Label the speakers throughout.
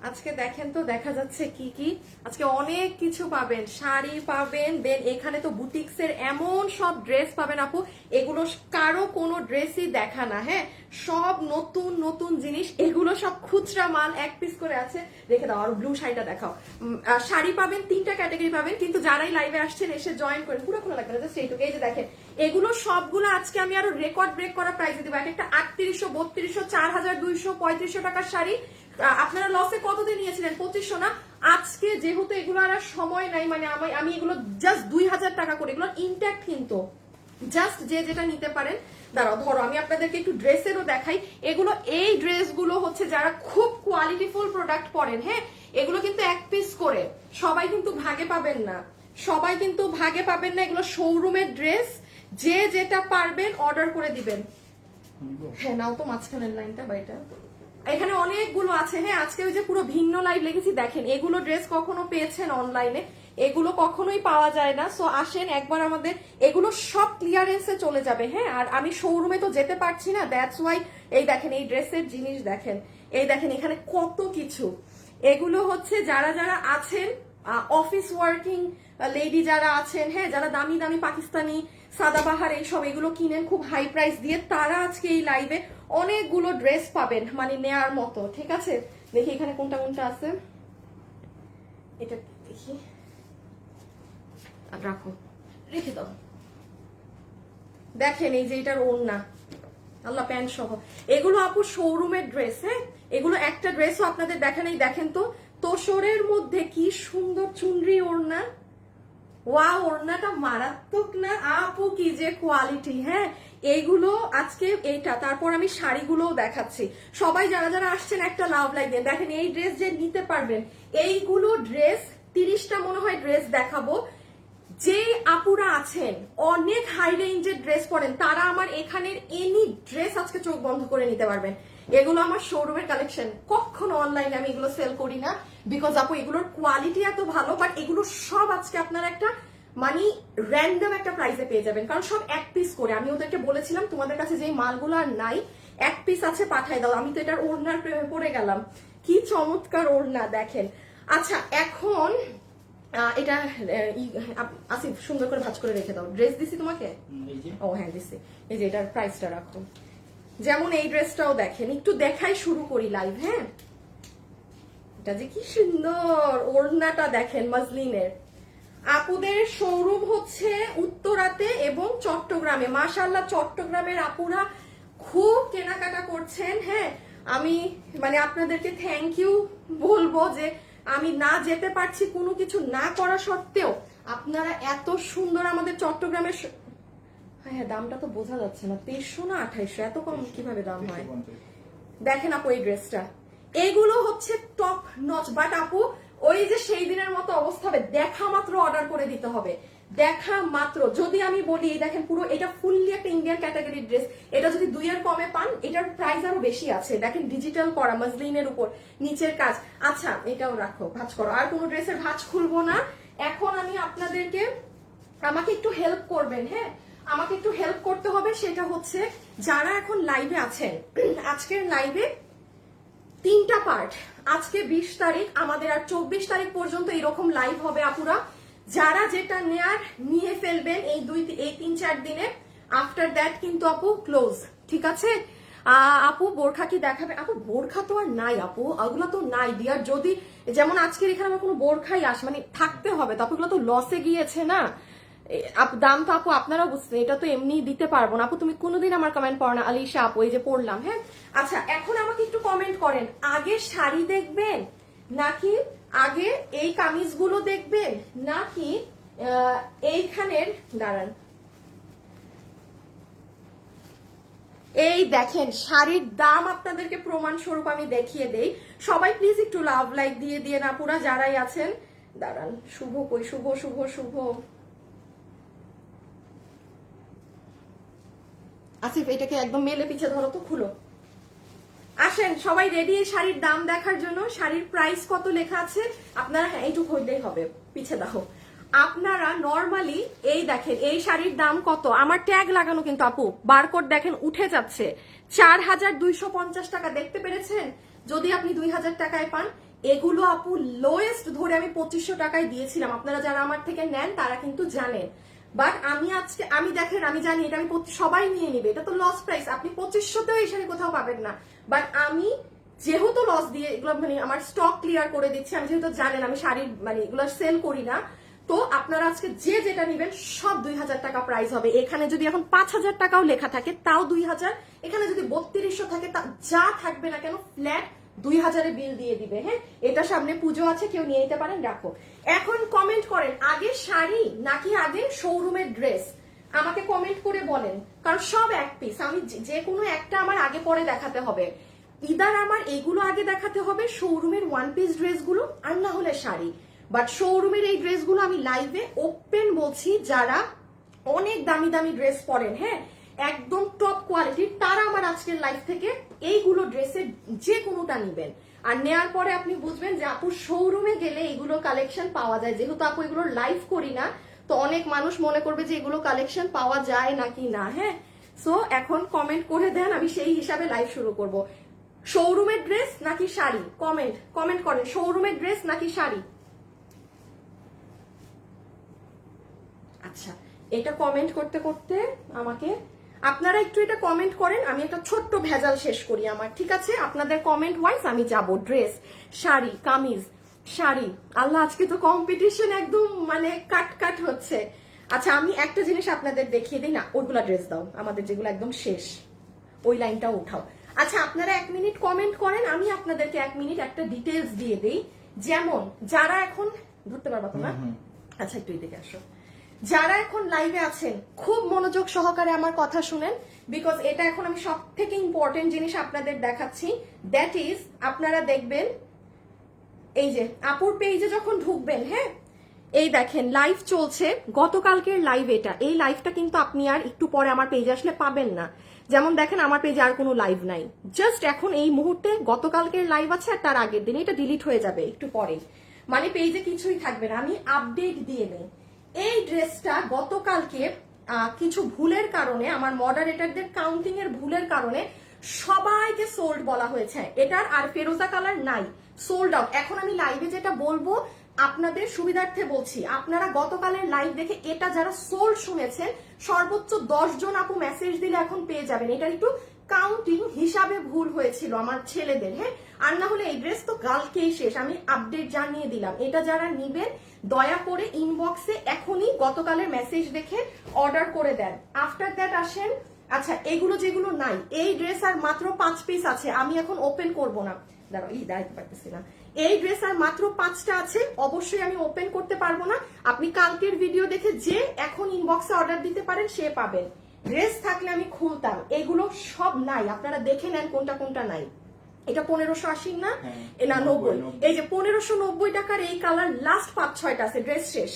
Speaker 1: আজকে দেখেন তো দেখা যাচ্ছে কি কি আজকে অনেক কিছু পাবেন, শাড়ি পাবেন, দেন এখানে তো বুটিক্সের এমন সব ড্রেস পাবেন আপু, এগুলো কারো কোনো ড্রেসই দেখা না। হ্যাঁ, সব নতুন নতুন জিনিস, এগুলো সব খুচরা মাল, এক পিস করে আছে। রেখে দাও, আর ব্লু শাড়িটা দেখাও। শাড়ি পাবেন, 3টা ক্যাটাগরি পাবেন, কিন্তু যারাই লাইভে আসছেন এসে জয়েন করেন, পুরো খোলা লাগবে না, জাস্ট এইটুকু। এই যে দেখেন, এগুলো সবগুলো আজকে আমি আরো রেকর্ড ব্রেক করা প্রাইসে দিব। একটা 3800, 3200, 4200, 3500 টাকার শাড়ি আপনারা লসে কতদিন নিয়েছিলেন? 2500 না? আজকে যেহেতু এগুলো আর সময় নাই, মানে আমি এগুলো জাস্ট 2000 টাকা করে, এগুলো ইনট্যাক্ট, কিন্তু জাস্ট যে যেটা নিতে পারেন। দাঁড়াও, ধরো আমি আপনাদেরকে একটু ড্রেসেরও দেখাই। এগুলো, এই ড্রেসগুলো হচ্ছে যারা খুব কোয়ালিটিফুল প্রোডাক্ট পরেন, হ্যাঁ, এগুলো কিন্তু এক পিস করে, সবাই কিন্তু ভাগে পাবেন না, সবাই কিন্তু ভাগে পাবেন না। এগুলো শোরুমের ড্রেস, যে যেটা পারবেন অর্ডার করে দিবেন। হ্যাঁ, নাও তো মাঝখানের লাইনটা বা এটা, এখানে অনেকগুলো আছে। হ্যাঁ, আজকে ওই যে পুরো ভিন্ন লাইভ লিখেছি, দেখেন এগুলো ড্রেস কখনো পেয়েছেন অনলাইনে, এগুলো কখনোই পাওয়া যায় না। সো আসেন একবার আমাদের, এগুলো সব ক্লিয়ারেন্সে চলে যাবে। হ্যাঁ, আর আমি শোরুমে তো যেতে পারছি না, দ্যাটস ওয়াই। এই দেখেন, এই ড্রেসের জিনিস দেখেন, এই দেখেন এখানে কত কিছু। এগুলো হচ্ছে যারা যারা আছেন অফিস ওয়ার্কিং লেডি যারা আছেন, হ্যাঁ, যারা দামি দামি পাকিস্তানি সাদাবাহার এইসব এগুলো কিনেন খুব হাই প্রাইস দিয়ে, তারা আজকে এই লাইভে অনেকগুলো ড্রেস পাবেন, মানে নেয়ার মতো। ঠিক আছে, দেখি এখানে কোনটা কোনটা আছে, এটা দেখি, রাখো, রেখে দাও। দেখেন এই যে এটার ওড়না, আল্লাহ, প্যান্ট সহ, এগুলো আপু শোরুমের ড্রেস। হ্যাঁ, এগুলো একটা ড্রেসও আপনাদের দেখেন। এই দেখেন তো, তোষরের মধ্যে কি সুন্দর চুনরি ওড়না, ওয়াও, ওড়নাটা মারাত্মক না আপু, কি যে কোয়ালিটি। হ্যাঁ, এইগুলো আজকে এইটা, তারপর আমি শাড়িগুলোও দেখাচ্ছি। সবাই যারা যারা আসছেন একটা লাভ লাইক দেন। দেখেন এই ড্রেস যে নিতে পারবেন, এইগুলো ড্রেস 30টা মনে হয় ড্রেস দেখাবো। যে আপুরা আছেন অনেক হাই রেঞ্জের ড্রেস পরেন, তারা আমার এখানের এনি ড্রেস আজকে চোখ বন্ধ করে নিতে পারবেন। এগুলো আমার শোরুমের কালেকশন, কখনো অনলাইনে আমি এগুলো সেল করি না, বিকজ আপু এগুলোর কোয়ালিটি এত ভালো। বাট এগুলো সব আজকে আপনারা একটা মানে র্যান্ডম একটা প্রাইসে পেয়ে যাবেন, কারণ সব এক পিস করে। আমি ওদেরকে বলেছিলাম তোমাদের কাছে যে মালগুলো আর নাই, এক পিস আছে, পাঠাই দাও। আমি তো এটার ওড়নার প্রেমে পড়ে গেলাম, কি চমৎকার ওড়না দেখেন। আচ্ছা, এখন এটা আসিফ সুন্দর করে ভাঁজ করে রেখে দাও। ড্রেস দিছি তোমাকে? ও হ্যাঁ দিছি। এই যে এটার প্রাইসটা রাখো। যেমন এই ড্রেসটাও দেখেন, একটু দেখাই শুরু করি লাইভ। হ্যাঁ, এটা যে কি সুন্দর, ওড়নাটা দেখেন মজলিনের। আপুদের শোরুম হচ্ছে উত্তরাতে এবং চট্টগ্রামে। মাশাআল্লাহ, চট্টগ্রামের আপুরা খুব কেনাকাটা করছেন। হ্যাঁ, আমি মানে আপনাদেরকে থ্যাংক ইউ বলবো যে আমি না যেতে পারছি, কোনো কিছু না করা সত্ত্বেও আপনারা এত সুন্দর আমাদের চট্টগ্রামের। হ্যাঁ, দামটা তো বোঝা যাচ্ছে না, 2300 না 2800, এত কম কিভাবে দাম হয়? দেখেন আপু এই ড্রেসটা, এগুলো হচ্ছে টপ নচ। বাট আপু ওই যে সেই দিনের মতো অবস্থা হবে, দেখা মাত্র অর্ডার করে দিতে হবে, দেখা মাত্র। যদি আমি বলি, এই দেখেন পুরো এটা ফুললি একটা ইন্ডিয়ান ক্যাটাগরির ড্রেস, এটা যদি 2 এর কমে পান, এটার প্রাইস আরো বেশি আছে। দেখেন ডিজিটাল করা মজলিনের উপর নিচের কাজ। আচ্ছা, এটাও রাখো, ভাঁজ করো। আর কোনো ড্রেসের ভাঁজ খুলবো না। এখন আমি আপনাদেরকে, আমাকে একটু হেল্প করবেন। হ্যাঁ, আমাকে একটু হেল্প করতে হবে, সেটা হচ্ছে যারা এখন লাইভে আছেন, আজকের লাইভে 3টা পার্ট। আজকে 20 তারিখ, আমাদের আর 24 তারিখ পর্যন্ত এরকম লাইভ হবে আপুরা। যারা যেটা নেয়ার নিয়ে ফেলবেন এই 3-4 দিনে, আফটার দ্যাট কিন্তু আপু ক্লোজ। ঠিক আছে আপু, বোরখা কি দেখাবে? আপু বোরখা তো আর নাই আপু, ওগুলো তো নাই ডিয়ার। যদি যেমন আজকের এখানে আমার কোনো বোরখাই আসে, মানে থাকতে হবে, তো আপুগুলো তো লসে গিয়েছে না। দাম তো আপু আপনারাও বুঝছেন, এটা তো এমনি দিতে পারবো না। আপু তুমি কোনোদিন আমার কমেন্ট পড়ো না, আলিশা আপু এই যে পড়লাম। হ্যাঁ, আচ্ছা, এখন আমাকে একটু কমেন্ট করেন, আগে শাড়ি দেখবেন নাকি আগে এই কামিজগুলো দেখবেন, নাকি এইখানের, দাঁড়ান, এই দেখেন শাড়ির দাম আপনাদেরকে প্রমাণ স্বরূপ আমি দেখিয়ে দেই। সবাই প্লিজ একটু লাভ লাইক দিয়ে দিয়ে না পুরা যারাই আছেন। দাঁড়ান, শুভ কই, শুভ শুভ শুভ আসিফ, এটাকে একদম মেলে পিছে ধরো তো, খুলো। আসেন সবাই রেডি এই শাড়ির দাম দেখার জন্য। শাড়ির প্রাইস কত লেখা আছে আপনারা, হ্যাঁ এইটুকু হইলেই হবে, পিছে দেখো। আপনারা নর্মালি এই দেখেন এই শাড়ির দাম কত, আমার ট্যাগ লাগানো কিন্তু আপু, বারকোড দেখেন উঠে যাচ্ছে, 4250 টাকা। দেখতে পেরেছেন? যদি আপনি 2000 টাকায় পান, এগুলো আপু লোয়েস্ট ধরে আমি 2500 টাকায় দিয়েছিলাম, আপনারা যারা আমার থেকে নেন তারা কিন্তু জানেন। বাট আমি আজকে আমি দেখেন আমি জানি এটা আমি সবাই নিয়ে নিবে, এটা তো লস প্রাইস, আপনি 2500তেও এই শাড়ি কোথাও পাবেন না। বাট আমি যেহেতু লস দিয়ে এগুলো মানে আমার স্টক ক্লিয়ার করে দিচ্ছি, আমি যেহেতু জানেন আমি শাড়ির মানে এগুলো সেল করি না, তো আপনারা আজকে যে যেটা নিবেন সব 2000 টাকা প্রাইস হবে। এখানে যদি এখন 5000 টাকাও লেখা থাকে তাও 2000, এখানে যদি 3200 থাকে তা যা থাকবে না কেন ফ্ল্যাট 2000 বিল দিয়ে দিবে। হ্যাঁ, এটা সামনে পুজো আছে, কেউ নিয়ে নিতে পারেন, রাখো। এখন কমেন্ট করেন আগে শাড়ি নাকি আগে শোরুমের ড্রেস, আমাকে কমেন্ট করে বলেন, কারণ সব এক পিস, আমি যে কোনো একটা আমার আগে পরে দেখাতে হবে। ইদার আমার এগুলো আগে দেখাতে হবে শোরুমের ওয়ান পিস ড্রেসগুলো, আর না হলে শাড়ি। বাট শোরুমের এই ড্রেসগুলো আমি লাইভে ওপেন বলছি, যারা অনেক দামি দামি ড্রেস পরেন, হ্যাঁ একদম টপ কোয়ালিটির, তারা আমার আজকের লাইভ থেকে এইগুলো ড্রেসের যে কোনোটা নিবেন। আর নেওয়ার পরে আপনি বুঝবেন যে আপু শোরুমে গেলে এগুলো কালেকশন পাওয়া যায়। যেহেতু আপু এগুলো লাইভ করি না, তো অনেক মানুষ মনে করবে যে এগুলো কালেকশন পাওয়া যায় নাকি না। হ্যাঁ, সো এখন কমেন্ট করে দেন, আমি সেই হিসাবে লাইভ শুরু করব। শোরুমের ড্রেস নাকি শাড়ি, কমেন্ট করেন, শোরুমের ড্রেস নাকি শাড়ি। আচ্ছা, এটা কমেন্ট করতে করতে আমাকে আপনারা একটু এটা কমেন্ট করেন, আমি একটা ছোট্ট ভেজাল শেষ করি আমার, ঠিক আছে? আপনাদের কমেন্ট ওয়াইজ আমি যাব। ড্রেস, শাড়ি, কামিজ, শাড়ি, আল্লাহ আজকে তো কম্পিটিশন একদম মানে কাট হচ্ছে। আচ্ছা, আমি একটা জিনিস আপনাদের দেখিয়ে দিই না, ওইগুলা ড্রেস দাও, আমাদের যেগুলো একদম শেষ ওই লাইনটাও উঠাও। আচ্ছা, আপনারা 1 মিনিট কমেন্ট করেন, আমি আপনাদেরকে 1 মিনিট একটা ডিটেলস দিয়ে দিই। যেমন যারা এখন ধরতে পারবা তো না, আচ্ছা একটু এদিকে আসো, যারা এখন লাইভে আছেন খুব মনোযোগ সহকারে আমার কথা শুনেন, বিকজ এটা এখন আমি সব থেকে ইম্পর্টেন্ট জিনিস আপনাদের দেখাচ্ছি। দ্যাট ইজ, আপনারা দেখবেন এই যে আপুর পেজে যখন ঢুকবেন, হ্যাঁ এই দেখেন লাইভ চলছে, গতকালকের লাইভ এটা, এই লাইভটা কিন্তু আপনি আর একটু পরে আমার পেজে আসলে পাবেন না। যেমন দেখেন আমার পেজে আর কোনো লাইভ নাই, জাস্ট এখন এই মুহূর্তে গতকালকের লাইভ আছে আর তার আগের দিন, এটা ডিলিট হয়ে যাবে একটু পরে, মানে পেজে কিছুই থাকবে না, আমি আপডেট দিয়ে নেই। এই ড্রেসটা গতকালকে কিছু ভুলের কারণে, আমার মডারেটরদের কাউন্টিং এর ভুলের কারণে সবাইকে সোল্ড বলা হয়েছে, এটার আর ফেরোজা কালার নাই, সোল্ড আউট। এখন আমি লাইভে যেটা বলবো আপনাদের সুবিধার্থে বলছি, আপনারা গতকালের লাইভ দেখে এটা যারা সোল্ড শুনেছেন সর্বোচ্চ 10 জন আপু মেসেজ দিলে এখন পেয়ে যাবেন। এটা একটু কাউন্টিং হিসাবে ভুল হয়েছিল আমার ছেলেদের, হ্যাঁ, আর না হলে এই ড্রেস তো কালকেই শেষ, আমি আপডেট জানিয়ে দিলাম। এটা যারা নিবেন দয়া করে ইনবক্সে এখনই গতকালের মেসেজ দেখে অর্ডার করে দেন। আফটার দ্যাট আসেন, আচ্ছা এগুলো যেগুলো নাই, এই ড্রেস আর মাত্র 5 পিস আছে, আমি এখন ওপেন করব না, দাঁড়াও দাঁড়াইতে পারতেছি না, এই ড্রেস আর মাত্র 5টা আছে, অবশ্যই আমি ওপেন করতে পারবো না। আপনি কালকের ভিডিও দেখে যে এখন ইনবক্সে অর্ডার দিতে পারেন সে পাবেন। ড্রেস থাকলে আমি খুলতাম, এগুলো সব নাই, আপনারা দেখে নেন কোনটা কোনটা নাই। এটা 1580 না, না 90, এই যে 1590 টাকার এই কালার লাস্ট 5-6টা আছে, ড্রেস শেষ।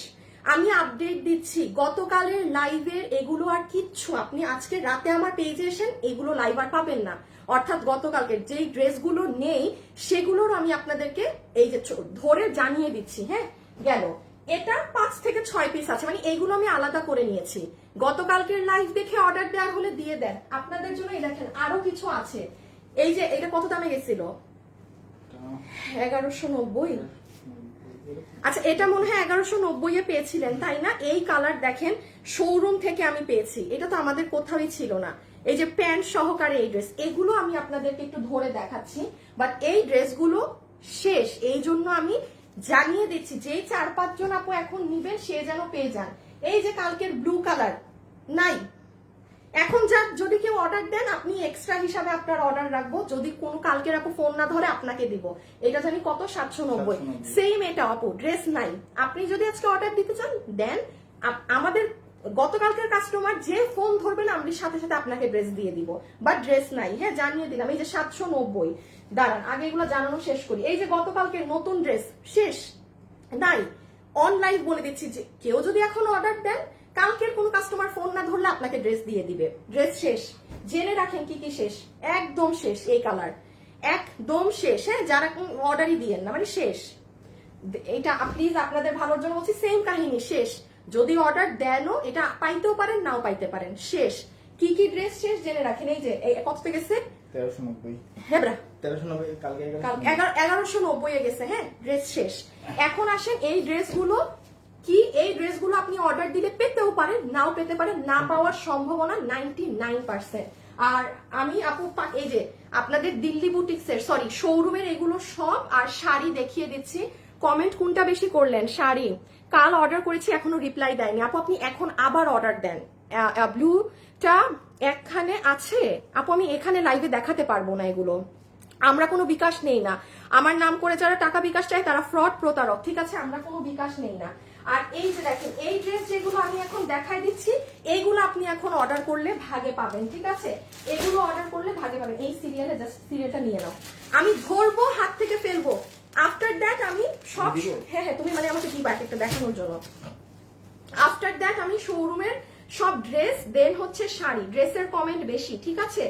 Speaker 1: আমি আপডেট দিচ্ছি গতকালের লাইভের এগুলো আর কিচ্ছু, আপনি আজকে রাতে আমার পেজে এসেন এগুলো লাইভ আর পাবেন না। অর্থাৎ গতকালকের যেই ড্রেসগুলো নেই সেগুলোর আমি আপনাদেরকে এই যে ধরে জানিয়ে দিচ্ছি। হ্যাঁ, গেল এটা 5 থেকে 6 পিস আছে, মানে এইগুলো আমি আলাদা করে নিয়েছি। গতকালকের লাইভ দেখে অর্ডার দেওয়ার হলে দিয়ে দেন, আপনাদের জন্য এই দেখেন আরো কিছু আছে। এই যে এটা কত দামে গেছিল, 1190। আচ্ছা, এটা মনে হয় 1190 পেয়েছিলেন তাই না? এই কালার দেখেন শোরুম থেকে আমি পেয়েছি, এটা তো আমাদের কোথাওই ছিল না। এই যে প্যান্ট সহকারে এই ড্রেস, এগুলো আমি আপনাদেরকে একটু ধরে দেখাচ্ছি, বাট এই ড্রেসগুলো শেষ, এই জন্য আমি জানিয়ে দিচ্ছি যেই 4-5 জন আপু এখন নিবেন সে যেন পেয়ে যান। এই যে কালকের ব্লু কালার নাই, এখন যদি কেউ অর্ডার দেন আপনি এক্সট্রা হিসাবে আপনার অর্ডার রাখবো, যদি কোনো কালকের আপু ফোন না ধরে আপনাকে দিব। এটা জানি কত, 790। সেম এটা আপু ড্রেস নাই, আপনি যদি আজকে অর্ডার দিতে চান দেন, আমাদের গতকালকের কাস্টমার যে ফোন ধরবেন আমি সাথে সাথে আপনাকে ড্রেস দিয়ে দিব, বাট ড্রেস নাই। হ্যাঁ, জানিয়ে দিলাম। এই যে 790, দাঁড়ান আগে এগুলো জানানো শেষ করি। এই যে গতকালকের নতুন ড্রেস শেষ নাই, অনলাইন বলে দিচ্ছি যে কেউ যদি এখন অর্ডার দেন কালকের কোন কাস্টমার ফোন না ধরলে আপনাকে ড্রেস দিয়ে দিবে। ড্রেস শেষ, জেনে রাখেন কি কি শেষ, একদম শেষ, এই কালার একদম শেষ। হ্যাঁ, যারা অর্ডারই দিয়েন না, মানে শেষ। এটা প্লিজ আপনাদের ভালোর জন্য বলছি, সেম কাহিনী শেষ। যদি অর্ডার দেনও এটা পাইতেও পারেন নাও পাইতে পারেন, শেষ। কি কি ড্রেস শেষ জেনে রাখেন। এই যে কত গেছে,
Speaker 2: 1390
Speaker 1: হ্যাঁ ব্রা
Speaker 2: 1390 কালকে
Speaker 1: 1190 এ গেছে। হ্যাঁ ড্রেস শেষ। এখন আসেন এই ড্রেসগুলো কি, এই ড্রেসগুলো আপনি অর্ডার দিলে পেতেও পারেন, নাও পেতে পারেন, না পাওয়ার সম্ভাবনা 99%। আর আমি আপু এই যে আপনাদের দিল্লি বুটিক্সের সরি শোরুমের এগুলো সব, আর শাড়ি দেখিয়ে দিচ্ছি। কমেন্ট কোনটা বেশি করলেন? শাড়ি। কাল অর্ডার করেছি এখনো রিপ্লাই দেয়নি আপু, আপনি এখন আবার অর্ডার দেন। ব্লুটা একখানে আছে আপু, আমি এখানে লাইভে দেখাতে পারবো না এগুলো, আমরা কোনো বিকাশ নেই না। আমার নাম করে যারা টাকা বিকাশ চায় তারা ফ্রড প্রতারক, ঠিক আছে? আমরা কোনো বিকাশ নেই না। আর এই যে দেখেন এই ড্রেস যেগুলো আমি এখন দেখাই দিচ্ছি, এইগুলো আপনি এখন অর্ডার করলে ভাগে পাবেন, ঠিক আছে? এগুলো অর্ডার করলে ভাগে পাবেন। এই সিরিয়ালে জাস্ট সিরিয়ালটা নিয়ে নাও, আমি ধরবো হাত থেকে ফেলবো। আফটার দ্যাট আমি সব, হ্যাঁ হ্যাঁ তুমি মানে আমাকে দিবা একটা দেখানোর জন্য। আফটার দ্যাট আমি শোরুমের সব ড্রেস, দেন হচ্ছে শাড়ি। ড্রেসের কমেন্ট বেশি, ঠিক আছে?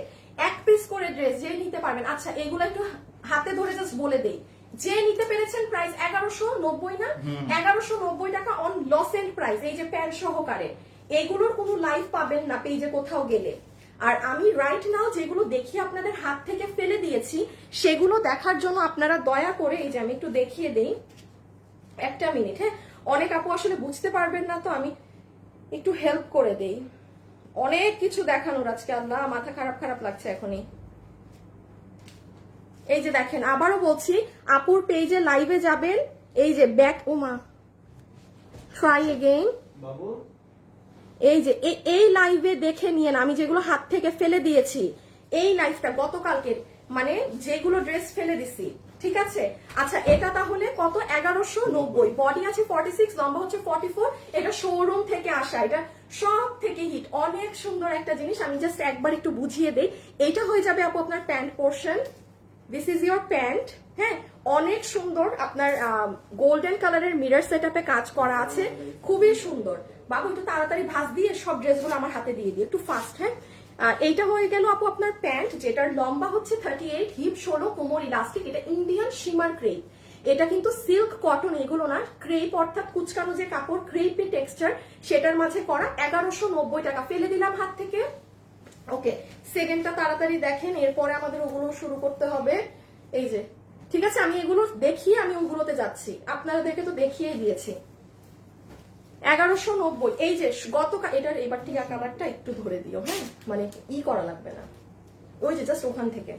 Speaker 1: এক পিস করে ড্রেস যে নিতে পারবেন। আচ্ছা এগুলো একটু হাতে ধরে জাস্ট বলে দেই, যে নিতে পেরেছেন প্রাইস 1190 না, 1190 টাকা অন লস এন্ড প্রাইস, এই যে প্যান্ট সহকারে। এগুলোর কোনো লাইভ পাবেন না পেজে কোথাও গেলে। আর আমি রাইট নাও যেগুলো দেখিয়ে আপনাদের হাত থেকে ফেলে দিয়েছি, সেগুলো দেখার জন্য আপনারা দয়া করে এই যে আমি একটু দেখিয়ে দেই, একটা মিনিট। হ্যাঁ অনেক আপু আসলে বুঝতে পারবেন না, তো আমি একটু হেল্প করে দেই। অনেক কিছু দেখানোর আজকে, আল্লাহ মাথা খারাপ খারাপ লাগছে এখনই। এই যে দেখেন আবারও বলছি, আপুর পেজে লাইভে যাবেন, এই যে ব্যাক ওমা ট্রাই এগেইন
Speaker 2: বাবু,
Speaker 1: এই যে এই লাইভে দেখে নিয়েন আমি যেগুলো হাত থেকে ফেলে দিয়েছি, এই লাইভটা গতকালকের, মানে যেগুলো ড্রেস ফেলে দিছি, ঠিক আছে? আচ্ছা এটা তাহলে কত? 1190। বডি আছে 46, লম্বা হচ্ছে 44। এটা শোরুম থেকে আসা, এটা সব থেকে হিট, অনেক সুন্দর একটা জিনিস। আমি জাস্ট একবার একটু বুঝিয়ে দেই। এইটা হয়ে যাবে আপু আপনার pant portion, this is your pant. হ্যাঁ অনেক সুন্দর, আপনার গোল্ডেন কালারের মিরর সেটআপে কাজ করা আছে, খুবই সুন্দর। বাবু একটু তাড়াতাড়ি ভাঁজ দিয়ে সব ড্রেসগুলো আমার হাতে দিয়ে দিই, একটু ফাস্ট। হ্যাঁ এইটা হয়ে গেল আপু আপনার প্যান্ট, যেটার লম্বা হচ্ছে 38, হিপ 16, কোমর ইলাস্টিক। এটা ইন্ডিয়ান শিমার ক্রেপ, এটা কিন্তু সিল্ক কটন এগুলো না, ক্রেপ অর্থাৎ কুচকানো যে কাপড়, ক্রেপি টেক্সচার, সেটার মাঝে করা। 1190 টাকা ফেলে দিলাম হাত থেকে। ওকে সেকেন্ডটা তাড়াতাড়ি দেখেন, এরপরে আমাদের ওগুলো শুরু করতে হবে। এই যে ঠিক আছে, আমি এগুলো দেখিয়ে আমি ওগুলোতে যাচ্ছি, আপনাদেরকে তো দেখিয়েই দিয়েছি। 1190। এই যে গতকাল, এটার এবার টিয়া কালারটা একটু ধরে দিও, হ্যাঁ মানে ই করা লাগবে না, ওই যে জাস্ট ওখান থেকে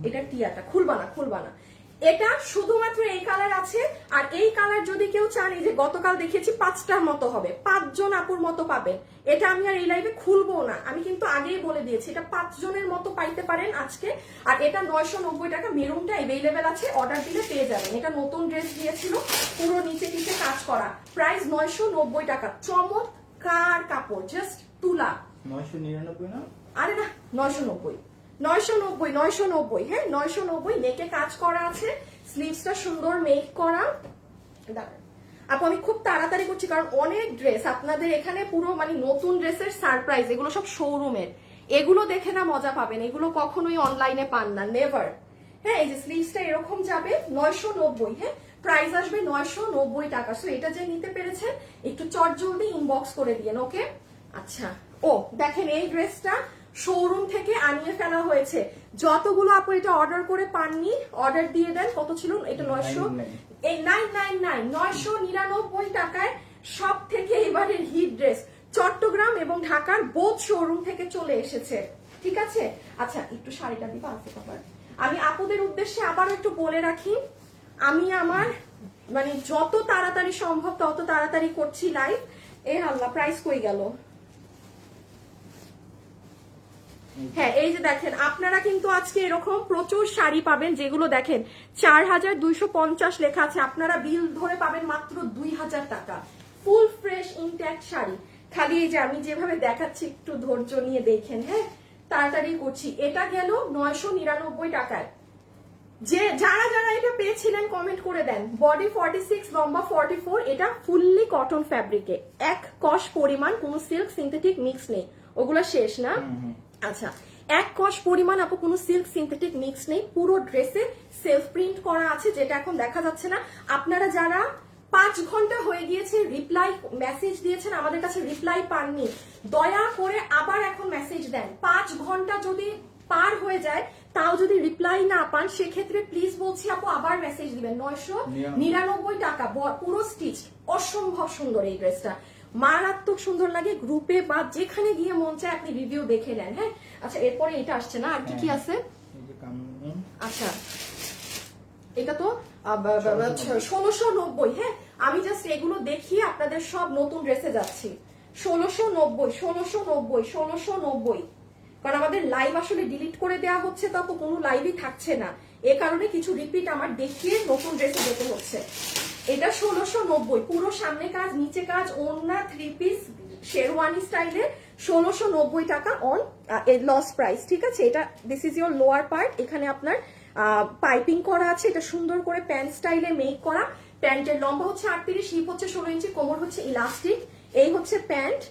Speaker 1: এটা টিয়াটা খুলবা না, খুলবা না। এটা শুধুমাত্র এই কালার আছে। আর এই কালার যদি কেউ চান, এই যে গতকাল দেখিয়েছি 5টার মতো হবে, 5 জন আপুর মতো পাবেন। এটা আমি আর এই লাইভে খুলবো না, আমি কিন্তু আগেই বলে দিয়েছি এটা 5 জনের মতো পাইতে পারেন আজকে। আর এটা 990 টাকা, মেরুনটা অ্যাভেলেবেল আছে, অর্ডার দিলে পেয়ে যাবেন। এটা নতুন ড্রেস দিয়েছিল, পুরো নিচে নিচে কাজ করা, প্রাইস 990 টাকা। চমৎকার কাপড়, জাস্ট তুলা।
Speaker 2: 999 না,
Speaker 1: আরে না 990, 990, হ্যাঁ 990। নেকে কাজ করা আছে, স্লিভসটা সুন্দর মেক করা। আপু আমি খুব তাড়াতাড়ি করছি কারণ অনেক ড্রেস আপনাদের এখানে, পুরো মানে নতুন ড্রেসের সারপ্রাইজ, এগুলো সব শোরুমের। এগুলো দেখে না মজা পাবেন, এগুলো কখনোই অনলাইনে পান না, নেভার। হ্যাঁ এই যে স্লিভসটা এরকম যাবে 990, হ্যাঁ প্রাইস আসবে 990 টাকা। সো এটা যে নিতে পেরেছেন একটু চটজলদি ইনবক্স করে দিয়েন, ওকে? আচ্ছা ও দেখেন এই ড্রেসটা শোরুম থেকে আনিয়ে ফেলা হয়েছে। যতগুলো আপু এটা অর্ডার করে পাননি, অর্ডার দিয়ে দেন। কত ছিল এটা? 999 টাকায় সব থেকে এবারের হিট ড্রেস চট্টগ্রাম এবং ঢাকার বোথ শোরুম থেকে চলে এসেছে, ঠিক আছে? আচ্ছা একটু শাড়িটা দিবা আছে বাবার। আমি আপুদের উদ্দেশ্যে আবার একটু বলে রাখি, আমি আমার মানে যত তাড়াতাড়ি সম্ভব তত তাড়াতাড়ি করছি লাইভ। এ আল্লাহ প্রাইস কই গেল? হ্যাঁ এই যে দেখেন আপনারা কিন্তু আজকে এরকম প্রচুর শাড়ি পাবেন, যেগুলো দেখেন 4250 লেখা আছে, আপনারা বিল ধরে পাবেন মাত্র 2000 টাকা। Full fresh intact sari. খালি এই যে আমি যেভাবে দেখাচ্ছি একটু ধৈর্য নিয়ে দেখেন, হ্যাঁ তাড়াতাড়ি করছি। এটা গেল 999 টাকায়। যে যারা যারা এটা পেয়েছিলেন কমেন্ট করে দেন। বডি 46, লম্বা 44, এটা ফুললি কটন ফ্যাব্রিকে, এক কষ পরিমাণ, কোনো সিল্ক সিনথেটিক মিক্স নেই। ওগুলো শেষ না? আচ্ছা এক কষ পরিমাণ আপু কোনো সিল্ক সিনথেটিক মিক্স নেই। পুরো ড্রেসে সেলফ প্রিন্ট করা আছে, যেটা এখন দেখা যাচ্ছে না। আপনারা যারা 5 ঘন্টা হয়ে গিয়েছে রিপ্লাই মেসেজ দিয়েছেন, আমাদের কাছে রিপ্লাই পাননি, দয়া করে আবার এখন মেসেজ দেন। 5 ঘন্টা যদি পার হয়ে যায় তাও যদি রিপ্লাই না পান সেক্ষেত্রে প্লিজ বলছি আপু আবার মেসেজ দিবেন। 999 টাকা পুরো স্টিচ, অসম্ভব সুন্দর এই ড্রেসটা, মারাত্মক সুন্দর লাগে। গ্রুপে বা যেখানে গিয়ে মন চায় আপনি রিভিউ দেখে নেন। হ্যাঁ আচ্ছা, এরপরে এটা আসছে না, আর কি কি আছে? আচ্ছা এটা তো 1690। হ্যাঁ আমি জাস্ট এগুলো দেখিয়ে আপনাদের সব নতুন ড্রেসে যাচ্ছি। 1690, কারণ আমাদের লাইভ আসলে ডিলিট করে দেওয়া হচ্ছে, তো আপু কোনো লাইভই থাকছে না, এ কারণে কিছু রিপিট আমার দেখিয়ে নতুন ড্রেসে যেতে হচ্ছে। এটা 1690, পুরো সামনে কাজ নিচে কাজ, ওড়না 3 পিস শেরওয়ানি স্টাইলে 1690 টাকা অন লস প্রাইস। ঠিক আছে, এটা this is your lower part, এখানে আপনার পাইপিং করা আছে, এটা সুন্দর করে প্যান্ট স্টাইলে মেক করা। প্যান্টের লম্বা হচ্ছে 38, হিপ হচ্ছে 16 ইঞ্চি, কোমর হচ্ছে ইলাস্টিক। এই হচ্ছে প্যান্ট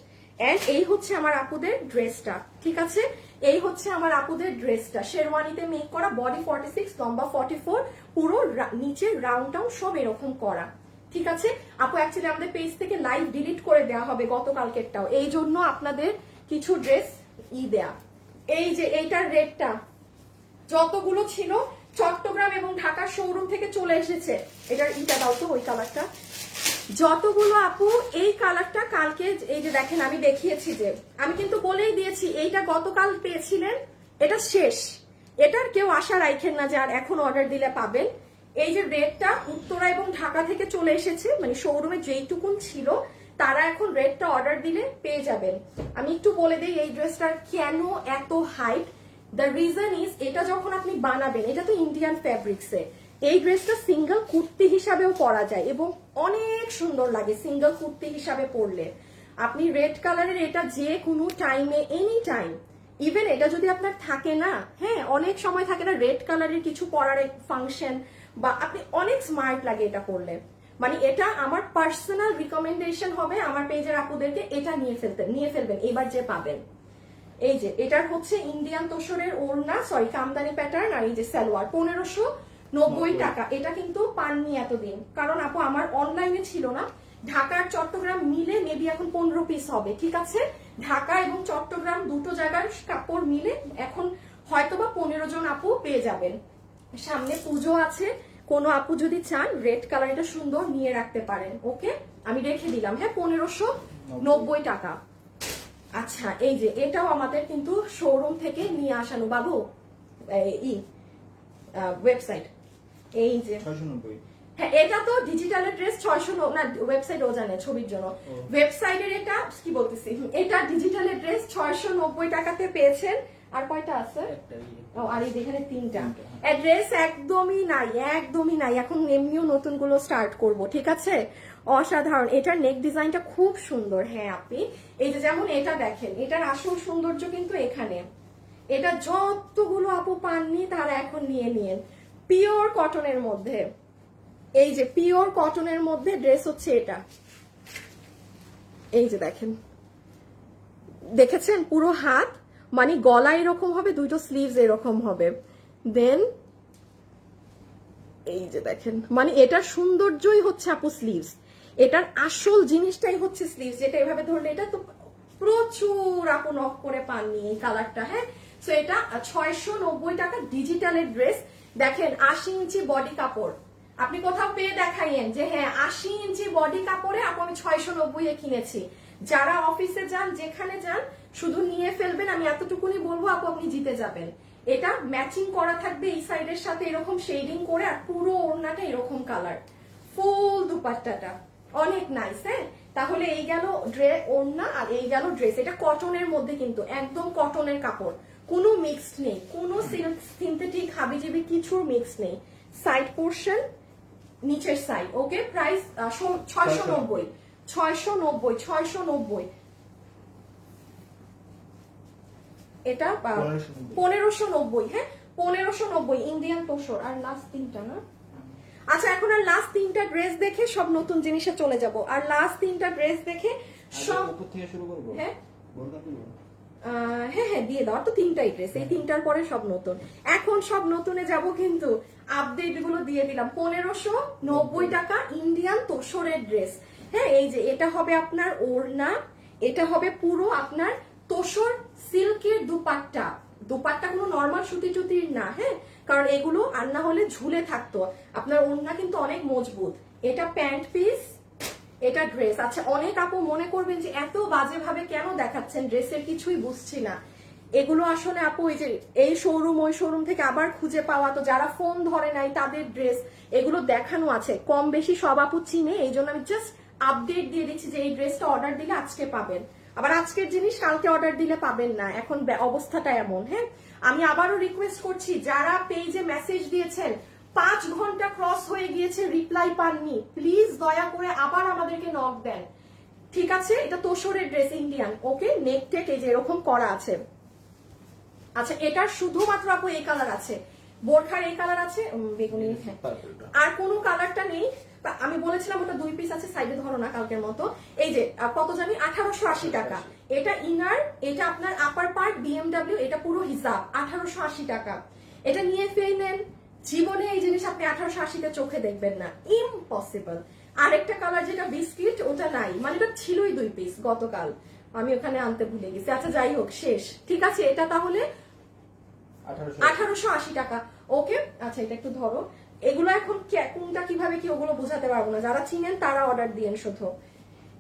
Speaker 1: এন্ড এই হচ্ছে আমার আপুদের ড্রেসটা। ঠিক আছে, এই হচ্ছে আমার আপুদের ড্রেসটা, শেরওয়ানিতে মেক করা, বডি 46, লম্বা 44, পুরো নিচে রাউন্ড টাউন সব এরকম করা। ঠিক আছে আপু, অ্যাকচুয়ালি আমাদের পেজ থেকে লাইভ ডিলিট করে দেওয়া হবে গতকালকেরটাও, এই জন্য আপনাদের কিছু ড্রেস দেয়া। এই যে এইটার রেটটা যতগুলো ছিল চট্টগ্রাম এবং ঢাকার শোরুম থেকে চলে এসেছে, এটার ইটা দাও তো, ওই কালারটা, যতগুলো আপু এই কালারটা কালকে এই যে দেখেন আমি দেখিয়েছি, যে আমি কিন্তু বলেই দিয়েছি এইটা গতকাল পেয়েছিলেন, এটা শেষ, এটার কেউ আশা রাখেন না যে আর এখন অর্ডার দিলে পাবেন। এই যে রেডটা উত্তরা এবং ঢাকা থেকে চলে এসেছে, মানে শোরুমে যেইটুকুন ছিল তারা এখন রেডটা অর্ডার দিলে পেয়ে যাবেন। আমি একটু বলে দিই এই ড্রেসটার কেন এত হাইপ। দ্য রিজন ইজ, এটা যখন আপনি বানাবেন, এটা তো ইন্ডিয়ান ফ্যাব্রিক্সে, এই ড্রেসটা সিঙ্গেল কুর্তি হিসাবেও পরা যায় এবং অনেক সুন্দর লাগে সিঙ্গেল কুর্তি হিসাবে পরলে। আপনি রেড কালারের এটা যে কোনো টাইমে, এনি টাইম, ইভেন এটা যদি আপনার থাকে না, হ্যাঁ অনেক সময় থাকে না রেড কালারের কিছু পরার ফাংশন, বা আপনি অনেক স্মার্ট লাগে এটা পরলে। মানে এটা আমার পার্সোনাল রিকমেন্ডেশন হবে আমার পেজের আপুদেরকে, এটা নিয়ে ফেলবেন এবার যে পাবেন। এই যে এটার হচ্ছে ইন্ডিয়ান তোষরের ওড়না, সরি কামদানি প্যাটার্ন, আর এই যে সালোয়ার 1590 টাকা। এটা কিন্তু পাননি এতদিন, কারণ আপু আমার অনলাইনে ছিল না, ঢাকার চট্টগ্রাম মিলে মেবি এখন 15 পিস হবে। ঠিক আছে, ঢাকা এবং চট্টগ্রাম দুটো জায়গার কাপড় মিলে এখন হয়তোবা 15 জন আপু পেয়ে যাবেন। সামনে পুজো আছে, কোনো আপু যদি চান রেড কালার, এটা সুন্দর নিয়ে রাখতে পারেন। ওকে আমি রেখে দিলাম, হ্যাঁ 1590 টাকা। আচ্ছা এই যে এটাও আমাদের কিন্তু শোরুম থেকে নিয়ে আসানো বাবু, ওয়েবসাইট, এই যে
Speaker 2: 690।
Speaker 1: হ্যাঁ এটা তো ডিজিটালের ড্রেস 600 না, ওয়েবসাইট ও জানে ছবির জন্য, ওয়েবসাইটের এটা কি বলতেছি, এটা ডিজিটালের ড্রেস 690 টাকাতে পেয়েছেন। আর কয়টা আছে? ও আর এই এখানে 3টা। ড্রেস একদমই নাই, একদমই নাই, এখন এমনিও নতুন গুলো স্টার্ট করব। ঠিক আছে, অসাধারণ, এটার নেক ডিজাইনটা খুব সুন্দর। হ্যাঁ আপনি এই যে যেমন এটা দেখেন, এটার আসল সৌন্দর্য কিন্তু এখানে, এটা যতগুলো আপু পাননি তারা এখন নিয়ে নিন। পিওর কটনের মধ্যে, এই যে পিওর কটনের মধ্যে ড্রেস হচ্ছে এটা, এই যে দেখেন, দেখেছেন পুরো হাত, মানে গলা এরকম হবে, দুটো স্লিভস এরকম হবে, দেন এই যে দেখেন, মানে এটার সৌন্দর্যই হচ্ছে আপু স্লিভস, এটার আসল জিনিসটাই হচ্ছে স্লিভস, যেটা এভাবে ধরলে এটা তো প্রচুর আপু নক করে পাননি এই কালারটা। হ্যাঁ সো এটা 690 টাকা ডিজিটালের ড্রেস। দেখেন 80 ইঞ্চি বডি কাপড়, আপনি কোথাও পেয়ে দেখাইয়েন যে হ্যাঁ 80 ইঞ্চি বডি কাপড়ে আপু আমি 690 এ কিনেছি। যারা অফিসে যান যেখানে যান শুধু নিয়ে ফেলবেন, আমি এতটুকুনি বলবো আপু আপনি জিতে যাবেন। এটা ম্যাচিং করা থাকবে এই সাইডের সাথে এরকম শেডিং করে, আর পুরো ওড়নাটা এরকম কালার, ফুল দুপাট্টাটা অনেক নাইস। হ্যাঁ তাহলে এই গেল ওড়না আর এই গেল ড্রেস। এটা কটনের মধ্যে কিন্তু একদম কটনের কাপড়, কোনো মিক্সড নেই, কোনো সিল্ক সিনথেটিক হাবিজাবি কিছুর মিক্স নেই। সাইড পোর্শন নিচের সাইড। ওকে প্রাইস 690 এটা 1590। হ্যাঁ 1590 ইন্ডিয়ান তোষর। আর লাস্ট 3টা না, আচ্ছা এখন আর লাস্ট 3টা ড্রেস দেখে সব নতুন জিনিসে চলে যাব। আর লাস্ট 3টা ড্রেস দেখে সব
Speaker 2: থেকে শুরু করব।
Speaker 1: হ্যাঁ হ্যাঁ হ্যাঁ দিয়ে দাও, তো 3টাই ড্রেস, এই 3টার পরে সব নতুন। এখন সব নতুনে যাব, কিন্তু আপডেট গুলো দিয়ে দিলাম। 1590 টাকা ইন্ডিয়ান তোষরের ড্রেস। হ্যাঁ এই যে এটা হবে আপনার ওড়না, এটা হবে পুরো আপনার তোষর সিল্কের দুপাট্টা, দুপাট্টা কোনো নর্মাল সুতি টুতির না, হ্যাঁ, কারণ এগুলো আর না হলে ঝুলে থাকতো। আপনার ওড়না কিন্তু অনেক মজবুত। এটা প্যান্ট পিস, এটা ড্রেস। আচ্ছা, অনেক আপু মনে করবেন যে এত বাজেভাবে কেন দেখাচ্ছেন, ড্রেসের কিছুই বুঝছি না। এগুলো আসলে আপু এই যে এই শোরুম ওই শোরুম থেকে আবার খুঁজে পাওয়া, তো যারা ফোন ধরে নাই তাদের ড্রেস এগুলো দেখানো আছে, কম বেশি সব আপু চিনে। এই জন্য আমি জাস্ট আপডেট দিয়ে দিচ্ছি যে এই ড্রেসটা অর্ডার দিলে আজকে পাবেন, আবার আজকের জিনিস কালকে অর্ডার দিলে পাবেন না, এখন অবস্থাটা এমন। হ্যাঁ, আমি আবারও রিকোয়েস্ট করছি যারা পেজে মেসেজ দিয়েছেন 5 ঘন্টা ক্রস হয়ে গিয়েছে রিপ্লাই পাননি, প্লিজ দয়া করে আবার আমাদেরকে নক দেন, ঠিক আছে? এটা তোষরের ড্রেস, ইন্ডিয়ান, ওকে, নেক টেক এই যে এরকম করা আছে। আচ্ছা, এটার শুধুমাত্র আপু এই কালার আছে, বোরখার এই কালার আছে, বেগুনি, হ্যাঁ, আর কোনো কালারটা নেই। আমি বলেছিলাম ওটা 2 পিস আছে, সাইডে ধরো না কালকের মতো। এই যে কত জানি 1880 টাকা। এটা ইনার, এটা আপনার আপার পার্ট BMW, এটা পুরো হিজাব 1880 টাকা। এটা নিয়ে ফেলেন, জীবনে এই জিনিস আপনি 1880 তে চোখে দেখবেন না, ইম্পসিবল। আরেকটা কালার যেটা বিস্কিট, ওটা নাই, মানে এটা ছিলই 2 পিস গতকাল, আমি ওখানে আনতে ভুলে গেছি। আচ্ছা যাই হোক, শেষ, ঠিক আছে। এটা তাহলে 1880 টাকা, ওকে। আচ্ছা, এটা একটু ধরো, এগুলো এখন কোনটা কিভাবে কি ওগুলো বোঝাতে পারবো না, যারা চিনেন তারা অর্ডার দিয়েন শুধু।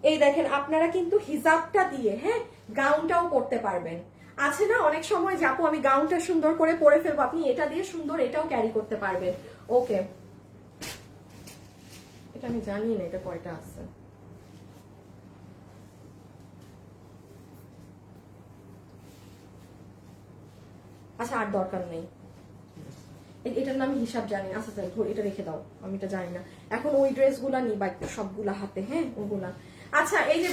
Speaker 1: এই দেখেন, আপনারা কিন্তু হিজাবটা দিয়ে, হ্যাঁ, গাউনটাও পরতে পারবেন। আছে না অনেক সময় যে আপু আমি গাউনটা সুন্দর করে পরে ফেলবো, আপনি এটা দিয়ে সুন্দর এটাও ক্যারি করতে পারবেন, ওকে। এটা আমি জানি না এটা কয়টা আছে। আচ্ছা, আর দরকার নেই, এটার নাম হিসাব জানি। আচ্ছা ধর, এটা রেখে দাও, আমি এটা জানি না। এখন ওই ড্রেসগুলা নিই বা সবগুলা হাতে, হ্যাঁ, ওগুলা। আচ্ছা, এই যে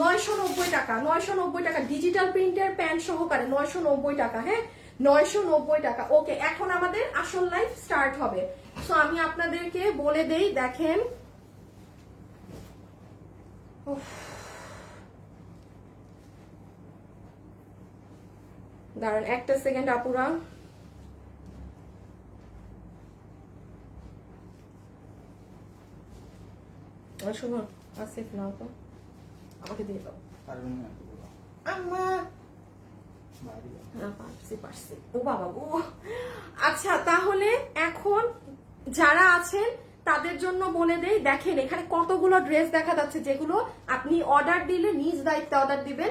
Speaker 1: 990 টাকা, 990 টাকা ডিজিটাল প্রিন্টের প্যান্ট সহকারে 990 টাকা, হ্যাঁ, 990 টাকা, ওকে। এখন আমাদের আসল লাইফ স্টার্ট হবে। সো আমি আপনাদেরকে বলে দেই, দেখেন, দাঁড়ান একটা সেকেন্ড আপুরা, শুনো, আসিফ নাও তো, আমাকে দিয়ে দাও। আম্মা, পারছি, ও বাবা গো। আচ্ছা, তাহলে এখন যারা আছেন তাদের জন্য বলে দেই, দেখেন এখানে কতগুলো ড্রেস দেখা যাচ্ছে, যেগুলো আপনি অর্ডার দিলে নিজ দায়িত্বে অর্ডার দিবেন,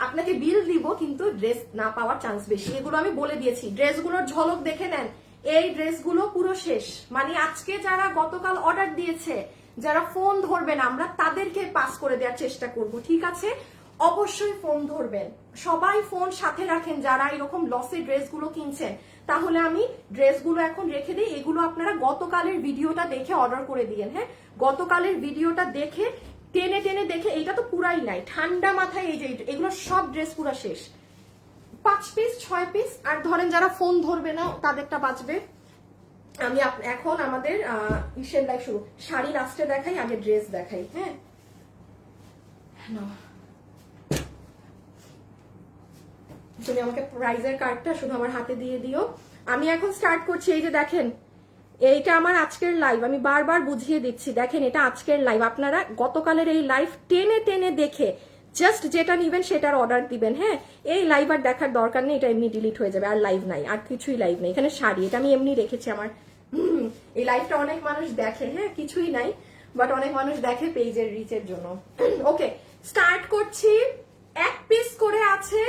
Speaker 1: আপনাকে বিল দিব, কিন্তু ড্রেস না পাওয়ার চান্স বেশি, এগুলো আমি বলে দিয়েছি। ড্রেসগুলোর ঝলক দেখে নেন, এই ড্রেসগুলো পুরো শেষ, মানে আজকে যারা গতকাল অর্ডার দিয়েছে, যারা ফোন ধরবেন আমরা তাদেরকে পাস করে দেওয়ার চেষ্টা করব, ঠিক আছে? অবশ্যই ফোন ধরবেন, সবাই ফোন সাথে রাখেন যারা এরকম লসে ড্রেসগুলো কিনছেন। তাহলে আমি ড্রেসগুলো এখন রেখে দিই, এগুলো আপনারা গতকালের ভিডিওটা দেখে অর্ডার করে দিয়েন, হ্যাঁ, গতকালের ভিডিওটা দেখে টেনে টেনে দেখে। এইটা তো পুরাই নাই, ঠান্ডা মাথায় এই যে এগুলো সব ড্রেস পুরা শেষ, 5 পিস 6 পিস। আর ধরেন যারা ফোন ধরবে না তাদেরটা বাঁচবে। আমি এখন আমাদের ইসের লাইফ শুরু, শাড়ি লাস্টে দেখাই, আগে ড্রেস দেখাই, হ্যাঁ। তুমি আমাকে প্রাইজের কার্ডটা শুধু আমার হাতে দিয়ে দিও, আমি এখন স্টার্ট করছি। এই যে দেখেন, এইটা আমার আজকের লাইভ, আমি বারবার বুঝিয়ে দিচ্ছি, দেখেন এটা আজকের লাইভ। আপনারা গতকালের এই লাইভ টেনে টেনে দেখে জাস্ট যেটা নিবেন সেটার অর্ডার দিবেন, হ্যাঁ। এই লাইভ আর দেখার দরকার নেই, এটা এমনি ডিলিট হয়ে যাবে, আর লাইভ নাই, আর কিছুই লাইভ নেই। এখানে শাড়ি, এটা আমি এমনি রেখেছি আমার, এই লাইভটা অনেক মানুষ দেখে, হ্যাঁ, কিছুই নাই, বাট অনেক মানুষ দেখে পেজের রিচের জন্য। ওকে, স্টার্ট করছি। 1 পিস করে আছে,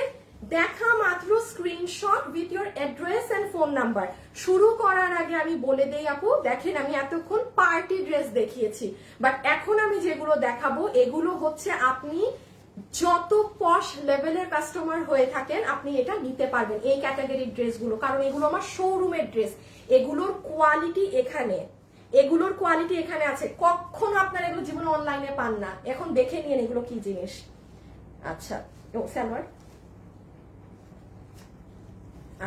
Speaker 1: দেখা মাত্র screenshot with your address and phone number. শুরু করার আগে আমি বলে দেই আপু, দেখেন আমি এতক্ষণ পার্টি ড্রেস দেখিয়েছি, বাট এখন আমি যেগুলো দেখাবো এগুলো হচ্ছে আপনি যত পশ লেভেলের কাস্টমার হয়ে থাকেন আপনি এটা নিতে পারবেন, এই ক্যাটাগরির ড্রেসগুলো, কারণ এগুলো আমার শোরুমের ড্রেস, এগুলোর কোয়ালিটি এখানে, এগুলোর কোয়ালিটি এখানে আছে, কখনো আপনারা এগুলো জীবনে অনলাইনে পান না। এখন দেখে নিন এগুলো কি জিনিস। আচ্ছা, ও সালোয়ার,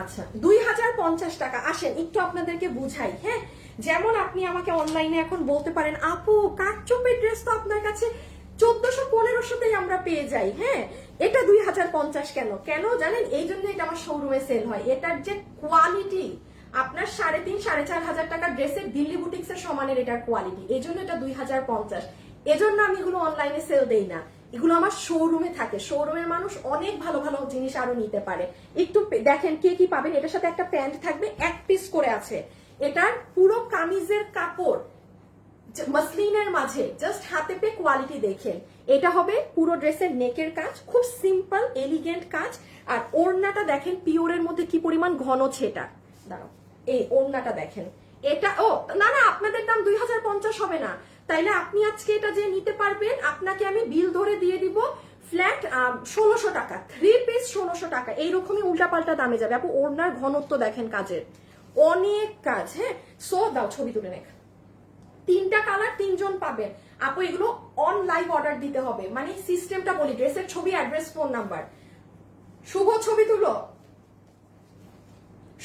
Speaker 1: আচ্ছা 2050 টাকা। আসেন একটু আপনাদেরকে বুঝাই, হ্যাঁ। যেমন আপনি আমাকে অনলাইনে এখন বলতে পারেন, আপু কাটচুপের ড্রেস তো আপনার কাছে 1400-1500তেই আমরা পেয়ে যাই, হ্যাঁ, এটা 2050 কেন? কেন জানেন? এই জন্য এটা আমার শোরুমে সেল হয়। এটার যে কোয়ালিটি, আপনার 3,500-4,500 টাকার ড্রেসের দিল্লি বুটিক্সের সমানের এটার কোয়ালিটি, এই জন্য এটা 2050। এজন্য আমি এগুলো অনলাইনে সেল দেই না। এগুলো আমার শোরুমে থাকে, শোরুমের মানুষ অনেক ভালো ভালো জিনিস আরো নিতে পারে। একটু দেখেন কে কি পাবেন। এটার সাথে একটা প্যান্ট থাকবে, এক পিস করে আছে। এটার পুরো কামিজের কাপড় মাসলিনের মাঝে, জাস্ট হাতে পেয়ে কোয়ালিটি দেখেন। এটা হবে পুরো ড্রেসের নেকের কাজ, খুব সিম্পল এলিগেন্ট কাজ। আর ওড়নাটা দেখেন পিওরের মধ্যে কি পরিমাণ ঘন ছেটা। দাঁড়াও, এই ওড়নাটা দেখেন। এটা না না, আপনাদের দাম 2050 হবে না। তাইলে আপনি আজকে এটা যে নিতে পারবেন, আপনাকে আমি বিল ধরে দিয়ে দিব ফ্ল্যাট 1600 টাকা। 3 পিস 1600 টাকা। এইরকমই উল্টাপাল্টা দামে যাবে আপু। ওড়নার ঘনত্ব দেখেন কাজের, অনেক কাজ। হ্যাঁ, সো দাও ছবি তুলে নেক। 3টা কালার 3 জন পাবেন আপু। এগুলো অন লাইভ অর্ডার দিতে হবে। মানে সিস্টেমটা বলি, ড্রেসের ছবি, অ্যাড্রেস, ফোন নাম্বার। শুভ ছবি তুলো।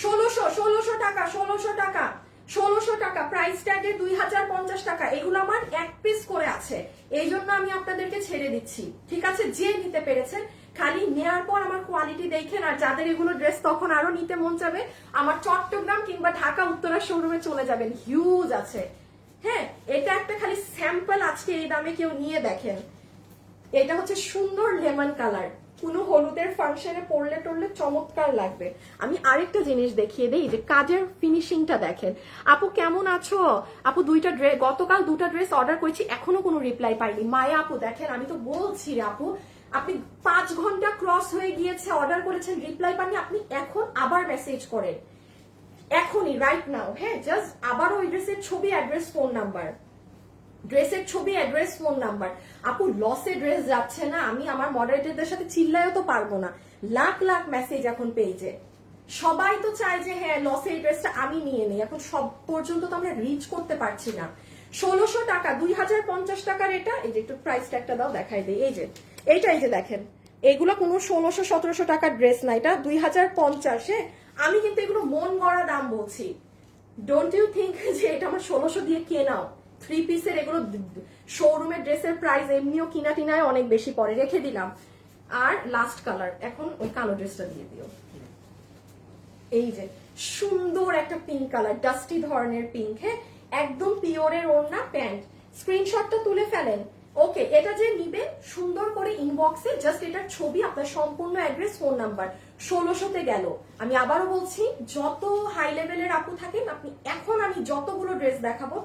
Speaker 1: 1600 টাকা, 1600 টাকা, 1600 টাকা। প্রাইস ট্যাগে 2050 টাকা। এগুলো আমার এক পিস করে আছে, এই জন্য আমি আপনাদেরকে ছেড়ে দিচ্ছি। ঠিক আছে, যে নিতে পেরেছেন খালি নেয়ার পর আমার কোয়ালিটি দেখেন। আর যাদের এগুলো ড্রেস তখন আরো নিতে মন চাবে, আমার চট্টগ্রাম কিংবা ঢাকা উত্তরা শোরুমে চলে যাবেন, হিউজ আছে। হ্যাঁ, এটা একটা খালি স্যাম্পল আজকে এই দামে কেউ নিয়ে দেখেন। এটা হচ্ছে সুন্দর লেমন কালার, কোনো হলুদের ফাংশনে পরলে টরলে চমৎকার লাগবে। আমি আরেকটা জিনিস দেখিয়ে দেই, যে কাজের ফিনিশিংটা দেখেন। আপু কেমন আছো? আপু গতকাল 2টা ড্রেস অর্ডার করেছি, এখনো কোনো রিপ্লাই পাইনি। মায়া আপু দেখেন, আমি তো বলছি রে আপু, আপনি 5 ঘন্টা ক্রস হয়ে গিয়েছে, অর্ডার করেছেন, রিপ্লাই পাননি, আপনি এখন আবার মেসেজ করেন, এখনই রাইট নাও। হ্যাঁ, জাস্ট আবার ওই ড্রেসের ছবি, অ্যাড্রেস, ফোন নাম্বার, ড্রেসের ছবি, অ্যাড্রেস, ফোন নাম্বার। আপু লসে ড্রেস যাচ্ছে না, আমি আমার মডারেটরদের সাথে চিল্লাইও তো পারবো না। লাখ লাখ মেসেজ এখন পেজে, সবাই তো চায় যে হ্যাঁ লসে এই ড্রেসটা আমি নিয়ে নিই। এখন সব পর্যন্ত তো আমরা রিচ করতে পারছি না। 1600 টাকা, 2050 টাকার এটা। এই যে একটু প্রাইস ট্যাগটা দাও, দেখাই দিই। এই যে এইটা, এই যে দেখেন, এগুলো কোনো 1600-1700 টাকার ড্রেস না, এটা 2050। হ্যাঁ, আমি কিন্তু এগুলো মন গড়া দাম বলছি। ডোন্ট ইউ থিঙ্ক যে এটা আমার 1600 দিয়ে কেনাও। 3 পিসের এগুলো শোরুমের ড্রেসের প্রাইস এমনিও কিনা টিনায় অনেক বেশি পরে, রেখে দিলাম। আর লাস্ট কালার, এখন ওই কালো ড্রেসটা দিয়ে দিও। এই যে সুন্দর একটা পিঙ্ক কালার, ডাস্টি ধরনের পিঙ্ক। হ্যাঁ, একদম পিওরের ওড়না, প্যান্ট। স্ক্রিনশটটা তুলে ফেলেন। ওকে, এটা যে নিবেন সুন্দর করে ইনবক্সে জাস্ট এটার ছবি, আপনার সম্পূর্ণ অ্যাড্রেস, ফোন নাম্বার। 1600-তে গেল। আমি আবারও বলছি, যত হাই লেভেলের আপু থাকেন আপনি, এখন আমি যতগুলো ড্রেস দেখাবো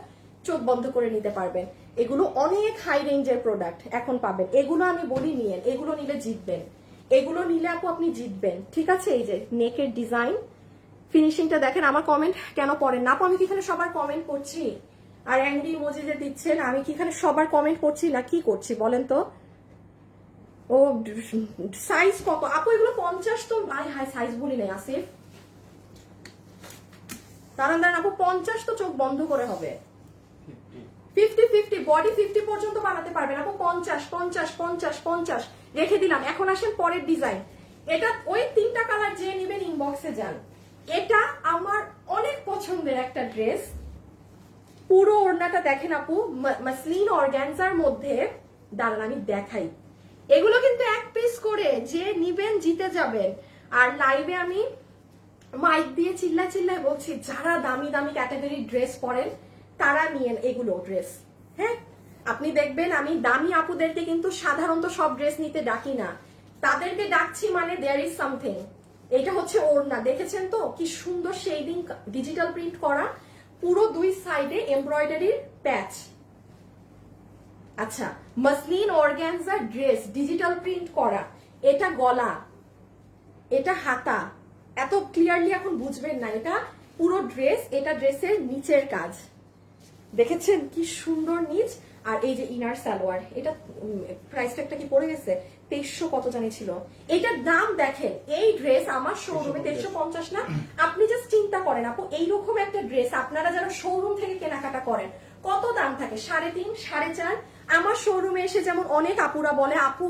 Speaker 1: চোখ বন্ধ করে নিতে পারবেন। এগুলো অনেক হাই রেঞ্জের প্রোডাক্ট এখন পাবেন। এগুলো আমি বলি নিয়েন, এগুলো নিলে জিতবেন, এগুলো নিলে আপু আপনি জিতবেন। ঠিক আছে, এই যে নেকের ডিজাইন, ফিনিশিংটা দেখেন। আমার কমেন্ট কেন পড়েন না আপু? আমি কি এখানে সবার কমেন্ট করছি? আর অ্যাংরি ইমোজি যে দিচ্ছেন, আমি কি এখানে সবার কমেন্ট করছি না কি করছি বলেন তো? ও সাইজ কত আপু? এগুলো 50 তো। হাই সাইজ বলি নাই আসিফ, দাঁড়ান দাঁড়ান আপু, 50 তো চোখ বন্ধ করে হবে। 50 বডি 50 পর্যন্ত বানাতে পারবেন আপু। 50 রেখে দিলাম। এখন আসেন পরের ডিজাইন। এটা ওই 3টা কালার যে নেবেন ইনবক্সে যান। এটা আমার অনেক পছন্দের একটা ড্রেস। পুরো ওড়নাটা দেখেন আপু, মাসলিন অর্গানজার মধ্যে। দাঁড়ান আমি দেখাই। এগুলো কিন্তু এক পিস করে, যে নিবেন জিতে যাবেন। আর লাইভে আমি মাইক দিয়ে চিল্লায় বলছি, যারা দামি দামি ক্যাটাগরির ড্রেস পরেন তারা নিয়েন এগুলো ড্রেস। হ্যাঁ, আপনি দেখবেন আমি দামি আপুদেরকে কিন্তু সাধারণত সব ড্রেস নিতে ডাকি না, তাদেরকে ডাকছি মানে দেয়ার ইজ সামথিং। এটা হচ্ছে ওড়না, দেখেছেন তো কি সুন্দর শেডিং, ডিজিটাল প্রিন্ট করা, পুরো 2 সাইডে এমব্রয়ডারির প্যাচ। আচ্ছা, muslin organza dress, digital print করা। এটা গলা, এটা হাতা। এত ক্লিয়ারলি এখন বুঝবেন না, এটা পুরো ড্রেস। এটা ড্রেসের নিচের কাজ দেখেছেন কি সুন্দর নিচ। আর এই যে ইনার সালোয়ার। এটা প্রাইস ট্যাগটা কি পড়ে গেছে? 2300 কত জানি ছিল। এটার দাম দেখেন, এই ড্রেস আমার শোরুমে 2350 না। আপনি জাস্ট চিন্তা করেন আপু, এইরকম একটা ড্রেস আপনারা যারা শোরুম থেকে কেনাকাটা করেন কত দাম থাকে? 3.5, 4.5। আমার শোরুমে এসে যেমন অনেক আপুরা বলে, আপু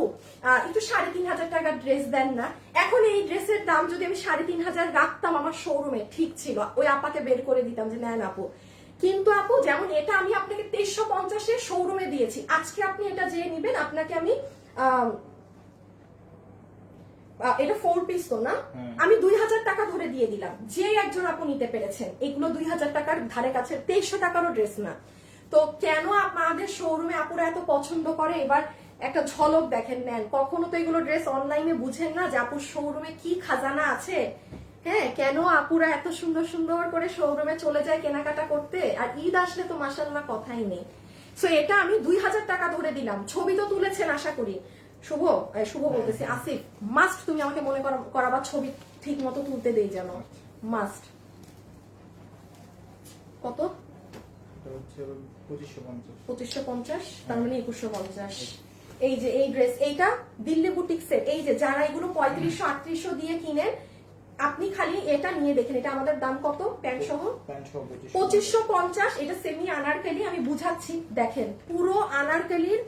Speaker 1: একটু 3500 টাকার ড্রেস দেন না। এখন এই ড্রেসের দাম যদি আমি 3500 রাখতাম আমার শোরুমে, ঠিক ছিল, ওই আপাকে বের করে দিতাম যে নেন আপু। কিন্তু আপু যেমন এটা আমি আপনাকে 2350-এ শোরুমে দিয়েছি, আজকে আপনি এটা যে নিবেন আপনাকে আমি এটা 4 পিস তো না, আমি 2000 টাকা ধরে দিয়ে দিলাম। যে একজন আপু নিতে পেরেছেন, এগুলো 2000 টাকার ধারে কাছে, 2300 টাকারও ড্রেস না। তো কেন আপনাদের শোরুমে আপুরা এত পছন্দ করে? এবার একটা ঝলক দেখেন, নেন। কখনো তো এগুলো ড্রেস অনলাইনে বুঝেন না যে আপুর শোরুমে কি খাজানা আছে। হ্যাঁ, কেন আপুরা এত সুন্দর সুন্দর করে শোরুমে চলে যায় কেনাকাটা করতে। আর ঈদ আসলে তো মাশাআল্লাহ কথাই নেই। সো এটা আমি 2000 টাকা ধরে দিলাম। ছবি তো তুলেছেন আশা করি। শুভ বলতেছি, আসিফ মাস্ট তুমি আমাকে মনে করাবা ছবি ঠিক মতো তুলতে দেই যেন, মাস্ট। কত?
Speaker 2: এটা হচ্ছে 2550।
Speaker 1: 2550, তার মানে 2150। এই যে এই ড্রেস, এইটা দিল্লি বুটিক্সের। এই যে যারা এগুলো 3500 দিয়ে কিনেন, আপনি খালি এটা নিয়ে দেখেন, এটা আমাদের দাম কত প্যান্ট সহ? 2550। এটা সেমি আনারকলি, আমি বুঝাচ্ছি। দেখেন পুরো আনারকলির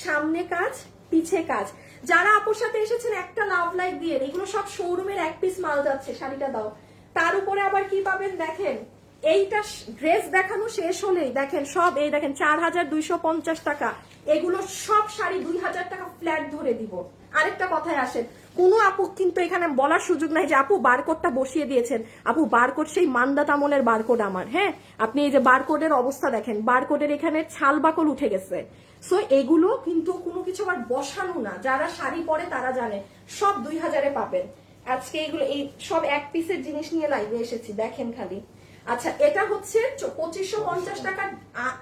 Speaker 1: সামনে কাজ, পিছে কাজ। যারা আপুর সাথে এসেছেন একটা লাভ লাইক দিয়ে, এগুলো সব শোরুমের এক পিস মাল যাচ্ছে। শাড়িটা দাও। তার উপরে আবার কি পাবেন দেখেন, এইটা ড্রেস দেখানো শেষ হলেই দেখেন সব, এই দেখেন 4250 টাকা। এগুলো সব শাড়ি 2000 টাকা ফ্ল্যাট ধরে দিব। আরেকটা কথায় আসেন, কোনো আপু কিন্তু এখানে বলার সুযোগ নাই যে আপু বারকোডটা বসিয়ে দিয়েছেন। আপু বারকোড সেই মান্দাত আমলের বারকোড আমার। হ্যাঁ, আপনি এই যে বারকোডের অবস্থা দেখেন, বারকোডের এখানে ছাল বাকল উঠে গেছে। সো এগুলো কিন্তু কোনো কিছু আবার বসানো না, যারা শাড়ি পরে তারা জানে। সব 2000-এ পাবেন। আজকে এগুলো এই সব এক পিসের জিনিস নিয়ে লাইভে এসেছি, দেখেন খালি। আচ্ছা, এটা হচ্ছে 2550 টাকা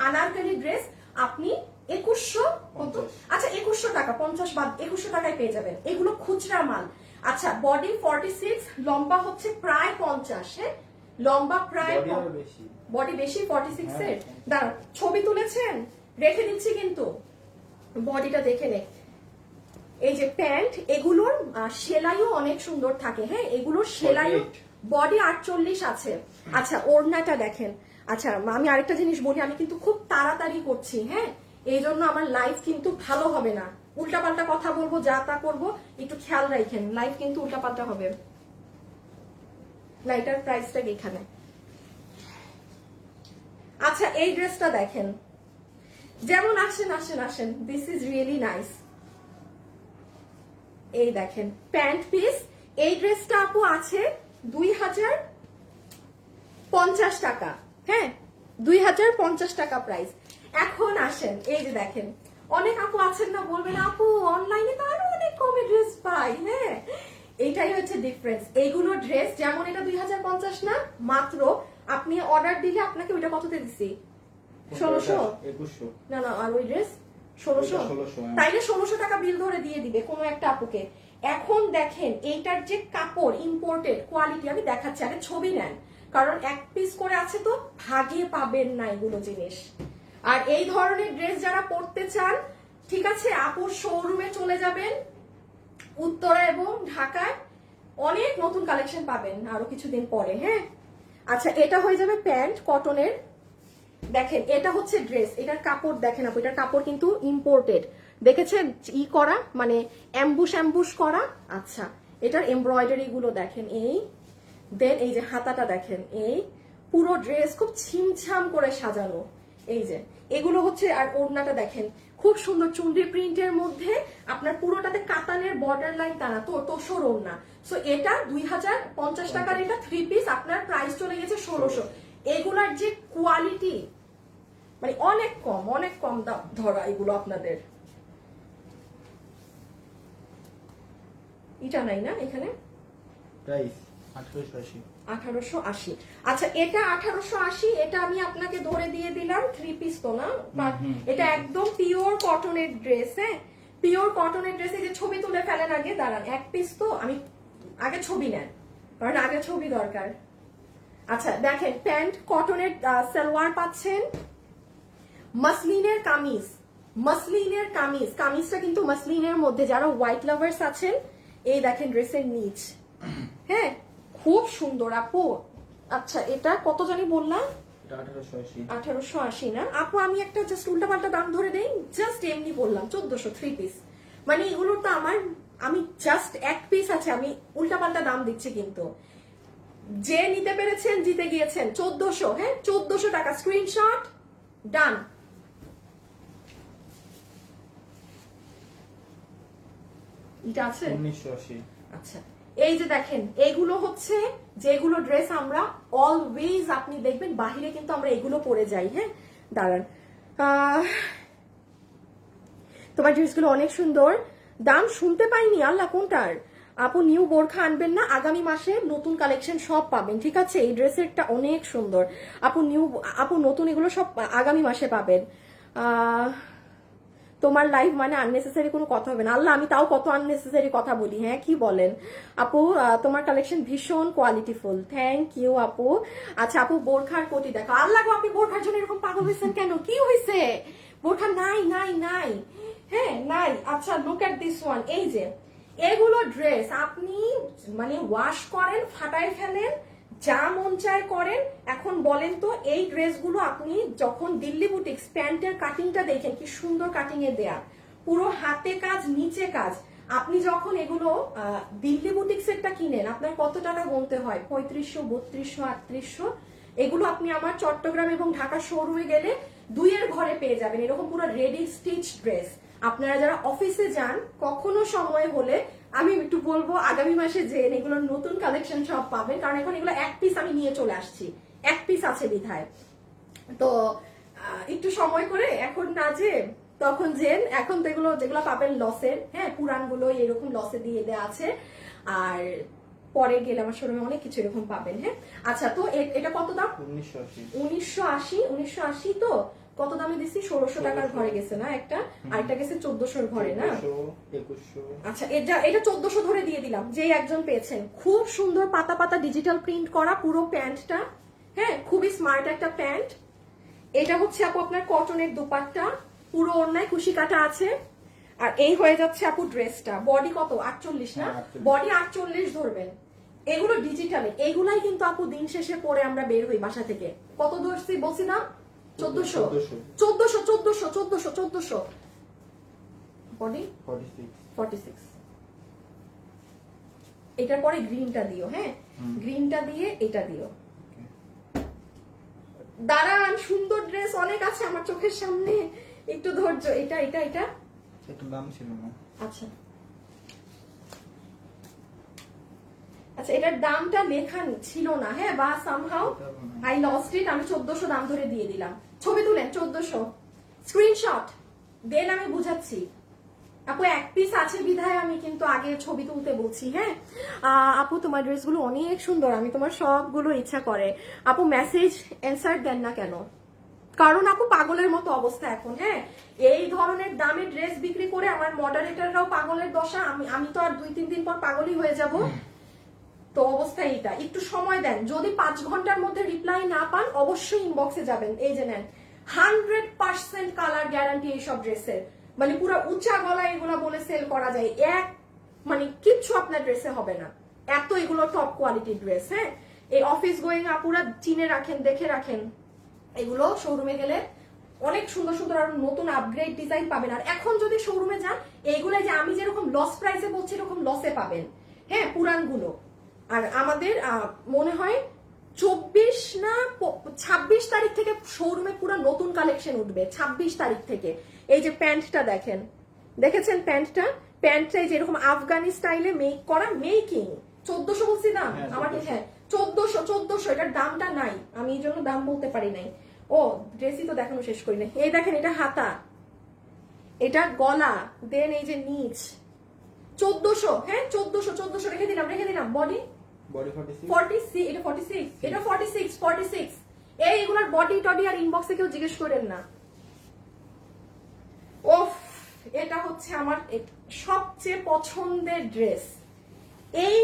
Speaker 1: আনারকলি ড্রেস, আপনি 2100 কত? আচ্ছা 2100 টাকা, 50 বাদ 2100 টাকায় পেয়ে যাবেন। এগুলো খুচরা মাল। আচ্ছা, বডি 46, লম্বা হচ্ছে প্রায় 50। হ্যাঁ, লম্বা প্রায় বডি বেশি 46 এর। দাঁড়ান, ছবি তুলেছেন, রেখে দিচ্ছি কিন্তু বডিটা দেখে নে। এই যে প্যান্ট, এগুলোর সেলাইও অনেক সুন্দর থাকে। হ্যাঁ, এগুলোর সেলাইও, বডি 48 আছে। আচ্ছা, ওড়নাটা দেখেন। আচ্ছা, আমি আরেকটা জিনিস বলি, আমি কিন্তু খুব তাড়াতাড়ি করছি। হ্যাঁ, এই জন্য আমার লাইফ কিন্তু ভালো হবে না, উল্টাপাল্টা কথা বলবো, যা তা করবো, একটু খেয়াল রাখেন। লাইফ কিন্তু উল্টাপাল্টা হবে না। এটার প্রাইসটা এখানে। আচ্ছা, এই ড্রেসটা দেখেন, যেমন আসেন আসেন আসেন, দিস ইজ রিয়েলি নাইস। এই দেখেন প্যান্ট পিস। এই ড্রেসটা আপু আছে 2050 টাকা। হ্যাঁ, 2050 টাকা প্রাইস। এখন আসেন, এই যে দেখেন, অনেক আপু আছেন না, বলবেন আপু অনলাইনে তো আরো অনেক কমে ড্রেস পাই। হ্যাঁ, এইটাই হচ্ছে ডিফারেন্স। এইগুলো ড্রেস যেমন এটা 2050 না, মাত্র আপনি অর্ডার দিলে আপনাকে ওইটা কততে দিছি? 1600। না না, আর ওই ড্রেস 1600। তাইলে 1600 টাকা বিল ধরে দিয়ে দিবে কোনো একটা আপুকে। এখন দেখেন এইটার যে কাপড়, ইম্পোর্টেড কোয়ালিটি, আমি দেখাচ্ছি, আগে ছবি নেন, কারণ এক পিস করে আছে তো ভাগে পাবেন না এগুলো জিনিস। আর এই ধরনের ড্রেস যারা পরতে চান, ঠিক আছে, আপুর শোরুমে চলে যাবেন, উত্তরা এবং ঢাকায় অনেক নতুন কালেকশন পাবেন আরো কিছুদিন পরে। হ্যাঁ, আচ্ছা, এটা হয়ে যাবে প্যান্ট কটনের। দেখেন এটা হচ্ছে ড্রেস, এটার কাপড় দেখেন আপু, এটার কাপড় কিন্তু ইম্পোর্টেড, দেখেছেন ই করা, মানে অ্যাম্বুশ করা। আচ্ছা, এটার এমব্রয়ডারি গুলো দেখেন, এই দেন এই যে হাতাটা দেখেন, এই পুরো ড্রেস খুব ছিমছাম করে সাজানো। এই যে এগুলো হচ্ছে, আর ওড়নাটা দেখেন খুব সুন্দর চুনরি প্রিন্টের মধ্যে, আপনার পুরোটাতে কাতানের বর্ডার লাইন টানা, তো তোষর ওড়না। সো এটা 2050 টাকার, এটা 3 পিস, আপনার প্রাইস চলে গেছে 1600। এগুলার যে কোয়ালিটি, মানে অনেক কম দাম ধরা এগুলো আপনাদের। এটা নাই না এখানে
Speaker 2: প্রাইস 1880।
Speaker 1: 1880। আচ্ছা, এটা 1880, এটা আমি আপনাকে ধরে দিয়ে দিলাম 3 পিস তো না, এটা একদম পিওর কটনের ড্রেস। হ্যাঁ, পিওর কটনের ড্রেস। এই যে ছবি তুলে ফেলেন আগে, দাঁড়ান, এক পিস তো, আমি আগে ছবি নেন, কারণ আগে ছবি দরকার। আচ্ছা দেখেন, প্যান্ট কটনের সালোয়ার পাচ্ছেন, মাসলিনের কামিজ, কামিজটা কিন্তু মাসলিনের মধ্যে। যারা হোয়াইট লাভার্স আছেন, এই দেখেন ড্রেসের নিচ। হ্যাঁ, খুব সুন্দর আপু। আচ্ছা, এটা কত জানি বললাম? 1880 না আপু, আমি একটা জাস্ট উল্টাপাল্টা দাম ধরে দেই, জাস্ট এমনি বললাম 1400, 3 পিস। মানে এগুলো তো আমি জাস্ট এক পিস আছে, আমি উল্টাপাল্টা দাম দিচ্ছি কিন্তু। যে নিতে পেরেছেন জিতে গিয়েছেন 1400। হ্যাঁ, 1400 টাকা, স্ক্রিনশট ডান। এটা আছে
Speaker 2: 1980।
Speaker 1: আচ্ছা, এই যে দেখেন, এগুলো হচ্ছে যেগুলো ড্রেস আমরা অলওয়েজ, আপনি দেখবেন বাহিরে কিন্তু আমরা এগুলো পরে যাই। হ্যাঁ, দাঁড়ান, তোমার ড্রেসগুলো অনেক সুন্দর। দাম শুনতে পাইনি আল্লাহ কোনটার। আপু নিউ বোরখা আনবেন না, আগামী মাসে নতুন কালেকশন সব পাবেন, ঠিক আছে? এই ড্রেসেরটা অনেক সুন্দর আপু নতুন এগুলো সব আগামী মাসে পাবেন। তোমার লাইফ মানে আননেসেসারি কোনো কথা হবে না। আল্লাহ, আমি তাও কত আননেসেসারি কথা বলি, হ্যাঁ কি বলেন আপু? তোমার কালেকশন ভীষণ কোয়ালিটিফুল, থ্যাংক ইউ আপু। আচ্ছা আপু বোরখার কোটি দেখো। আল্লাহ গো, আপনি বোরখার জন্য এরকম পাগল হয়েছেন কেন? কি হয়েছে? বোরখা নাই নাই নাই, হ্যাঁ নাই। আচ্ছা লুক এট দিস ওয়ান। এই যে এগুলো ড্রেস আপনি মানে ওয়াশ করেন, ফাটায় ফেলেন, যা মন চায় করেন। এখন বলেন তো, এই ড্রেসগুলো আপনি যখন দিল্লি বুটিক্স প্যান্টের কাটিংটা দেখেন কি সুন্দর কাটিং এ দেয়া, পুরো হাতে কাজ নিচে কাজ। আপনি যখন এগুলো দিল্লি বুটিক্স এরটা কিনেন, আপনার কত টাকা গুনতে হয়? 3500, 3200, 3800। এগুলো আপনি আমার চট্টগ্রাম এবং ঢাকা শোরুমে গেলে দুইয়ের ঘরে পেয়ে যাবেন এরকম পুরো রেডি স্টিচ ড্রেস। আপনারা যারা অফিসে যান, কখনো সময় হলে আমি একটু বলবো আগামী মাসে যে এগুলোর নতুন কালেকশন সব পাবেন, কারণ এখন এগুলো এক পিস আমি নিয়ে চলে আসছি, এক পিস আছে বিধায়। তো একটু সময় করে এখন না যে তখন যেন, এখন তো এগুলো যেগুলো পাবেন লসের, হ্যাঁ পুরানগুলো এরকম লসে দিয়ে দেওয়া আছে। আর পরে গেলে আমার শোরুমে অনেক কিছু এরকম পাবেন। হ্যাঁ আচ্ছা, তো এটা কত দাম? 1980। 1980 তো কত দামে দিছি? 1600 টাকার ঘরে গেছে না একটা, আর এটা গেছে 1400 ঘরে না?
Speaker 2: 2100।
Speaker 1: আচ্ছা এটা 1400 ধরে দিয়ে দিলাম, যে একজন পেয়েছেন। খুব সুন্দর পাতা পাতা ডিজিটাল প্রিন্ট করা পুরো প্যান্টটা, হ্যাঁ খুবই স্মার্ট একটা প্যান্ট। এটা হচ্ছে আপু আপনার কটনের দুপাট্টা, পুরো ওড়নায় কুশি কাটা আছে। আর এই হয়ে যাচ্ছে আপু ড্রেসটা। বডি কত? 48 না? বডি 48 ধরবেন। এগুলো ডিজিটালে, এগুলাই কিন্তু আপু দিন শেষে পরে আমরা বের হই বাসা থেকে। কত ধরছি বলছি না? 1400 1400 1400 1400 1400। বডি 46। এটার পরে গ্রিনটা দিও, হ্যাঁ গ্রিনটা দিয়ে এটা দিও। দাঁড়ান, সুন্দর ড্রেস অনেক আছে আমার চোখের সামনে, একটু ধৈর্য। এটা এটা এটা
Speaker 2: একটু দাম ছিল না।
Speaker 1: আচ্ছা আচ্ছা, এটার দামটা লেখা ছিল না, হ্যাঁ বা সামহাউ আই লস্ট ইট। আমি 1400 দাম ধরে দিয়ে দিলাম। ছবি তুলেন 1400, স্ক্রিনশট দেন, আমি বুঝাচ্ছি। আপু এক পিস আছে বিধায় আমি কিন্তু আগে ছবি তুলতে বলছি। হ্যাঁ আপু তোমার ড্রেসগুলো অনেক সুন্দর, আমি তোমার সবগুলো ইচ্ছা করে। আপু মেসেজ অ্যান্সার দেন না কেন? কারণ আপু পাগলের মতো অবস্থা এখন। হ্যাঁ এই ধরনের দামে ড্রেস বিক্রি করে আমার মডারেটররাও পাগলের দশা, আমি তো আর 2-3 দিন পর পাগলই হয়ে যাব। তো অবস্থা এইটা, একটু সময় দেন। যদি 5 ঘন্টার মধ্যে রিপ্লাই না পান অবশ্যই ইনবক্সে যাবেন। এই যে নেন 100% কালার গ্যারান্টি এইসব ড্রেসের, মানে পুরো উঁচা গলায় এগুলো বলে সেল করা যায়, মানে কিচ্ছু আপনার ড্রেসে হবে না, এত এগুলো টপ কোয়ালিটির ড্রেস। হ্যাঁ এই অফিস গোয়িং আপুরা চিনে রাখেন, দেখে রাখেন, এগুলো শোরুমে গেলে অনেক সুন্দর সুন্দর আর নতুন আপগ্রেড ডিজাইন পাবেন। আর এখন যদি শোরুমে যান, এইগুলো যে আমি যেরকম লস প্রাইসে বলছি এরকম লসে পাবেন, হ্যাঁ পুরানগুলো। আর আমাদের মনে হয় 24 না 26 তারিখ থেকে শোরুমে পুরো নতুন কালেকশন উঠবে, 26 তারিখ থেকে। এই যে প্যান্টটা দেখেন, দেখেছেন প্যান্টটা? প্যান্টটা এই যে এরকম আফগানি স্টাইলে মেক করা, মেকিং। 1400 বলছি দাম আমাকে, হ্যাঁ 1400। এটার দামটা নাই, আমি এই জন্য দাম বলতে পারি নাই। ও ড্রেসই তো দেখানো শেষ করি নাই। এই দেখেন এটা হাতা, এটা গলা, দেন এই যে নিচ 1400। হ্যাঁ 1400 রেখে দিলাম। বডি 46, এটা 46, এটা 46। এইগুলার বডি টডি আর ইনবক্সে কেউ জিজ্ঞেস করেন না। ওফ, এটা হচ্ছে আমার সবচেয়ে পছন্দের ড্রেস। এই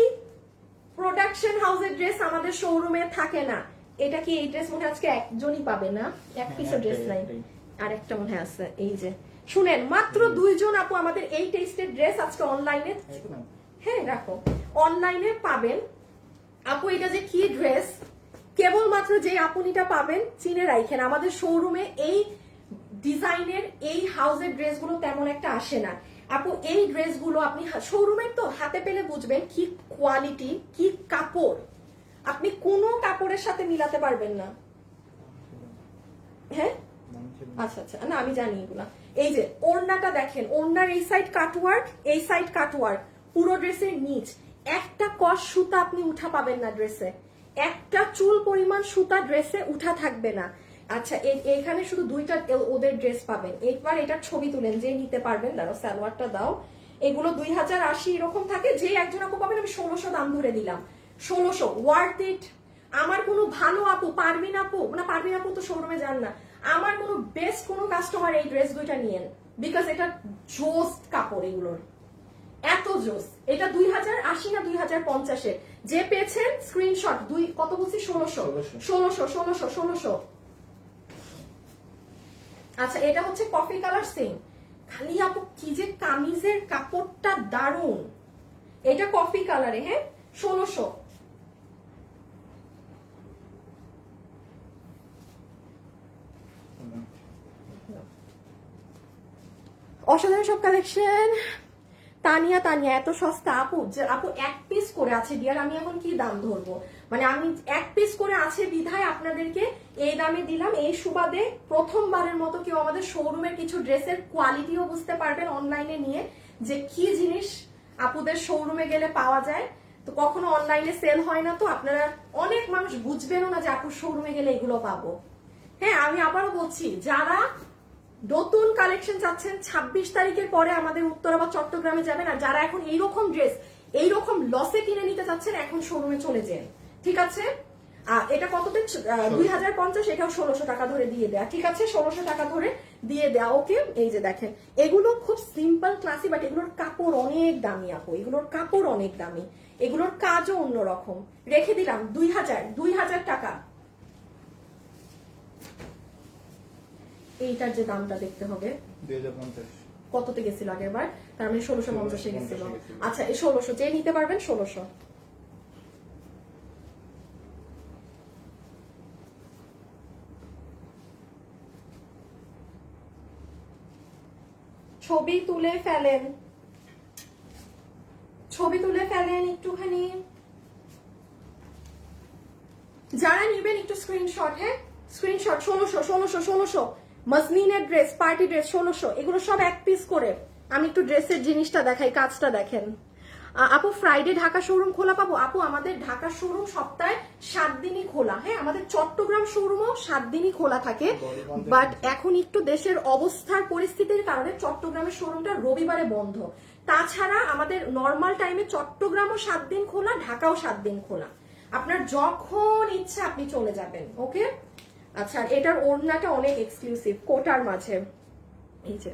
Speaker 1: প্রোডাকশন হাউসের ড্রেস আমাদের শোরুমে থাকে না। এটা কি এই ড্রেস মনে আজকে একজনই পাবে না, এক পিসও ড্রেস নাই, আর একটা মনে আছে। এই যে শুনেন, মাত্র 2 জন আপু আমাদের এই টেস্টের ড্রেস আজকে অনলাইনে, হ্যাঁ রাখো, অনলাইনে পাবেন। আপু এটা যে কি ড্রেস, কেবলমাত্র যে আপুনিটা পাবেন চিনে রাখেন। আমাদের শোরুমে এই ডিজাইনের এই হাউসের ড্রেসগুলো তেমন একটা আসে না আপু। এই ড্রেসগুলো আপনি শোরুমের তো হাতে পেলে বুঝবেন কি কোয়ালিটি, কি কাপড়, আপনি কোনো কাপড়ের সাথে মিলাতে পারবেন না। হ্যাঁ আচ্ছা না আমি জানি এগুলা। এই যে ওড়নাটা দেখেন, ওড়নার এই সাইড কাটওয়ার্ক, এই সাইড কাটওয়ার্ক, পুরো ড্রেসের নিচ একটা কস সুতা আপনি উঠা পাবেন না ড্রেসে, একটা চুল পরিমাণ সুতা ড্রেসে উঠা থাকবে না। আচ্ছা এখানে শুধু দুইটা ওদের ড্রেস পাবেন। একবার এটার ছবি তুলেন যে নিতে পারবেন, দাঁড়াও সালোয়ারটা দাও। এগুলো 2080 এরকম থাকে, যে একজন আপু পাবেন আমি 1600 দাম ধরে দিলাম, 1600 ওয়ার্থ ইট। আমার কোনো ভালো আপু, পারভিন আপু, না পারভিন আপু তো শোরুমে যান না, আমার কোনো বেস্ট কোনো কাস্টমার এই ড্রেস দুইটা নিয়েন, বিকজ এটা জোস কাপড়, এগুলোর এত জোস। এটা 2080 না 2050 এর, যে পেয়েছেন স্ক্রিনশট, কত বলছি 1600। আচ্ছা এটা হচ্ছে কফি কালার সেম, খালি আপু কি যে কামিজের কাপড়টা দারুন। এটা কফি কালারে, হ্যাঁ 1600। অসাধারণ সব কালেকশন। তানিয়া এত সস্তা আপু, যে আপু এক পিস করে আছে ডিয়ার, আমি এখন কি দাম ধরবো, মানে আমি এক পিস করে আছে বিধায় আপনাদেরকে এই দামে দিলাম। এই সুবাদে প্রথমবারের মতো কেউ আমাদের শোরুমের কিছু ড্রেসের কোয়ালিটিও বুঝতে পারবেন অনলাইনে নিয়ে, যে কি জিনিস আপুদের শোরুমে গেলে পাওয়া যায়। তো কখনো অনলাইনে সেল হয় না, তো আপনারা অনেক মানুষ বুঝবেনও না যে আপুর শোরুমে গেলে এগুলো পাবো। হ্যাঁ আমি আবারও বলছি, যারা নতুন কালেকশন চাচ্ছেন 26 তারিখের পরে আমাদের উত্তরা বা চট্টগ্রামে যাবেন, আর যারা এখন এইরকম ড্রেস এইরকম লসে কিনে নিতে চাচ্ছেন এখন শোরুমে চলে যান, ঠিক আছে। এটা কততে 2050, এটাও 1600 টাকা ধরে দিয়ে দেয়া, ঠিক আছে 1600 টাকা ধরে দিয়ে দেয়া, ওকে। এই যে দেখেন এগুলো খুব সিম্পল ক্লাসি, বাট এগুলোর কাপড় অনেক দামি আপু, এগুলোর কাপড় অনেক দামি, এগুলোর কাজও অন্যরকম। রেখে দিলাম 2000 টাকা। এইটার যে দামটা দেখতে হবে
Speaker 2: 2050
Speaker 1: কততে গেছিল আগের বার, তার মানে 1650 গেছিল। আচ্ছা এই 1600 যে নিতে পারবেন 1600। ছবি তুলে ফেলেন, ছবি তুলে ফেলেন একটুখানি, যারা নিবেন একটু স্ক্রিনশট, হ্যাঁ স্ক্রিনশট। 1600 মজলিনের ড্রেস, পার্টি ড্রেস 1600, এগুলো সব এক পিস করে। আমি একটু ড্রেসের জিনিসটা দেখাই, কাজটা দেখেন। আপু ফ্রাইডে ঢাকা শোরুম খোলা পাবো? আপু আমাদের ঢাকা শোরুম সপ্তাহে 7 দিনই খোলা, হ্যাঁ আমাদের চট্টগ্রাম শোরুমও 7 দিনই খোলা থাকে, বাট এখন একটু দেশের অবস্থার পরিস্থিতির কারণে চট্টগ্রামের শোরুমটা রবিবারে বন্ধ। তাছাড়া আমাদের নর্মাল টাইমে চট্টগ্রামও 7 দিন খোলা, ঢাকাও 7 দিন খোলা, আপনার যখন ইচ্ছা আপনি চলে যাবেন, ওকে। আচ্ছা এটার ওড়নাটা অনেক এক্সক্লুসিভ, কোটার মাঝে, এই যে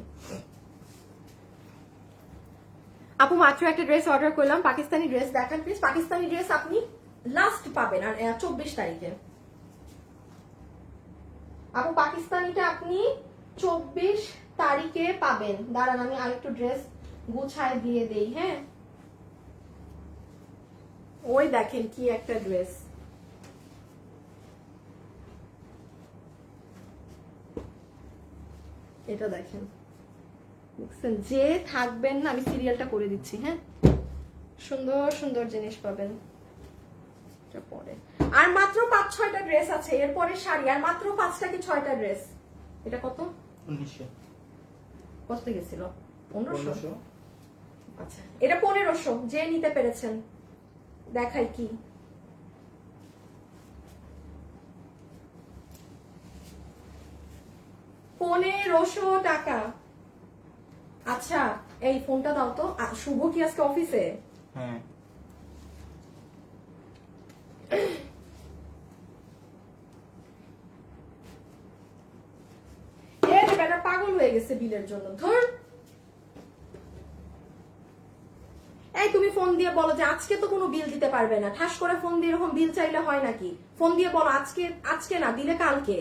Speaker 1: আপু মাত্র একটা ড্রেস অর্ডার করলাম, পাকিস্তানি ড্রেস দেখান প্লিজ। পাকিস্তানি ড্রেস আপনি লাস্ট পাবেন আর 24 তারিখে। আপু পাকিস্তানিটা আপনি 24 তারিখে পাবেন। দাঁড়ান আমি আরেকটু ড্রেস গুছায় দিয়ে দেই, হ্যাঁ। ওই দেখেন কি একটা ড্রেস, এটা দেখেন, যে থাকবেন না, আমি সিরিয়ালটা করে দিচ্ছি, হ্যাঁ সুন্দর সুন্দর জিনিস পাবেন। পরে আর মাত্র 5-6টা ড্রেস আছে, এরপরে শাড়ি, আর মাত্র 5টা কি 6টা ড্রেস। এটা কত?
Speaker 2: 1900
Speaker 1: কত গেছিল? 1500। আচ্ছা এটা 1500, যে নিতে পেরেছেন দেখাই কি। টাকা। আচ্ছা এই ফোনটা দাও তো, শুভ কি আজকে অফিসে?
Speaker 2: হ্যাঁ
Speaker 1: পাগল হয়ে গেছে বিলের জন্য, ধর। এই তুমি ফোন দিয়ে বলো যে আজকে তো কোনো বিল দিতে পারবে না, ঠাস করে ফোন দিয়ে এরকম বিল চাইলে হয় নাকি? ফোন দিয়ে বলো আজকে না দিলে কালকে।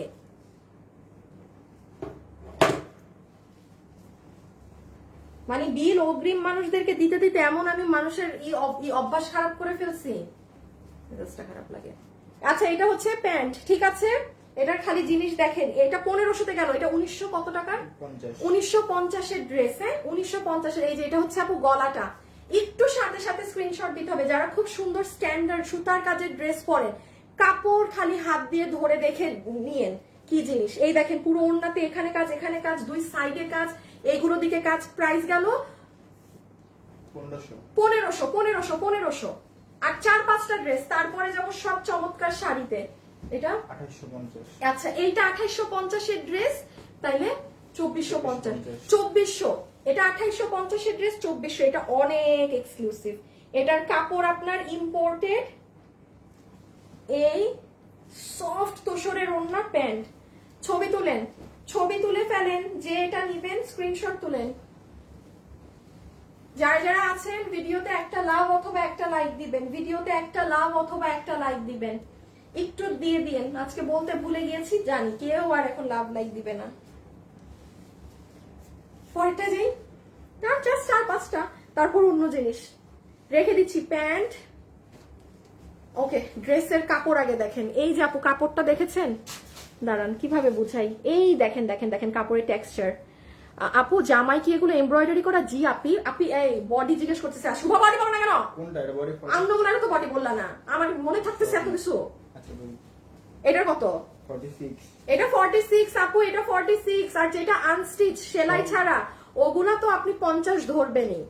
Speaker 1: মানে বিল অগ্রিম মানুষদেরকে দিতে দিতে এমন আমি মানুষের অভ্যাস খারাপ করে ফেলছি, খারাপ লাগে। আচ্ছা এটা হচ্ছে প্যান্ট, ঠিক আছে, এটার খালি জিনিস দেখেন, এটা 1500-তে গেল, এটা 1900 কত টাকা? 1950-এর ড্রেস, হ্যাঁ 1950-এর। এই যে এটা হচ্ছে আপু গলাটা, একটু সাথে সাথে স্ক্রিনশট দিতে হবে যারা খুব সুন্দর স্ট্যান্ডার্ড সুতার কাজের ড্রেস পরেন। কাপড় খালি হাত দিয়ে ধরে দেখে নিয়েন কি জিনিস। এই দেখেন পুরো ওড়নাতে এখানে কাজ, এখানে কাজ, দুই সাইডে কাজ, এইগুলো দিকে কাজ। প্রাইস গেল 1500। আর 4-5টা ড্রেস, তারপরে যাবো সব চমৎকার শাড়িতে। এটা
Speaker 2: 2850।
Speaker 1: আচ্ছা এইটা 2850 এর ড্রেস, তাইলে 2450। 2400, এটা 2850 এর ড্রেস, 2400। এটা অনেক এক্সক্লুসিভ। এটার কাপড় আপনার ইম্পোর্টেড। এই সফট তোষরের ওড়না, প্যান্ট। ছবি তুলেন, ছবি তুলে ফেলেন, যে এটা নিবেন স্ক্রিনশট তুলেন। যারা যারা আছেন ভিডিওতে একটা লাভ অথবা একটা লাইক দিবেন, ভিডিওতে একটা লাভ অথবা একটা লাইক দিবেন, একটু দিয়ে দিন। আজকে বলতে ভুলে গিয়েছি, জানি কেউ আর এখন লাভ লাইক দিবে না। পরেরটা যাই না, জাস্ট 4-5টা, তারপর অন্য জিনিস রেখে দিচ্ছি। প্যান্ট, ওকে। ড্রেসের কাপড় আগে দেখেন। এই যে আপু কাপড়টা দেখেছেন, দাঁড়ান কিভাবে বুঝাই। এই দেখেন দেখেন দেখেন কাপড়ের টেক্সচার। আপু জামাই কি এগুলো এমব্রয়ডারি করা? জি আপি। আপি এই বডি জিজ্ঞেস করতেছে, শুভ বডি বলো না কেন?
Speaker 2: কোনটা এটা বডি?
Speaker 1: আন্দোলন তো বডি বললা না, আমার মনে থাকতেছে এত কিছু।
Speaker 2: আচ্ছা বল।
Speaker 1: এটার কত?
Speaker 2: 46।
Speaker 1: এটা 46 আপু, এটা 46। আর যেটা আনস্টিচ সেলাই ছাড়া ওগুলা তো আপনি 50 ধরবেনই।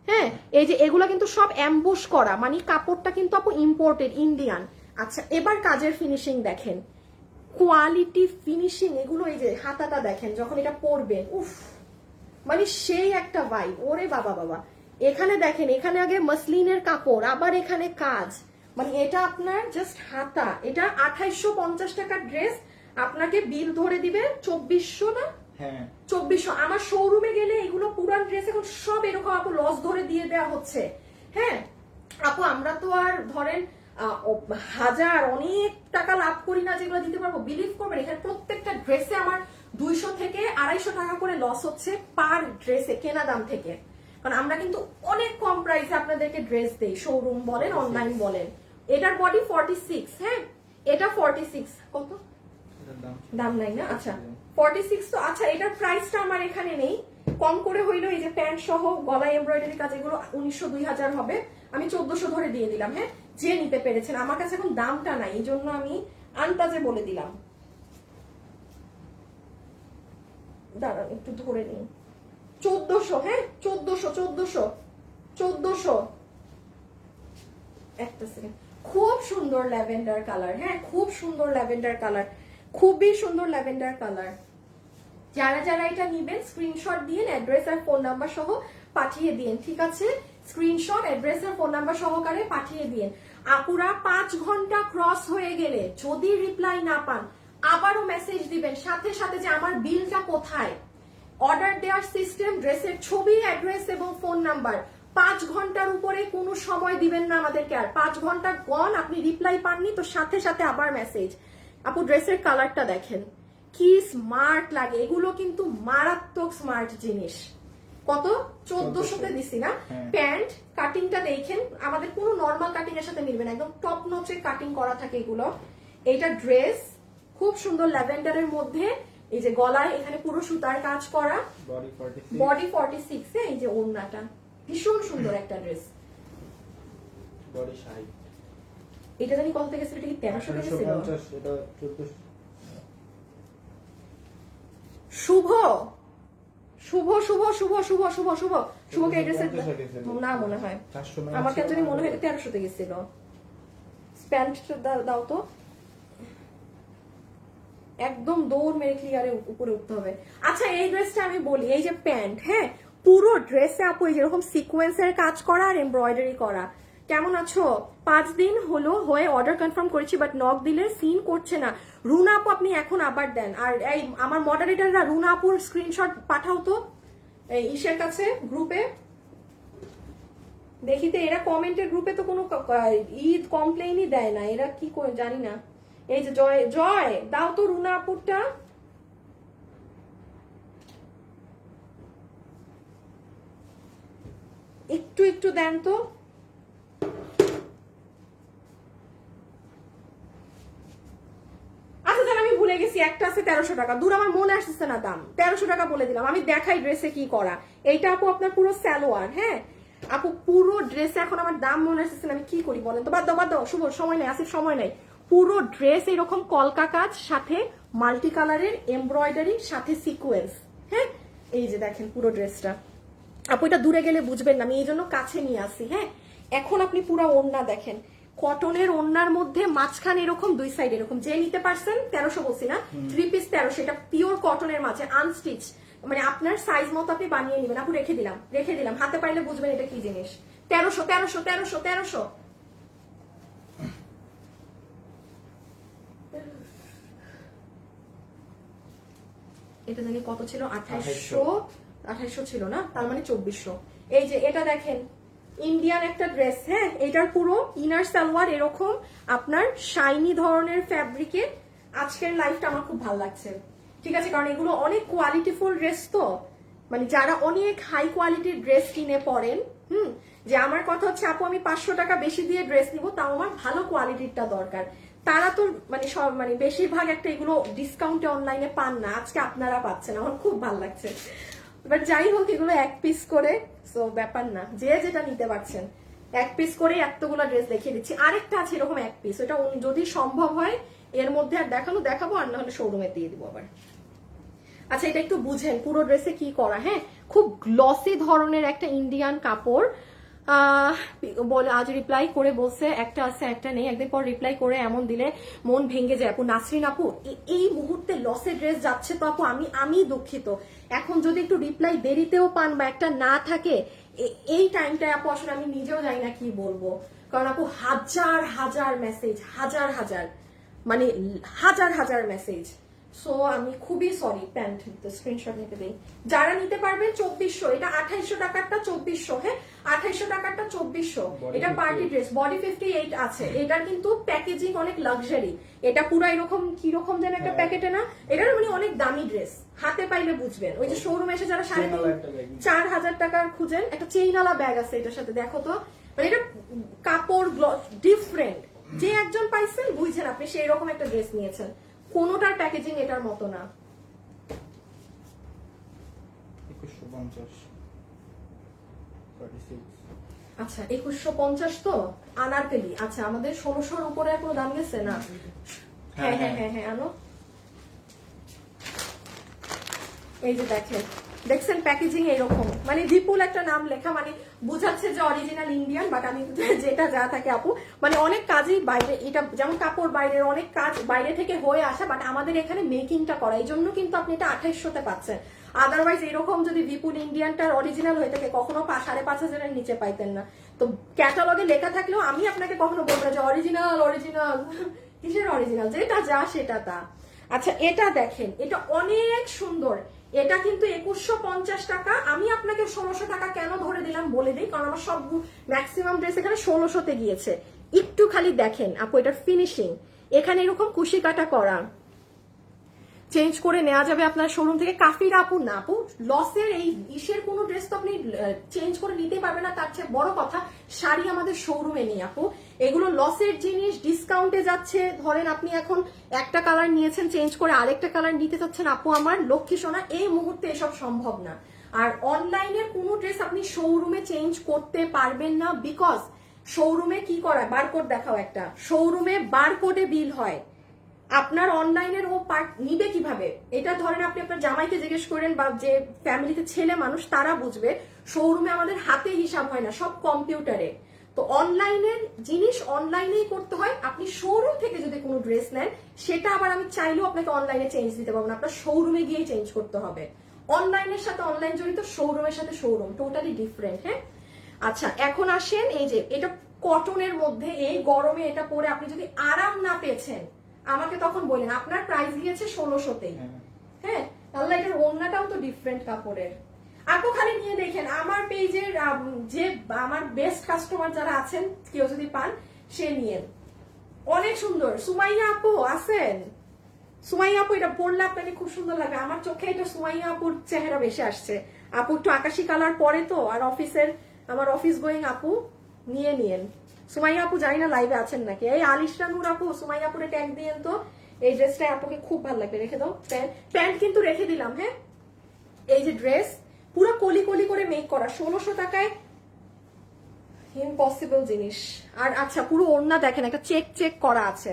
Speaker 1: হ্যাঁ, এই যে এগুলা কিন্তু সব অ্যাম্বুশ করা, মানে কাপড়টা কিন্তু আপু ইম্পোর্টেড, ইন্ডিয়ান। আচ্ছা এবার কাজের ফিনিশিং দেখেন, কোয়ালিটি ফিনিশিং এগুলো। এই যে হাতাটা দেখেন, যখন এটা পরবেন, উফ, মানে সেই একটা ভাইব। ওরে বাবা বাবা, এখানে দেখেন, এখানে আগে মসলিনের কাপড়, আবার এখানে কাজ, মানে এটা আপনার জাস্ট হাতা। এটা 2850 টাকার ড্রেস, আপনাকে বিল ধরে দিবে 2400 না?
Speaker 2: হ্যাঁ
Speaker 1: 2400। আমার শোরুমে গেলে এগুলো পুরান ড্রেস এখন সব এরকম আপু লস ধরে দিয়ে দেওয়া হচ্ছে। হ্যাঁ আপু, আমরা তো আর ধরেন হাজার অনেক টাকা লাভ করি না যেগুলো দিতে পারবো। বিলিভ করবেন, এখানে প্রত্যেকটা ড্রেসে আমার 200 থেকে 250 টাকা করে লস হচ্ছে পার ড্রেসে, কেনা দাম থেকে। কারণ আমরা কিন্তু অনেক কম প্রাইসে আপনাদেরকে ড্রেস দেই, শোরুম বলেন অনলাইন বলেন। এটার বডি 46। হ্যাঁ এটা 46। কত
Speaker 2: এটার
Speaker 1: দাম নাই না? আচ্ছা 46 তো। আচ্ছা এটার প্রাইসটা আমার এখানে নেই, কম করে হইলো। এই যে প্যান্ট সহ গলায় এমব্রয়ডারি কাজ, এগুলো 1900-2000 হবে, আমি 1400 ধরে দিয়ে দিলাম। হ্যাঁ যে নিতে পেরেছেন, আমার কাছে এখন দামটা নাই, এই জন্য আমি আন্দাজে বলে দিলাম। দাঁড়ান একটু ধরে নিন, 1400। হ্যাঁ 1400 একটা সেকেন্ড। খুব সুন্দর ল্যাভেন্ডার কালার। হ্যাঁ খুব সুন্দর ল্যাভেন্ডার কালার, খুবই সুন্দর ল্যাভেন্ডার কালার। যারা যারা এটা নিবেন স্ক্রিনশট দিয়ে অ্যাড্রেস আর ফোন নাম্বার সহ পাঠিয়ে দিন, ঠিক আছে? স্ক্রিনশট অ্যাড্রেস আর ফোন নাম্বার সহকারে পাঠিয়ে দিন। আপুরা 5 ঘন্টা ক্রস হয়ে গেলে যদি রিপ্লাই না পান, আবারও মেসেজ দিবেন সাথে সাথে যে আমার বিলটা কোথায়। অর্ডার দেওয়ার সিস্টেম, ড্রেসের ছবি, অ্যাড্রেস এবং ফোন নাম্বার। 5 ঘন্টার উপরে কোনো সময় দিবেন না আমাদেরকে। আর 5 ঘন্টা গন, আপনি রিপ্লাই পাননি তো সাথে সাথে আবার মেসেজ। আপু ড্রেসের কালারটা দেখেন, কি স্মার্ট লাগে। এগুলো কিন্তু মারাত্মক স্মার্ট জিনিস। কত? 1400-তে দিছি না? প্যান্ট কাটিংটা দেখেন, আমাদের কোনো নর্মাল কাটিং এর সাথে মিলবে না, একদম টপ নচে কাটিং করা থাকে এগুলো। এইটা ড্রেস খুব সুন্দর ল্যাভেন্ডারের মধ্যে, এই যে গলায় এখানে পুরো সুতার কাজ করা, বডি 46। এই যে ওড়নাটা ভীষণ সুন্দর একটা ড্রেস।
Speaker 2: বডি 60।
Speaker 1: এটা জানি কত থেকে ছিল, এটা কি 1300 থেকে ছিল?
Speaker 2: 1850। এটা 1400।
Speaker 1: শুভ শুভ শুভ শুভ শুভ শুভ শুভ শুভকে এই ড্রেসের না মনে হয়, আমার কেন জানি মনে হয় 1300 তে গেছিল। প্যান্টটা দাও তো, একদম দৌড় মেরে ক্লিয়ারে উপরে উঠতে হবে। আচ্ছা এই ড্রেসটা আমি বলি, এই যে প্যান্ট, হ্যাঁ পুরো ড্রেসে আপু এই যেরকম সিকোয়েন্সের কাজ করা আর এমব্রয়ডারি করা। কেমন আছো? 5 দিন হলো হয়ে অর্ডার কনফার্ম করেছি, বাট নক দিলে সিন করছে না। রুনা আপু আপনি এখন আবার দেন। আর এই আমার মডারেটররা রুনা আপুর স্ক্রিনশট পাঠাও তো এই ইসের কাছে, গ্রুপে দেখিতে। এরা কমেন্টের গ্রুপে তো কোনো ঈদ কমপ্লেইনই দেয় না, এরা কি করে জানি না। এই যে জয় জয় দাও তো রুনা আপুরটা। একটু একটু দেন তো। আচ্ছা জান, আমি ভুলে গেছি, একটা আছে 1300 টাকা। দূর আমার মনে আসছে না দাম, 1300 টাকা বলে দিলাম। আমি দেখাই ড্রেসে কি করা। এইটা আপু আপনার পুরো সালোয়ার। হ্যাঁ আপু পুরো ড্রেসে এখন আমার দাম মনে আসছে না, আমি কি করি বলেন তো? বাদ দাও বাদ দাও, শুভ সময় নেই, আসিফ সময় নেই। পুরো ড্রেস এরকম কলকা কাজ, সাথে মাল্টি কালারের এমব্রয়ডারি, সাথে সিকোয়েন্স। হ্যাঁ এই যে দেখেন পুরো ড্রেসটা। আপু এটা দূরে গেলে বুঝবেন না, আমি এই জন্য কাছে নিয়ে আসি। হ্যাঁ এখন আপনি পুরো ওড়না দেখেন, কটনের ওড়নার মধ্যে মাঝখানে এরকম দুই সাইড এরকম, যে নিতে পারছেন 1300 বলছি না, 3 পিস 1300, এটা পিওর কটনের মাঝে আনস্টিচ, মানে আপনার সাইজ মতো আপনি বানিয়ে নেবেন। আপু রেখে দিলাম, হাতে পাইলে বুঝবেন এটা কি জিনিস। 1300 এটা জানি কত ছিল, 2800 ছিল না, তার মানে 2400। এই যে এটা দেখেন ইন্ডিয়ান একটা ড্রেস, হ্যাঁ, এটার পুরো ইনার সালোয়ার এরকম আপনার শাইনি ধরনের ফ্যাব্রিকে। আজকের লাইফটা আমার খুব ভালো লাগছে, ঠিক আছে, কারণ এগুলো অনেক কোয়ালিটিফুল ড্রেস, তো মানে যারা অনেক হাই কোয়ালিটির ড্রেস কিনে পরেন, যে আমার কথা হচ্ছে আপু আমি 500 টাকা বেশি দিয়ে ড্রেস নিব, তাও আমার ভালো কোয়ালিটিরটা দরকার, তারা তো মানে সব মানে বেশিরভাগ একটা এগুলো ডিসকাউন্টে অনলাইনে পান না, আজকে আপনারা পাচ্ছেন, আমার খুব ভালো লাগছে। বাট যাই হোক, এগুলো 1 পিস করে, সো ব্যাপার না, যে যেটা নিতে পারছেন 1 পিস করে এতগুলো ড্রেস দেখিয়ে দিচ্ছি। আরেকটা আছে এরকম 1 পিস, ওটা যদি সম্ভব হয় এর মধ্যে আর দেখাবো, আর না হলে শোরুমে দিয়ে দিব আবার। আচ্ছা, এটা একটু বুঝেন পুরো ড্রেসে কি করা, হ্যাঁ, খুব গ্লসি ধরনের একটা ইন্ডিয়ান কাপড়। বলে আজ রিপ্লাই করে বলছে একটা আছে একটা নেই, একদিন পর রিপ্লাই করে এমন দিলে মন ভেঙে যায় আপু। নাসরিন আপু, এই মুহূর্তে লসে ড্রেস যাচ্ছে তো আপু, আমি দুঃখিত। এখন যদি একটু রিপ্লাই দেরিতেও পান বা একটা না থাকে, এই টাইমটায় আপু আসলে আমি নিজেও জানি না কি বলবো, কারণ আপু হাজার মেসেজ, মানে হাজার মেসেজ। সো আমি খুবই সরি। প্যান্ট স্ক্রিনশট নিতে দেই, যারা নিতে পারবেন 2400, এটা 2800 টাকারটা 2400, হ্যাঁ 2800 টাকারটা 2400, এটা পার্টি ড্রেস, বডি 58 আছে। এটার কিন্তু প্যাকেজিং অনেক লাক্সারি, এটা পুরো এরকম কিরকম যেন একটা প্যাকেটে না, এটার মানে অনেক দামি ড্রেস, হাতে পাইলে বুঝবেন। ওই যে শোরুমে এসে যারা 4500 টাকার খুঁজেন, একটা চেইনওয়ালা ব্যাগ আছে এটার সাথে, দেখো তো, মানে এটা কাপড় ডিফারেন্ট, যে একজন পাইছেন বুঝছেন আপনি সেই রকম একটা ড্রেস নিয়েছেন, কোনোটার প্যাকেজিং এটার মতো না।
Speaker 2: 2150
Speaker 1: আচ্ছা 2150 তো আনারকলি। আচ্ছা আমাদের 1600-র উপরে আর কোনো দাম গেছে না? হ্যাঁ আনো। এই যে দেখছেন প্যাকেজিং এরকম, মানে বিপুল একটা নাম লেখা, মানে বুঝাচ্ছে যে অরিজিনাল ইন্ডিয়ান। বাট আমি যেটা যা থাকে আপু, মানে অনেক কাজই বাইরে, এটা যেমন কাপড় বাইরের অনেক কাজ বাইরে থেকে হয়ে আসা, বাট আমাদের এখানে মেকিংটা করা, এই জন্য কিন্তু আপনি এটা 2800-তে পাচ্ছেন। আদারওয়াইজ এরকম যদি বিপুল ইন্ডিয়ানটার অরিজিনাল হয়ে থাকে কখনো 5500-এর নিচে পাইতেন না। তো ক্যাটালগে লেখা থাকলেও আমি আপনাকে কখনো বলবো না যে অরিজিনাল কিসের অরিজিনাল, যেটা যা সেটা তা। আচ্ছা এটা দেখেন, এটা অনেক সুন্দর, এটা কিন্তু 2150 টাকা। আমি আপনাকে 1600 টাকা কেন ধরে দিলাম বলে দিই, কারণ আমার সব ম্যাক্সিমাম ড্রেস এখানে 1600-তে গিয়েছে। একটু খালি দেখেন আপু, এটার ফিনিশিং, এখানে এরকম কুশি কাটা করা, চেঞ্জ করে নেওয়া যাবে আপনার শোরুম থেকে। কাফির আপু না আপু, লসের এই ইসের কোনো ড্রেস তো আপনি চেঞ্জ করে নিতে পারবেন না, তার চেয়ে বড় কথা শাড়ি আমাদের শোরুমে নেই আপু, এগুলো লসের জিনিস, ডিসকাউন্টে যাচ্ছে। ধরেন আপনি এখন একটা কালার নিয়েছেন, চেঞ্জ করে আরেকটা কালার নিতে চাচ্ছেন, আপু আমার লক্ষ্মী সোনা, এই মুহূর্তে এসব সম্ভব না। আর অনলাইনের কোনো ড্রেস আপনি শোরুমে চেঞ্জ করতে পারবেন না, বিকজ শোরুমে কি করা, বারকোড দেখাও একটা, শোরুমে বারকোডে বিল হয়, আপনার অনলাইনের ও পার্ট নিবে কিভাবে? এটা ধরেন আপনি আপনার জামাইকে জিজ্ঞেস করেন বা যে ফ্যামিলিতে ছেলে মানুষ তারা বুঝবে, শোরুমে আমাদের হাতে হিসাব হয় না, সব কম্পিউটারে। তো অনলাইনের জিনিস অনলাইনেই করতে হয়। আপনি শোরুম থেকে যদি কোনো ড্রেস নেন, সেটা আবার আমি চাইলেও আপনাকে অনলাইনে চেঞ্জ দিতে পারবো না, আপনার শোরুমে গিয়েই চেঞ্জ করতে হবে। অনলাইনের সাথে অনলাইন জড়িত, শোরুমের সাথে শোরুম টোটালি ডিফারেন্ট। হ্যাঁ আচ্ছা এখন আসেন, এই যে এটা কটনের মধ্যে, এই গরমে এটা পরে আপনি যদি আরাম না পেয়েছেন আমাকে তখন বলেন। আপনার প্রাইস গিয়েছে 1600-তেই, হ্যাঁ আল্লাহ, এটার ওড়নাটাও তো ডিফারেন্ট কাপড়ের। আপু খালি নিয়ে দেখেন আমার পেজের, যে আমার বেস্ট কাস্টমার যারা আছেন, কেউ যদি পান সে নিয়ে, অনেক সুন্দর। সুমাইয়া আপু আছেন? সুমাইয়া আপু এটা পরলে আপনাকে খুব সুন্দর লাগবে, আমার চোখে এটা সুমাইয়া আপুর চেহারা বেশি আসছে। আপু একটু আকাশি কালার পরে তো, আর আমার অফিস গোয়িং আপু নিয়েন। সুমাইয়া আপু জানি না লাইভে আছেন নাকি, এই আলিশা নূর আপু সুমাইয়া আপুরে ট্যাগ দিয়েন তো, এই ড্রেসটা আপুকে খুব ভালো লাগবে, রেখে দাও। প্যান্ট কিন্তু রেখে দিলাম, হ্যাঁ এই যে ড্রেস পুরো কলি করে মেক করা, 1600 টাকায় ইম্পসিবল জিনিস। আর আচ্ছা পুরো ওড়না দেখেন, একটা চেক করা আছে,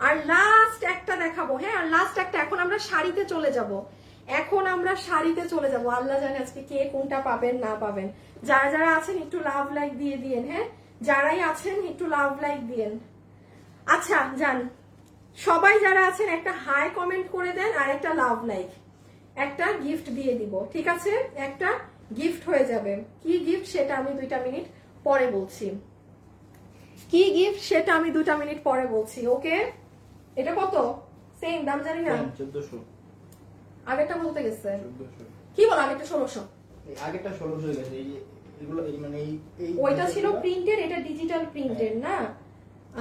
Speaker 1: আর লাস্ট একটা দেখাবো, হ্যাঁ, আর লাস্ট একটা। এখন আমরা শাড়িতে চলে যাব, আল্লাহ জানে আজকে কে কোনটা পাবেন না পাবেন। যারা যারা আছেন একটু লাভ লাইক দিয়ে দিয়েন, হ্যাঁ, যারাই আছেন একটু লাভ লাইক দিয়েন। আচ্ছা যান, সবাই যারা আছেন একটা হাই কমেন্ট করে দেন আর একটা লাভ লাইক, একটা গিফট দিয়ে দিব, ঠিক আছে? একটা গিফট হয়ে যাবে। কি গিফট সেটা আমি 2টা মিনিট পরে বলছি, ওকে? এটা কত? সেম দাম জানি না,
Speaker 2: 1400
Speaker 1: আগেরটা বলতে গেছে
Speaker 2: 1400
Speaker 1: কি বল, আগেরটা 1600।
Speaker 2: এই আগেরটা 1600 হয়ে গেছে। এগুলো এই মানে এই
Speaker 1: ওইটা ছিল প্রিন্টের, এটা ডিজিটাল প্রিন্টের না?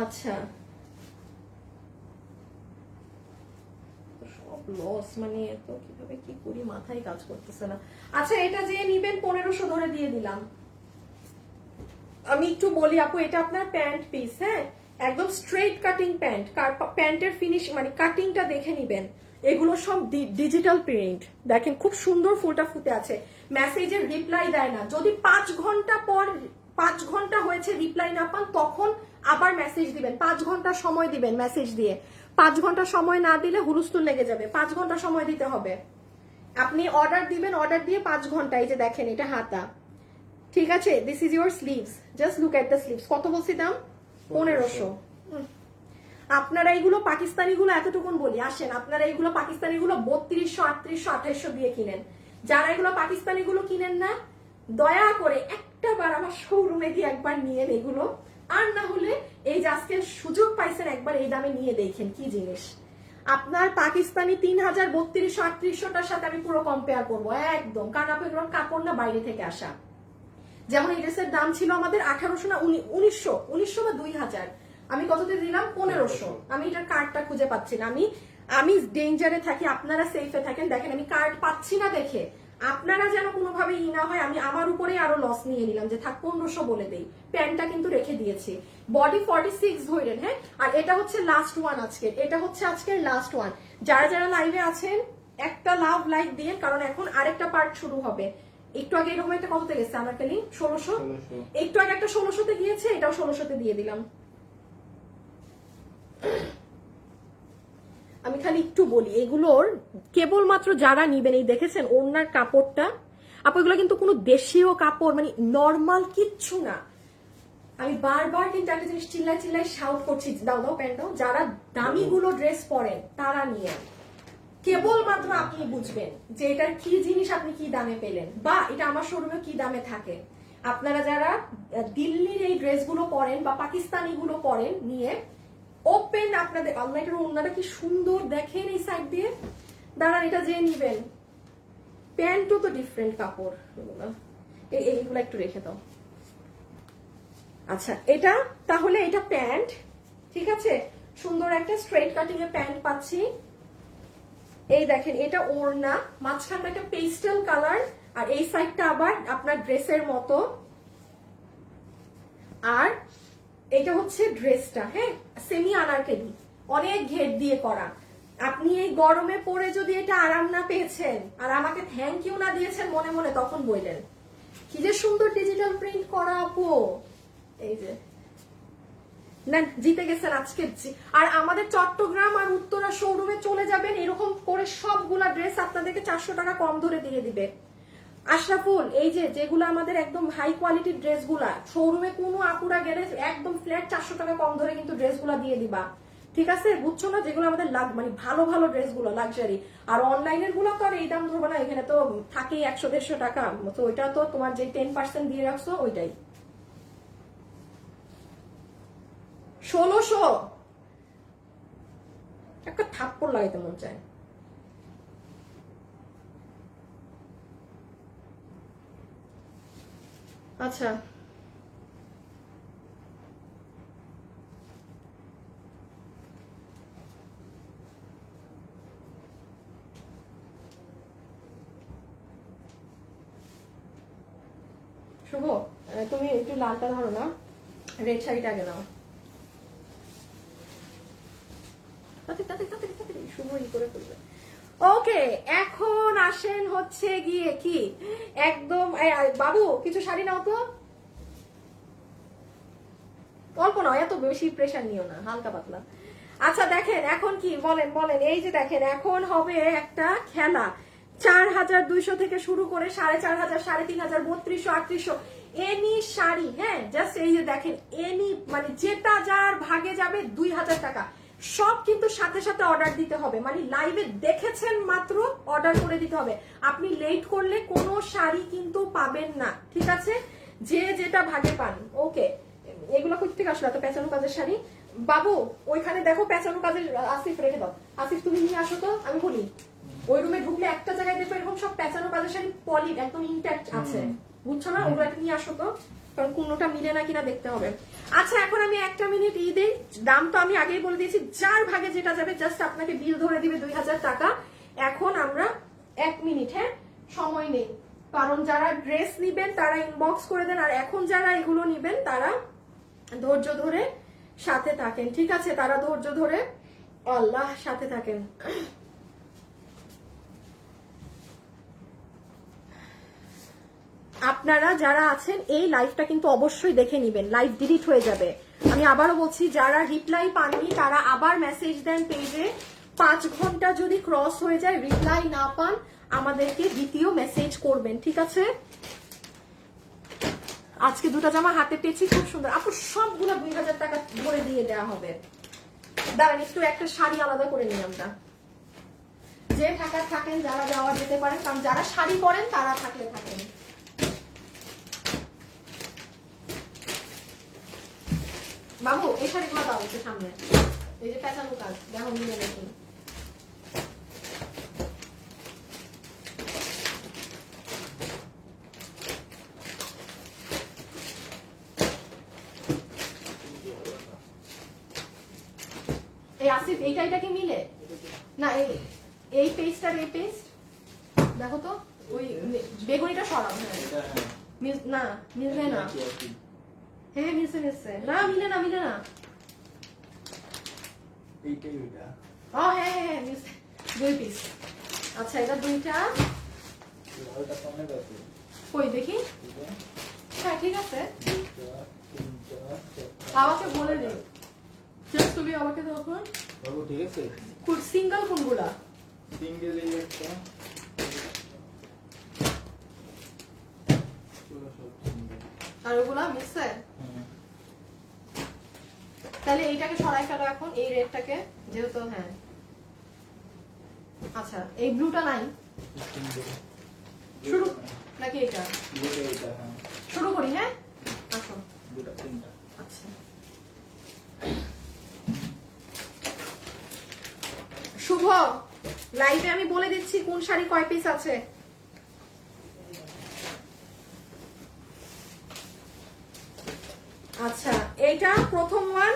Speaker 1: আচ্ছা, সব লস, মানে এত কিভাবে কি করি মাথায় কাজ করতেছে না। আচ্ছা, এটা যে নিবেন 1500 ধরে দিয়ে দিলাম। আমি একটু বলি আপু, এটা আপনার প্যান্ট পিস, হ্যাঁ, একদম স্ট্রেট কাটিং প্যান্ট। প্যান্টের ফিনিশ মানে কাটিংটা দেখে নিবেন। এগুলো সব ডিজিটাল প্রিন্ট, দেখেন খুব সুন্দর ফুলটা ফুটে আছে। মেসেজের রিপ্লাই দেয় না, যদি 5 ঘন্টা পর 5 ঘন্টা হয়েছে রিপ্লাই না পান তখন আবার মেসেজ দিবেন। 5 ঘন্টা সময় দিবেন মেসেজ দিয়ে। 5 ঘন্টা সময় না দিলে হুলস্থুল লেগে যাবে। 5 ঘন্টা সময় দিতে হবে। আপনি অর্ডার দিবেন, অর্ডার দিয়ে 5 ঘন্টা, এই যে দেখেন এটা হাতা, ঠিক আছে? This is your sleeves, just look at the sleeves. কত বলছি দাম? 1500। আপনারা এইগুলো পাকিস্তানি গুলো এতটুকুন বলি, আসেন আপনারা এইগুলো পাকিস্তানি গুলো 3200, 3800, 2800 দিয়ে কিনেন। যারা এগুলো পাকিস্তানি গুলো কিনেন না, দয়া করে একটা বার আমার শোরুমে গিয়ে একবার নিয়েন এগুলো। আর না হলে এই যে আজকে সুযোগ পাইছেন, একবার এই দামে নিয়ে দেখেন কি জিনিস। আপনার পাকিস্তানি 3000, 3200, 3800টার সাথে আমি পুরো কম্পেয়ার করবো একদম, কারণ আপনি এগুলোর কাপড় না বাইরে থেকে আসা। যেমন এই ড্রেসের দাম ছিল আমাদের 1800 না 1900 বা 2000, আমি কততে দিলাম? 1500। আমি এটার কার্ডটা খুঁজে পাচ্ছি না। আমি ডেঞ্জারে থাকি, আপনারা সেফে থাকেন। দেখেন আমি কার্ড পাচ্ছি না দেখে আপনারা যেন কোনোভাবে ই না হয়, আমি আমার উপরে আরো লস নিয়ে নিলাম যে থাক 1500 বলে দেই। প্যান্টটা কিন্তু রেখে দিয়েছি। বডি 46 ধরেন, হ্যাঁ। আর এটা হচ্ছে লাস্ট ওয়ান আজকে, এটা হচ্ছে আজকের লাস্ট ওয়ান। যারা যারা লাইভে আছেন একটা লাভ লাইক দিয়ে, কারণ এখন আরেকটা পার্ট শুরু হবে। একটু আগে এরকম একটা কততে গেছে আমার খালি 1600, একটু আগে একটা 1600তে গিয়েছে, এটাও 1600তে দিয়ে দিলাম। আমি খালি একটু বলি, এগুলোর কেবলমাত্র যারা নিবেন, এই দেখেছেন ওনার কাপড়টা আপু, এগুলো কিন্তু কোনো দেশীয় কাপড়, মানে নর্মাল কিচ্ছু না। আমি বারবার কিন্তু একটা জিনিস চিল্লাই চিল্লাই শাউট করছি, দাও দাও প্যান্ট দাও। যারা দামি গুলো ড্রেস পরেন তারা নিয়ে, কেবলমাত্র আপনি বুঝবেন যে এটার কি জিনিস, আপনি কি দামে পেলেন, বা এটা আমার শোরুমে কি দামে থাকে। আপনারা যারা দিল্লির এই ড্রেসগুলো পরেন বা পাকিস্তানি গুলো পরেন, নিয়ে ওপেন আপনাদের অনলাইনের ওনারা কি সুন্দর দেখেন এই সাইড দিয়ে। দাঁড়ান, এটা যে নিবেন, প্যান্টও তো ডিফারেন্ট কাপড়, এইগুলো একটু রেখে দাও। আচ্ছা, এটা তাহলে এটা প্যান্ট, ঠিক আছে? সুন্দর একটা স্ট্রেট কাটিং এর প্যান্ট পাচ্ছি। এই দেখেন এটা ওড়না, মাঝখানটা একটা পেস্টেল কালার, আর এই সাইডটা আবার আপনার ড্রেসের মতো। আর এটা হচ্ছে ড্রেসটা, হ্যাঁ, সেমি আনারকলি, অনেক ঘের দিয়ে করা। আপনি এই গরমে পরে যদি এটা আরাম না পেয়েছেন আর আমাকে থ্যাংক ইউ না দিয়েছেন মনে মনে, তখন বললেন কি যে সুন্দর ডিজিটাল প্রিন্ট করা আপু। এই যে না, জিতে গেছেন আজকে। আর আমাদের চট্টগ্রাম আর উত্তরা শোরুমে চলে যাবেন, এরকম করে সবগুলা ড্রেস আপনাদেরকে 400 টাকা কম ধরে দিয়ে দিবে আশরাফুল। এই যে যেগুলো আমাদের একদম হাই কোয়ালিটির ড্রেসগুলা, শোরুমে কোনো আপুরা গেলে একদম ফ্ল্যাট 400 টাকা কম ধরে কিন্তু ড্রেসগুলা দিয়ে দিবা, ঠিক আছে? বুঝছো না? যেগুলো আমাদের মানে ভালো ভালো ড্রেসগুলো লাক্সারি। আর অনলাইনের গুলো তো আর এই দাম ধরবো না, এখানে তো থাকেই 100-150 টাকা, তো ওইটা তো তোমার যে 10% দিয়ে রাখছো ওইটাই। 1600 একটা থাপ্পড় লাগাইতে মন চায়। আচ্ছা, শুভ তুমি একটু লালটা ধরো না, রেড শাড়িটা আগে নাও। শুভ ই করে ফেলবে। ওকে, এখন আসেন হচ্ছে গিয়ে কি একদম, বাবু কিছু শাড়ি নাও তো, অল্প নাও, এত বেশি প্রেশার নিও না, হালকা পাতলা। আচ্ছা দেখেন এখন কি বলেন বলেন, এই যে দেখেন এখন হবে একটা খেলা। 4200 থেকে শুরু করে 4500, 3500, 3200, 3800 এনি শাড়ি। হ্যাঁ জাস্ট এই যে দেখেন এনি মানে যেটা যার ভাগে যাবে 2000 টাকা। সব কিন্তু সাথে সাথে অর্ডার দিতে হবে, মানে লাইভে দেখেছেন মাত্র অর্ডার করে দিতে হবে। আপনি লেট করলে কোনো শাড়ি কিন্তু পাবেন না, ঠিক আছে? যে যেটা ভাগে পান। ওকে, এগুলো কোথা থেকে আসলো এত পেঁচানো কাজের শাড়ি? বাবু ওইখানে দেখো পেঁচানো কাজের, আসিফ রেখে দাও। আসিফ তুমি নিয়ে আসো তো, আমি বলি ওই রুমে ঢুকলে একটা জায়গায় দেখো এরকম সব পেঁচানো কাজের শাড়ি পলি একদম ইনট্যাক্ট আছে, বুঝছো না? ওগুলো একটা নিয়ে আসো তো, কারণ কোনোটা মিলে না কিনা দেখতে হবে। আচ্ছা এখন আমি একটা মিনিট দেই, দাম তো আমি আগেই বলে দিয়েছি, যার ভাগে যেটা যাবে জাস্ট আপনাকে বিল ধরে দিবে 2000 টাকা। এখন আমরা 1 মিনিট, হ্যাঁ সময় নেই, কারণ যারা ড্রেস নিবেন তারা ইনবক্স করে দেন, আর এখন যারা এগুলো নিবেন তারা ধৈর্য ধরে সাথে থাকেন, ঠিক আছে? তারা ধৈর্য ধরে আল্লাহ সাথে থাকেন। আপনারা যারা আছেন এই লাইভটা কিন্তু অবশ্যই দেখে নিবেন, লাইভ ডিলিট হয়ে যাবে। আমি আবারও বলছি, যারা রিপ্লাই পাননি তারা আবার মেসেজ দেন পেজে। 5 ঘন্টা যদি ক্রস হয়ে যায় রিপ্লাই না পান আমাদেরকে দ্বিতীয় মেসেজ করবেন, ঠিক আছে? আজকে দুটো জামা হাতে পেয়েছি, খুব সুন্দর আপু, সবগুলো 2000 টাকা ধরে দিয়ে দেওয়া হবে। দাঁড়ান একটু একটা শাড়ি আলাদা করে নিই আমরা। যে ঢাকা থাকেন যারা যাওয়া যেতে পারেন, কারণ যারা শাড়ি পরেন তারা থাকলে থাকেন। বাবু এই শাড়িগুলো দাও একটু সামনে, এই যে পেঁচানো কাজ দেখো মিলে দেখুন। এই আসিফ এইটা কি মিলে না? এই পেস্ট আর এই পেস্ট দেখো তো, ওই বেগুনিটা সরাও। না মিলবে না, হ্যাঁ মিলছে না, মিলে না ও হ্যাঁ হ্যাঁ মিলছে, 2 পিস। আচ্ছা এটা 2টা, কই দেখি। হ্যাঁ ঠিক আছে, আমাকে বলে দিন, জাস্ট তুমি আমাকে তখন।
Speaker 2: ঠিক আছে,
Speaker 1: সিঙ্গেল কোনগুলা?
Speaker 2: সিঙ্গেল এই একটা,
Speaker 1: আর ওগুলা মিক্সে। তাহলে এইটাকে সরাই ফেলো এখন, এই রেডটাকে, যেহেতু হ্যাঁ। আচ্ছা এই ব্লুটা নাই, শুরু নাকি এটা? শুরু করি, হ্যাঁ আসো। আচ্ছা শুভ, লাইভে আমি বলে দিচ্ছি কোন শাড়ি কয় পিস আছে। আচ্ছা এইটা প্রথম ওয়ান,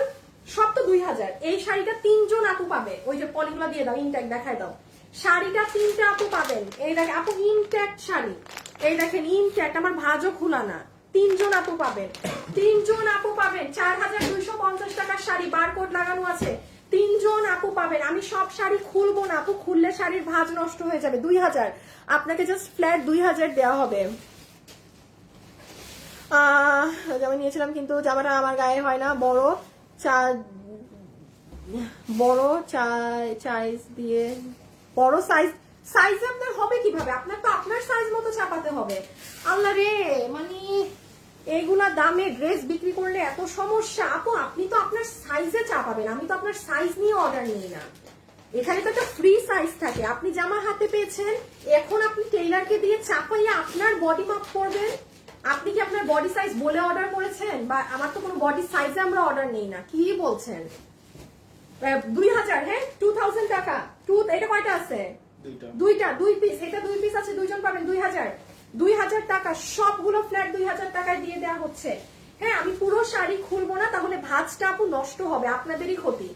Speaker 1: সব তো 2000। এই শাড়িটা 3 জন আপু পাবে, ওই যে পলিগুলো দিয়ে দাও, ইনট্যাক্ট দেখায় দাও। শাড়িটা 3টা আপু পাবেন, এই দেখেন আপু ইনট্যাক্ট শাড়ি, এই দেখেন ইনট্যাক্ট, আমার ভাঁজও খোলা না। 3 জন আপু পাবেন, 3 জন আপু পাবেন। 4250 টাকার শাড়ি, বারকোড লাগানো আছে। 3 জন আপু পাবেন। আমি সব শাড়ি খুলবো না আপু, খুললে শাড়ির ভাঁজ নষ্ট হয়ে যাবে। 2000 আপনাকে জাস্ট ফ্ল্যাট 2000 দেওয়া হবে। জামা নিয়েছিলাম কিন্তু জামাটা আমার গায়ে হয় না, বড় সাইজ দিয়ে, বড় সাইজ আপনার হবে কিভাবে? আপনার তো আপনার সাইজ মতো চাপাতে হবে। আল্লাহ রে, মানে এইগুলা দামে ড্রেস বিক্রি করলে এত সমস্যা। আপু আপনি তো আপনার সাইজে চাপাবেন, আমি তো আপনার সাইজ নিয়ে অর্ডার নিই না। এখানে তো একটা ফ্রি সাইজ থাকে। আপনি জামা হাতে পেয়েছেন, এখন আপনি টেইলারকে দিয়ে চাপাইয়া আপনার বডি মাপ করবেন। আপনি কি আপনার বডি সাইজ বলে অর্ডার করেছেন? বা আমার তো কোনো বডি সাইজে আমরা অর্ডার নেই না, কি বলছেন? 2000, হ্যাঁ 2000 টাকা। এটা কয়টা আছে? 2টা, 2 পিস। এটা 2 পিস আছে, 2 জন পাবেন 2000 টাকা। সবগুলো ফ্ল্যাট 2000 টাকায় দিয়ে দেওয়া হচ্ছে। হ্যাঁ আমি পুরো শাড়ি খুলবো না, তাহলে ভাঁজটা আপু নষ্ট হবে, আপনাদেরই ক্ষতি।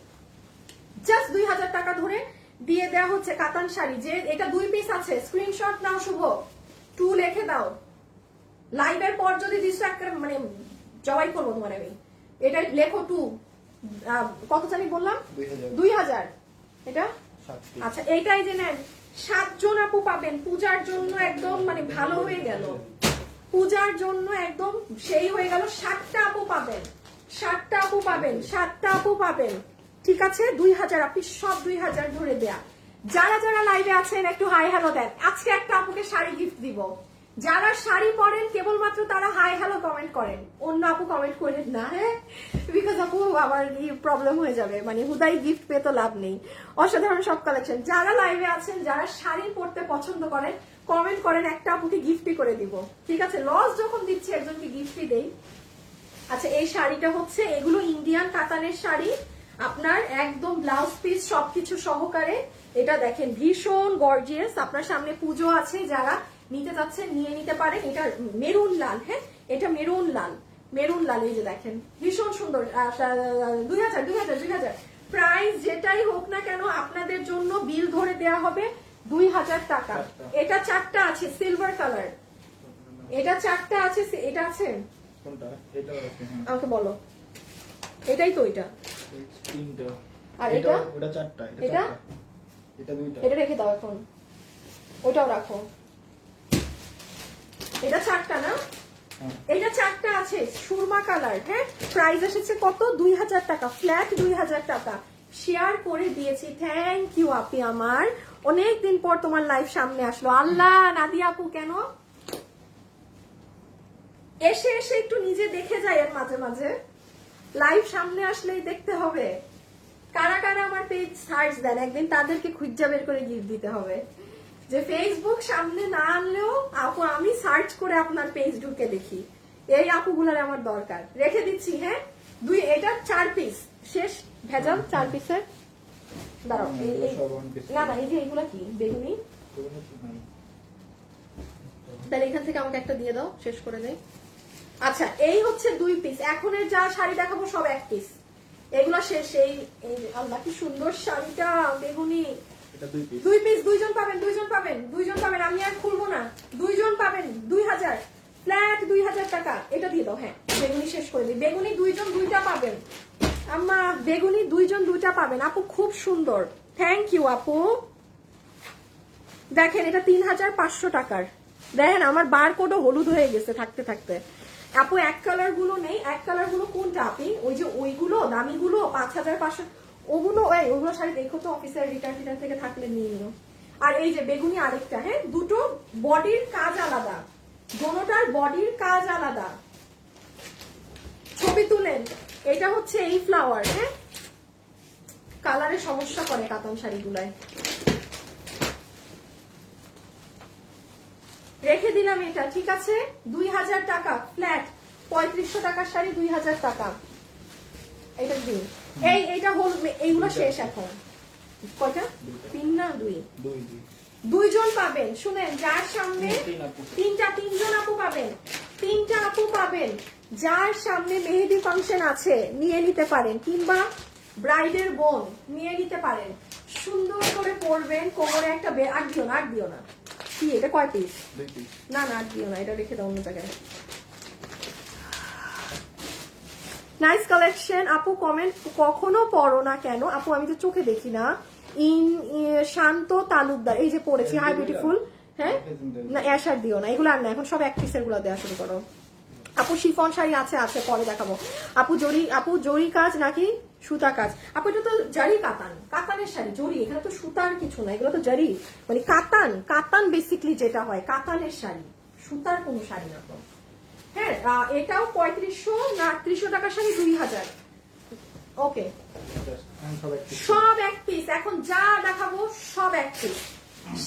Speaker 1: জাস্ট 2000 টাকা ধরে দিয়ে দেওয়া হচ্ছে কাতান শাড়ি। যে এটা 2 পিস আছে, স্ক্রিনশট নাও শুভ, 2 লিখে দাও। লাইভের পর যদি দিছো একটা মানে জবাই করবো তোমার আমি। এটা লেখো 2, কত জানি বললাম? 2000। এটা আচ্ছা এইটাই যে নেন, 7 জন আপু পাবেন। পূজার জন্য একদম মানে ভালো হয়ে গেল, পূজার জন্য একদম সেই হয়ে গেল। 7টা আপু পাবেন, 7টা আপু পাবেন, 7টা আপু পাবেন। ঠিক আছে 2000 আপনি সব 2000 ধরে দেয়া। যারা যারা লাইভে আছেন একটু হাই হ্যালো দেন। আজকে একটা আপুকে শাড়ি গিফট দিব। যারা শাড়ি পরেন কেবলমাত্র তারা হাই হ্যালো কমেন্ট করেন, অন্য আপু কমেন্ট করেন না, হ্যাঁ, বিকজ আপু আবার প্রবলেম হয়ে যাবে, মানে হুদাই গিফট পেয়ে তো লাভ নেই। অসাধারণ সব কালেকশন। যারা লাইভে আছেন যারা শাড়ি পরতে পছন্দ করেন কমেন্ট করেন, একটা আপুকে গিফটই করে দিব, ঠিক আছে? লস যখন দিচ্ছি একজনকে গিফটই দেই। আচ্ছা এই শাড়িটা হচ্ছে, এগুলো ইন্ডিয়ান কাতানের শাড়ি, আপনার একদম ব্লাউজ পিস সবকিছু সহকারে। এটা দেখেন ভীষণ গর্জিয়াস। আপনার সামনে পুজো আছে, যারা নিতে চাচ্ছেন নিয়ে নিতে পারেন। এটা মেরুন লাল, হ্যাঁ এটা মেরুন লাল, মেরুন লাল, এই যে দেখেন ভীষণ সুন্দর। 2000 প্রাইস যেটাই হোক না কেন আপনাদের জন্য বিল ধরে দেয়া হবে 2000 টাকা। এটা 4টা আছে সিলভার কালার, এটা 4টা আছে, এটা আছে
Speaker 2: কোনটা? এটা আছে, হ্যাঁ।
Speaker 1: আমাকে বলো, এটাই তো এটা।
Speaker 2: তিনটা।
Speaker 1: আর এটা?
Speaker 2: ওটা 4টা,
Speaker 1: এটা?
Speaker 2: এটা 2টা।
Speaker 1: এটা রেখে দাও এখন, ওটাও রাখো। এটা 4টা না? এটা 4টা আছে সুরমা কালার, হ্যাঁ। প্রাইস এসেছে কত? 2000 টাকা, ফ্ল্যাট 2000 টাকা। শেয়ার করে দিয়েছি, থ্যাংক ইউ আপি আমার। অনেকদিন পর তোমার লাইভ সামনে আসলো। আল্লাহ নাদিয়া আপু কেন এসে এসে একটু নিজে দেখে যায় এর মাঝে মাঝে, লাইভ সামনে আসলেই দেখতে হবে কারা কারা আমার পেজ সার্চ দেন, একদিন তাদেরকে খুঁজা বের করে গিফট দিতে হবে। যে ফেসবুক সামনে না আনলেও আপু আমি সার্চ করে আপনার পেজ ঢুকে দেখি, এই আপুগুলার আমার দরকার। রেখে দিচ্ছি, হ্যাঁ এটা 4 পিস শেষ ভেজাল 4 পিসের। দাঁড়াও না না, এই যে এইগুলা কি বেগুনি, তাহলে এখান থেকে আমাকে একটা দিয়ে দাও, শেষ করে দেই। আচ্ছা এই হচ্ছে 2 পিস। এখনের যা শাড়ি দেখাবো সব 1 পিস, এগুলো শেষ। এই আল্লাহ কি সুন্দর শাড়িটা বেগুনি, 2 পিস। 2 জন পাবেন, 2 জন পাবেন, 2 জন পাবেন, আমি আর খুলবো না। 2 জন পাবেন 2000 ফ্ল্যাট 2000 টাকা। এটা দিয়ে দাও, হ্যাঁ বেগুনি শেষ করে দিই। বেগুনি 2 জন 2টা পাবেন আম্মা, বেগুনি 2 জন 2টা পাবেন। আপু খুব সুন্দর, থ্যাংক ইউ আপু। দেখেন এটা 3500 টাকার। দেখেন আমার বারকোডও হলুদ হয়ে গেছে থাকতে থাকতে। আপু 1 কালার গুলো নেই, 1 কালার গুলো কোনটা আপনি? ওই যে ওইগুলো দামি গুলো 5500, ওগুলো ওইগুলো শাড়ি দেখো তো, অফিসের রিটার্ন থেকে থাকলে নিয়ে নিও। আর এই যে বেগুনি আরেকটা, হ্যাঁ দুটো বডির কাজ আলাদা, দোনোটার বডির কাজ আলাদা। ছবি তুলেন। এটা হচ্ছে এই ফ্লাওয়ার, হ্যাঁ কালারে সমস্যা করে কাতান শাড়িগুলায়। রেখে দিলাম এটা, ঠিক আছে 2000 টাকা ফ্ল্যাট। 3500 টাকার শাড়ি 2000 টাকা। এটা দিন। এইটা হল, এইগুলো শেষ এখন। কয়টা? 3 না 2? 2 জন পাবেন। শুনেন, যার সামনে 3 জন আপু পাবেন, 3টা আপু পাবেন। যার সামনে মেহেদি ফাংশন আছে নিয়ে নিতে পারেন, কিংবা ব্রাইডের বোন নিয়ে নিতে পারেন। সুন্দর করে পরবেন, কোমরে একটা আর দিও না। কি এটা কয় পিস?
Speaker 2: 2 পিস।
Speaker 1: না আর দিও না, এটা রেখে দাও অন্য জায়গায়। নাইস কালেকশন আপু। কমেন্ট কখনো পড়ো না কেন আপু? আমি তো চোখে দেখি না। শান্ত তালুকদার, এই যে পড়েছি, হাই বিউটিফুল। হ্যাঁ না অ্যাশার দিও না, এগুলো আর না, এখন সব 1 পিসের গুলো দেওয়া শুরু করো। আপু শিফন শাড়ি আছে, আছে পরে দেখাবো। আপু জরি কাজ নাকি সুতা কাজ? আপু এটা তো জারি কাতান, কাতানের শাড়ি জরি, এখানে তো সুতার কিছু না, এগুলো তো জারি, মানে কাতান বেসিকলি যেটা হয় কাতানের শাড়ি, সুতার কোনো শাড়ি না তো। হ্যাঁ এটাও 3500 না 3800 টাকার শাড়ি 2000। ওকে সব 1 পিস। এখন যা দেখাবো সব 1 পিস,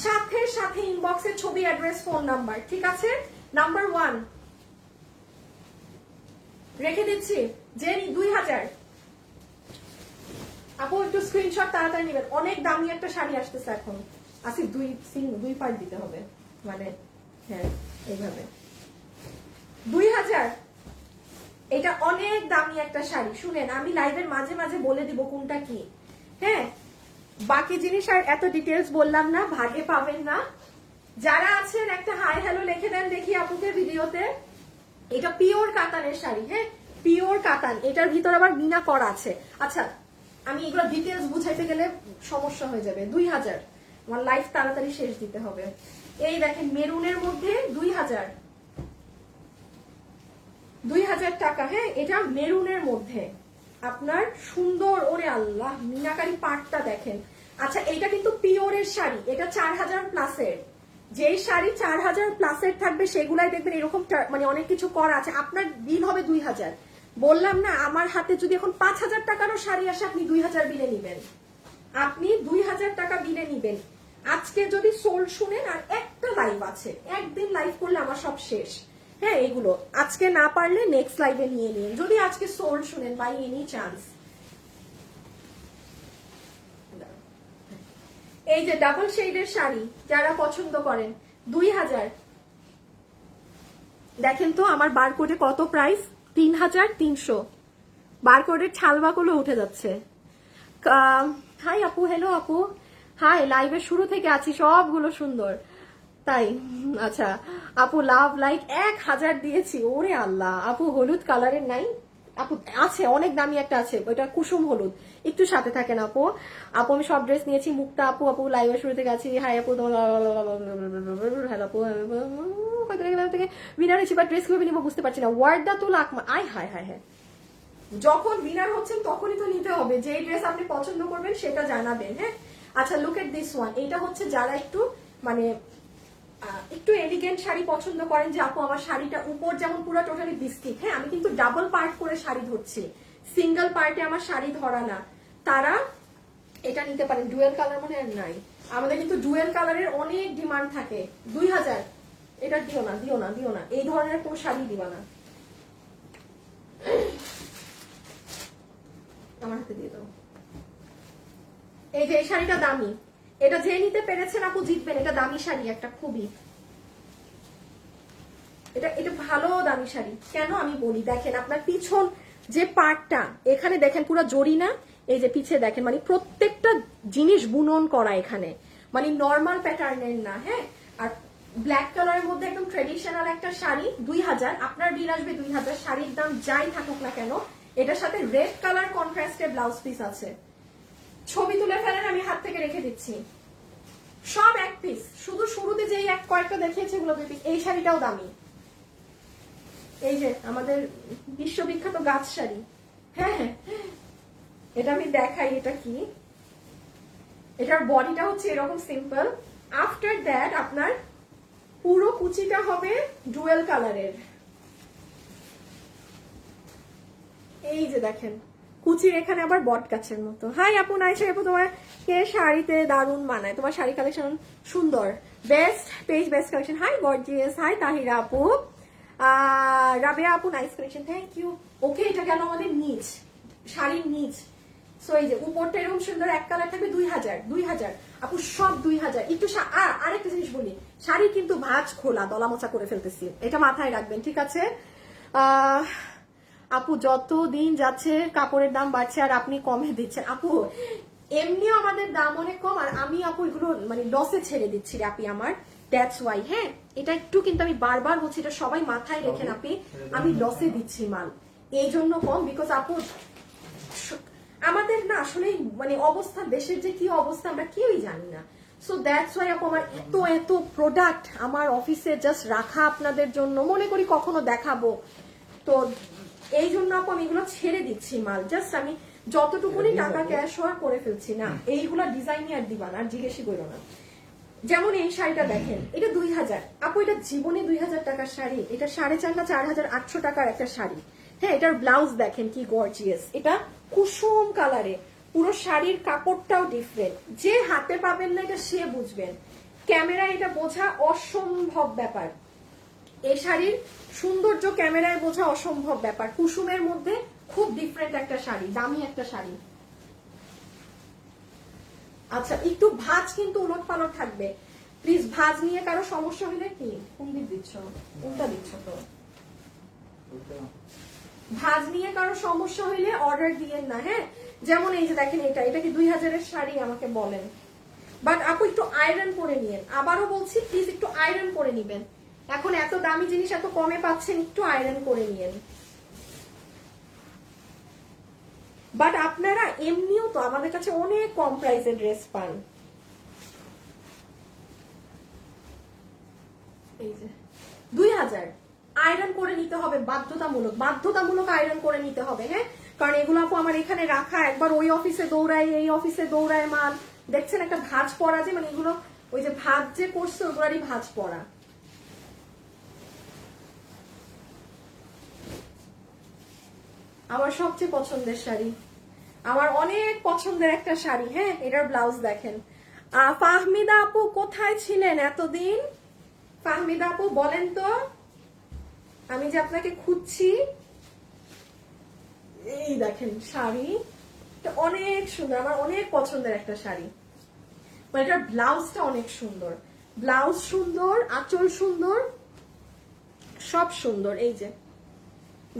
Speaker 1: সাথে সাথে ইনবক্সে ছবি, অ্যাড্রেস, ফোন নাম্বার, ঠিক আছে? নাম্বার 1 রেখে দিচ্ছি, জেনি 2000। আপু একটু স্ক্রিনশট তাড়াতাড়ি নেবেন, অনেক দামি একটা শাড়ি আসতেছে এখন। আসি 2 পার্ট দিতে হবে, মানে হ্যাঁ এইভাবে 2000। এটা অনেক দামি একটা শাড়ি। শুনেন, আমি লাইভের মাঝে মাঝে বলে দিব কোনটা কি, হ্যাঁ বাকি জিনিস আর এত ডিটেলস বললাম না, ভাগে পাবেন না। যারা আছেন একটা হাই হ্যালো লিখে দেন দেখি আপুকে ভিডিওতে। এটা পিওর কাতানের শাড়ি, হ্যাঁ পিওর কাতান, এটার ভিতর আবার মিনা করা আছে। আচ্ছা আমি এগুলো ডিটেলস বুঝাইতে গেলে সমস্যা হয়ে যাবে। 2000, আমার লাইফ তাড়াতাড়ি শেষ দিতে হবে। এই দেখেন মেরুনের মধ্যে 2000 টাকা, হ্যাঁ এটা মেরুনের মধ্যে আপনার সুন্দর, ওরে আল্লাহ মিনাকারি পাটটা দেখেন। আচ্ছা এইটা কিন্তু পিওরের শাড়ি, এটা 4000 প্লাসের। যেই শাড়ি 4000 প্লাসের থাকবে সেগুলাই দেখবেন এরকম মানে অনেক কিছু করা আছে। আপনার বিল হবে 2000। বললাম না আমার হাতে যদি এখন 5000 টাকারও শাড়ি আসে আপনি 2000 বিলে নিবেন, আপনি 2000 টাকা বিলে নিবেন। আজকে যদি সোল শুনেন, আর একটা লাইভ আছে, একদিন লাইভ করলে আমার সব শেষ। হ্যাঁ এগুলো আজকে না পারলে নেক্সট লাইভে নিয়ে নিন, যদি আজকে সোল শুনেন বাই এনি চান্স। এই যে ডাবল শেডের শাড়ি যারা পছন্দ করেন 2000। দেখেন তো আমার বারকোডে কত প্রাইস, 3300। বারকোডের ছালবাগুলো উঠে যাচ্ছে। হাই আপু, হ্যালো আপু, হাই, লাইভের শুরু থেকে আছি, সবগুলো সুন্দর তাই। আচ্ছা আপু লাভ লাইক 1000 দিয়েছি, ওরে আল্লাহ। আপু হলুদ কালারের নাই আপু? আছে, অনেক দামি একটা আছে, ওইটা কুসুম হলুদ, একটু সাথে থাকেন আপু। আপু আমি সব ড্রেস নিয়েছি। মুক্তা আপু, আপু লাইভের শুরু থেকে আছি, হাই আপু তোমার, হ্যালো আপু, থেকে উইনার হয়েছি বা ড্রেস কিভাবে নিবো বুঝতে পারছি না। ওয়ার্ডা তো লাখ আয় হায় হায় হ্যাঁ, যখন উইনার হচ্ছেন তখনই তো নিতে হবে, যে ড্রেস আপনি পছন্দ করবেন সেটা জানাবেন। হ্যাঁ আচ্ছা লুক এট দিস ওয়ান, এটা হচ্ছে যারা একটু মানে একটু এলিগেন্ট শাড়ি পছন্দ করেন, যে আপু আমার শাড়িটা উপর যেমন পুরো টোটালি বিস্কিট, হ্যাঁ আমি কিন্তু ডাবল পার্ট করে শাড়ি ধরছি, সিঙ্গেল পার্টে আমার শাড়ি ধরা না, তারা এটা নিতে পারেন। ডুয়েল কালার মনে আর নাই আমাদের, কিন্তু ডুয়েল কালারের অনেক ডিমান্ড থাকে। 2000, এটা দিও না দিও না দিও না, এই ধরনের কোনো শাড়ি দিবা না, আমার হাতে দিয়ে দাও। এই যে এই শাড়িটা দামি, এটা যে নিতে পেরেছেন আপু জিতবেন, এটা দামি শাড়ি একটা খুবই, এটা এটা ভালো দামি শাড়ি। কেন আমি বলি, দেখেন আপনার পিছন যে পার্টটা, এখানে দেখেন পুরো জরি না, এই যে পিছে দেখেন মানে প্রত্যেকটা জিনিস বুনন করা এখানে, মানে নর্মাল প্যাটার্নের না। হ্যাঁ আর ব্ল্যাক কালারের মধ্যে একদম ট্রেডিশনাল একটা শাড়ি, 2000। আপনার বিল আসবে 2000, শাড়ির দাম যাই থাকুক না কেন। এটার সাথে রেড কালার কন্ট্রাস্টের ব্লাউজ পিস আছে, ছবি তুলে ফেলেন, আমি হাত থেকে রেখে দিচ্ছি। সব এক পিস, শুধু শুরুতে যেই এক কয়েকটা দেখিয়েছে এগুলো 2 পিস। এই শাড়িটাও দামি, এই যে আমাদের বিশ্ববিখ্যাত গাছ শাড়ি। হ্যাঁ হ্যাঁ এটা আমি দেখাই, এটা কি, এটার বডিটা হচ্ছে এরকম সিম্পল। আফটার দ্যাট আপনার পুরো কুচিটা হবে ডুয়েল কালারের, এই যে দেখেন কুচির এখানে আবার বট গাছের মতো। হাই আপু, নাইসা আপু, তোমার কে শাড়িতে দারুণ মানায়, তোমার শাড়ি কালেকশন সুন্দর, best page, best collection. Hi gorgeous, hi Tahira আপু, রাবেয়া আপু nice collection, thank you. Okay এটা গেল আমাদের নিচ, শাড়ির নিচ। সো এই যে উপরটা এরকম সুন্দর এক কালার থাকবে, 2000 2000 আপু, সব 2000। একটু আরেকটা জিনিস বলি, শাড়ি কিন্তু ভাঁজ খোলা, দলা মোচা করে ফেলতেছি, এটা মাথায় রাখবেন ঠিক আছে। আপু যত দিন যাচ্ছে কাপড়ের দাম বাড়ছে আর আপনি কমে দিচ্ছেন। আপু এমনিও আমাদের দাম অনেক কম, আর আমি আপু এগুলো মানে লসে ছেড়ে দিচ্ছি রে আপি আমার, দ্যাটস ওয়াই। হ্যাঁ এটা একটু কিন্তু আমি বারবার বলছি, এটা সবাই মাথায় রেখেন আপনি, আমি লসে দিচ্ছি মাল এই জন্য কম, বিকজ আপু আমাদের না আসলে মানে অবস্থা, দেশের যে কি অবস্থা আমরা কেউই জানি না। সো দ্যাটস ওয়াই আপু আমার এত এত প্রোডাক্ট আমার অফিসে জাস্ট রাখা আপনাদের জন্য, মনে করি কখনো দেখাবো, তো এই জন্য আপু আমি এগুলো ছেড়ে দিচ্ছি মাল, জাস্ট আমি যতটুকুনি টাকা ক্যাশ হওয়ার করে ফেলছি না, এইগুলা ডিজাইনই আর দিবা না, আর জিজ্ঞেসই করো না। যেমন এই শাড়িটা দেখেন, এটা 2000 আপু, এটা জীবনে 2000 টাকার শাড়ি, এটা 4.5 না 4800 টাকার একটা শাড়ি। হ্যাঁ এটার ব্লাউজ দেখেন কি গর্জিয়াস, এটা কুসুম কালারে, পুরো শাড়ির কাপড়টাও ডিফারেন্ট, যে হাতে পাবেন না এটা সে বুঝবেন, ক্যামেরায় এটা বোঝা অসম্ভব ব্যাপার, এই শাড়ির সৌন্দর্য ক্যামেরায় বোঝা অসম্ভব ব্যাপার, কুসুমের মধ্যে খুব ডিফারেন্ট একটা শাড়ি, দামি একটা শাড়ি। আচ্ছা একটু ভাঁজ কিন্তু উলট পালট থাকবে, প্লিজ ভাঁজ নিয়ে কারো সমস্যা হলে, কি কোন দিক দিচ্ছ, কোনটা দিচ্ছ তো, ভাঁজ নিয়ে কারো সমস্যা হইলে অর্ডার দিয়েন না। হ্যাঁ যেমন এই যে দেখেন, এটা কি 2000-এর শাড়ি আমাকে বলেন, বাট আপু একটু আয়রন করে নিয়েন, আবারও বলছি প্লিজ একটু আয়রন করে নিবেন, এখন এত দামি জিনিস এত কমে পাচ্ছেন, একটু আয়রন করে নিয়েন। বাট আপনারা এমনিও তো আমাদের কাছে অনেক কম প্রাইসের ড্রেস পান, এই যে 2000 আয়রন করে নিতে হবে, বাধ্যতামূলক আয়রন করে নিতে হবে। হ্যাঁ কারণ এগুলো আপু আমার এখানে রাখা, একবার ওই অফিসে দৌড়ায় এই অফিসে দৌড়ায় মাল। দেখছেন একটা ভাঁজ পড়া, যে মানে এগুলো ওই যে ভাঁজ যে করছে ওগুলারই ভাঁজ পড়া। আমার সবচেয়ে পছন্দের শাড়ি, আমার অনেক পছন্দের একটা শাড়ি। হ্যাঁ, এটার ব্লাউজ দেখেন। ফাহমিদা আপু কোথায় ছিলেন এতদিন? ফাহমিদা আপু বলেন তো, আমি যে আপনাকে খুঁজছি। এই দেখেন শাড়ি, অনেক সুন্দর, আমার অনেক পছন্দের একটা শাড়ি। মানে এটার ব্লাউজটা অনেক সুন্দর, ব্লাউজ সুন্দর, আঁচল সুন্দর, সব সুন্দর। এই যে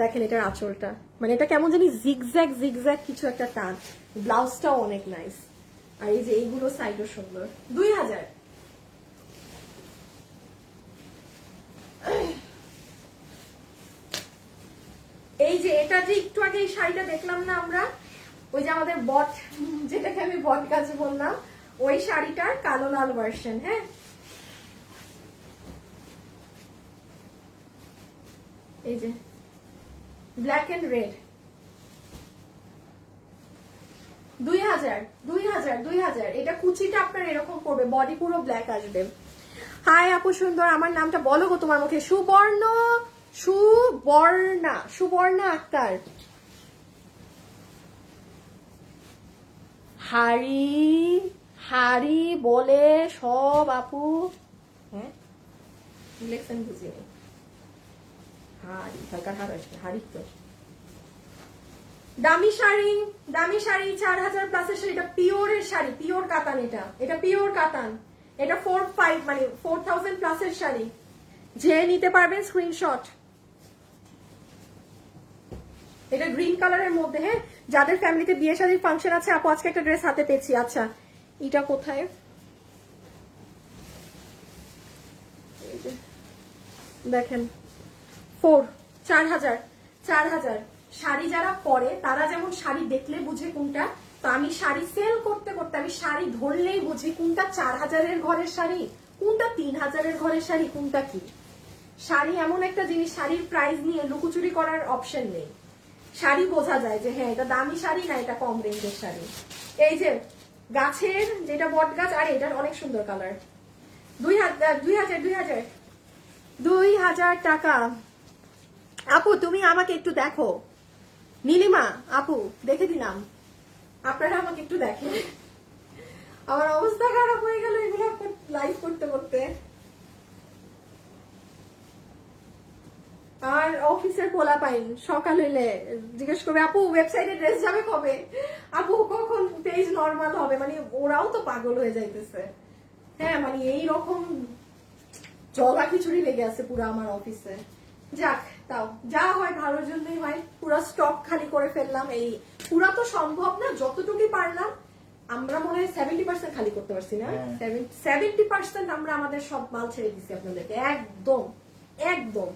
Speaker 1: দেখেন এটার আঁচলটা, মানে এটা কেমন জানি জিগজ্যাগ জিগজ্যাগ কিছু একটা টান। ব্লাউজটাও অনেক নাইস। আর এই যে এইগুলো সাইডও সুন্দর। 2000। এই যে এটা যে একটু আগে এই শাড়িটা দেখলাম না আমরা, ওই যে আমাদের বট, যেটাকে আমি বট গাছ বললাম, ওই শাড়িটার কালো লাল ভার্সন। হ্যাঁ, এই যে ব্ল্যাক এন্ড রেড। 2000 2000 2000। এটা কুচিটা আপনার এরকম পড়বে, বডি পুরো ব্ল্যাক আসবে। হাই আপু সুন্দর, আমার নামটা বলো গো তোমার মুখে। সুবর্ণা আক্তার। হাড়ি বলে সব আপু। হ্যাঁ, ইলেকশন বুঝিনি। হাড়ি তো দামি শাড়ি, দামি শাড়ি 4000 প্লাসের শাড়ি। এটা পিওরের শাড়ি, পিওর কাতান। এটা পিওর কাতান। এটা 4-5 মানে 4000 প্লাসের শাড়ি। যে নিতে পারবেন স্ক্রিনশট। এটা গ্রিন কালারের মধ্যে। হ্যাঁ, যাদের ফ্যামিলিতে বিয়ে শাদীর ফাংশন আছে, আপু আজকে একটা ড্রেস হাতে পেয়েছি। আচ্ছা, এটা কোথায়? দেখেন 4000 শাড়ি যারা পরে তারা যেমন শাড়ি দেখলে বুঝে কোনটা, তো আমি শাড়ি সেল করতে করতে আমি শাড়ি ধরলেই বুঝি কোনটা 4000-এর ঘরের শাড়ি, কোনটা 3000-এর ঘরের শাড়ি, কোনটা কি। শাড়ি এমন একটা জিনিস, শাড়ির প্রাইস নিয়ে লুকোচুরি করার অপশন নেই। শাড়ি বোঝা যায় যে হ্যাঁ এটা দামি শাড়ি না এটা কম রেঞ্জের শাড়ি। এই যে গাছের যেটা বট গাছ, আর এটার অনেক সুন্দর কালার। 2000 টাকা। আপু তুমি আমাকে একটু দেখো। নীলিমা আপু দেখে দিলাম, আপনারা আমাকে একটু দেখেন। আমার অবস্থা খারাপ হয়ে গেল এগুলো লাইভ করতে করতে। আর অফিসের পোলা পাইন সকাল হইলে জিজ্ঞেস করবে আপু ওয়েবসাইটে ড্রেস যাবে কবে, আপু কখন পেজ নর্মাল হবে। মানে ওরাও তো পাগল হয়ে যাইতেছে। হ্যাঁ, মানে এইরকম জগা খিচুড়ি লেগে আছে পুরো আমার অফিসে। যাক, তাও যা হয় ভালোর জন্যই হয়। পুরো স্টক খালি করে ফেললাম। এই পুরা তো সম্ভব না, যতটুকুই পারলাম। আমরা মনে হয় 70% খালি করতে পারছি না। 70% আমরা আমাদের সব মাল ছেড়ে দিচ্ছি আপনাদেরকে একদম একদম।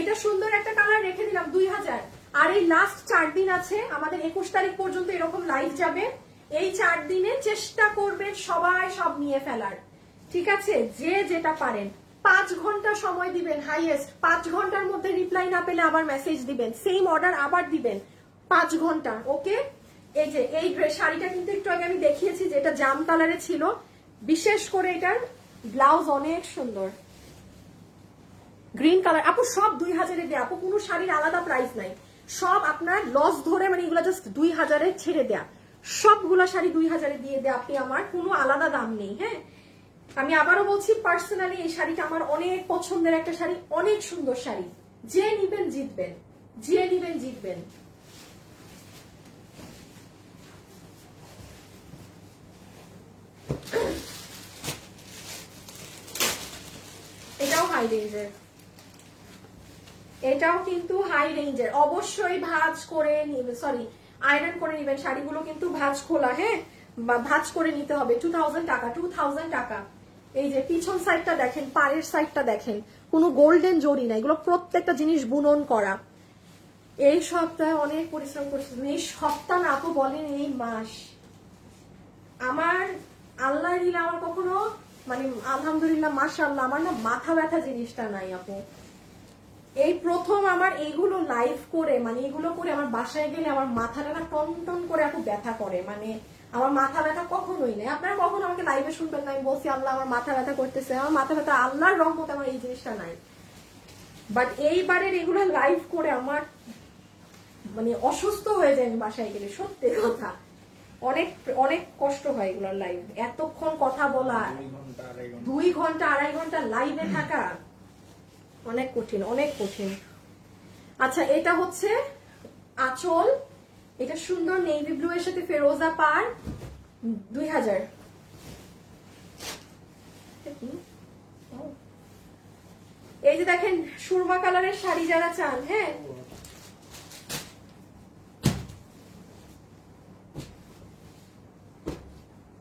Speaker 1: এটা সুন্দর একটা কালার রেখে দিলাম 2000। আর এই লাস্ট 4 দিন আছে আমাদের, 21 তারিখ পর্যন্ত এরকম লাইভ যাবে। এই 4 দিনে চেষ্টা করবেন সবাই সব নিয়ে ফেলার, ঠিক আছে? যে যেটা পারেন 5 ঘন্টা সময় দিবেন হাইয়েস্ট। 5 ঘন্টার মধ্যে রিপ্লাই না পেলে আবার মেসেজ দিবেন, সেম অর্ডার আবার দিবেন। 5 ঘন্টা, ওকে? এই যে এই শাড়িটা কিন্তু একটু আগে আমি দেখিয়েছি যে এটা জাম কালারে ছিল। বিশেষ করে এটার ব্লাউজ অনেক সুন্দর, গ্রিন কালার। আপু সব 2000-এ দেয়া, আপু কোনো শাড়ির আলাদা প্রাইস নাই। সব আপনার লস ধরে, মানে এগুলো জাস্ট 2000-এ ছেড়ে দেয়া। সবগুলা শাড়ি 2000-এ দিয়ে দেয়া আপনি, আমার কোনো আলাদা দাম নেই। হ্যাঁ, আমি আবারও বলছি, পার্সোনালি এই শাড়িটা আমার অনেক পছন্দের একটা শাড়ি, অনেক সুন্দর শাড়ি। যে নিবেন জিতবেন, যে নিবেন জিতবেন। এটাও হাই রেঞ্জের, এটাও কিন্তু হাই রেঞ্জের। অবশ্যই ভাঁজ করে নিবেন, সরি আয়রন করে নিবেন শাড়িগুলো, কিন্তু ভাঁজ খোলা। হ্যাঁ, ভাঁজ করে নিতে হবে। 2000 টাকা, 2000 টাকা। এই যে পিছন সাইডটা দেখেন, পাড়ের সাইডটা দেখেন, কোনো গোল্ডেন জরি না, এগুলো প্রত্যেকটা জিনিস বুনন করা। এই সপ্তাহে অনেক পরিশ্রম করেছি। এই সপ্তাহ না আপু বলেন, এই মাস আমার আল্লাহ দিলে আমার কখনো, মানে আলহামদুলিল্লাহ মাশাআল্লাহ, আমার না মাথা ব্যথা জিনিসটা নাই আপু। এই প্রথম আমার এইগুলো লাইভ করে, মানে এইগুলো করে আমার বাসায় গেলে আমার মাথাটা না টন টন করে একটু ব্যথা করে, মানে আমার মাথা ব্যথা কখনোই নেই। আপনারা কখনো আমাকে লাইভে শুনবেন না আমি বলছি আল্লাহ আমার মাথা ব্যথা করতেছে, আমার মাথা ব্যথা আল্লাহর রহমত আমার এই জিনিসটা নাই। বাট এইবারের এগুলো লাইভ করে আমার মানে অসুস্থ হয়ে যায় আমি বাসায় গেলে, সত্যি কথা। অনেক অনেক কষ্ট হয় এগুলোর লাইভ, এতক্ষণ কথা বলা, 2 ঘন্টা 2.5 ঘন্টা লাইভে থাকা অনেক কঠিন, অনেক কঠিন। আচ্ছা এটা হচ্ছে আঁচল, এটা সুন্দর নেভি ব্লু এর সাথে ফেরোজা পার, 2000। এই যে দেখেন সুরমা কালারের শাড়ি যারা চান, হ্যাঁ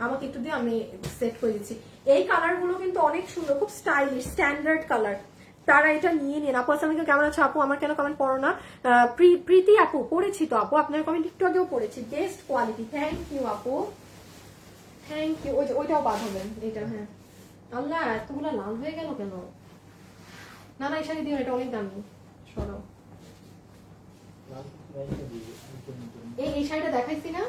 Speaker 1: আমাকে একটু দিয়ে আমি সেট করে দিচ্ছি। এই কালার গুলো কিন্তু অনেক সুন্দর, খুব স্টাইলিশ স্ট্যান্ডার্ড কালার, তারা এটা নিয়ে নিন। আপু আসসালামু আলাইকুম, কেমন আছো আপু? আমার কেন কমেন্ট পড়ো না? প্রীতি আপু পড়েছি তো আপু, আপনার কমেন্ট একটু আগেও পড়েছি, বেস্ট কোয়ালিটি, থ্যাংক ইউ আপু, থ্যাংক ইউ। ওইটাও বাঁধাবেন এটা, হ্যাঁ। আল্লাহ এতগুলো লাল হয়ে গেল কেন? না না এই শাড়ি দিও, এটা অনেক দামি, সরো। এই শাড়িটা দেখাইছি না?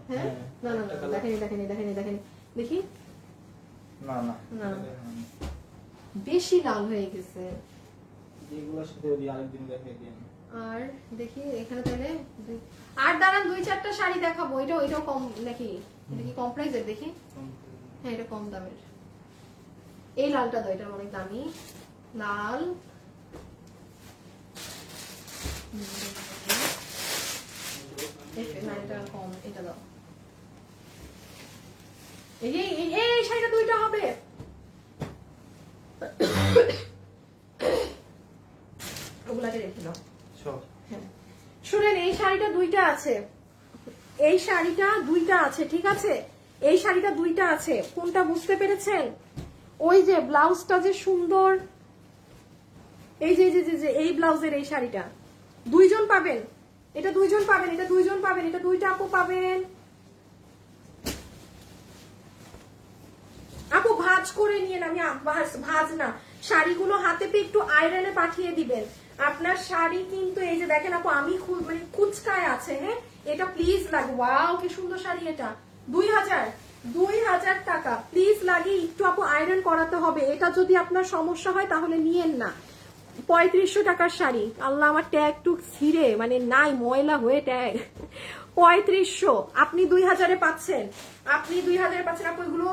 Speaker 1: হ্যাঁ না না না দেখেনি দেখেনি দেখেনি দেখেনি, দেখি
Speaker 2: না না
Speaker 1: না বেশি লাল হয়ে গেছে।
Speaker 2: এগুলোর সাথে যদি আরেকদিন দেখাই দিন।
Speaker 1: আর দেখি এখানে তাহলে আর দাঁড়ান 2-4টা শাড়ি দেখাবো। এটাও কম নাকি? এটা কি কম প্রাইসের? দেখি, হ্যাঁ এটা কম দামের। এই লালটা দাও, এটা অনেক দামি লাল। না এটা কম, এটা দাও। এই শাড়িটা 2টা হবে। ওগুলাকে রেখে দাও। হ্যাঁ শুনেন, এই শাড়িটা 2টা আছে, এই শাড়িটা 2টা আছে, ঠিক আছে? এই শাড়িটা 2টা আছে, কোনটা বুঝতে পেরেছেন? ওই যে ব্লাউজটা যে সুন্দর, এই যে এই ব্লাউজের এই শাড়িটা 2 জন পাবেন, এটা 2 জন পাবেন, এটা 2 জন পাবেন, এটা 2টা আপু পাবেন। আপু ভাঁজ করে নিয়ে আমি ভাঁজ না, শাড়িগুলো হাতে পেয়ে একটু আয়রনে পাঠিয়ে দিবেন। আপনার শাড়ি কিন্তু এই যে দেখেন আপু, আমি মানে কুচকায় আছে, হ্যাঁ এটা প্লিজ লাগে। ওয়াও কি সুন্দর শাড়ি, এটা 2000 টাকা, প্লিজ লাগে একটু আপু আয়রন করাতে হবে। এটা যদি আপনার সমস্যা হয় তাহলে নিয়েন না। 3500 টাকার শাড়ি, আল্লাহ আমার ট্যাগ টুক ছিঁড়ে মানে নাই, ময়লা হয়ে ট্যাগ। 3500, আপনি 2000-এ পাচ্ছেন, আপনি 2000-এ পাচ্ছেন। আপু এগুলো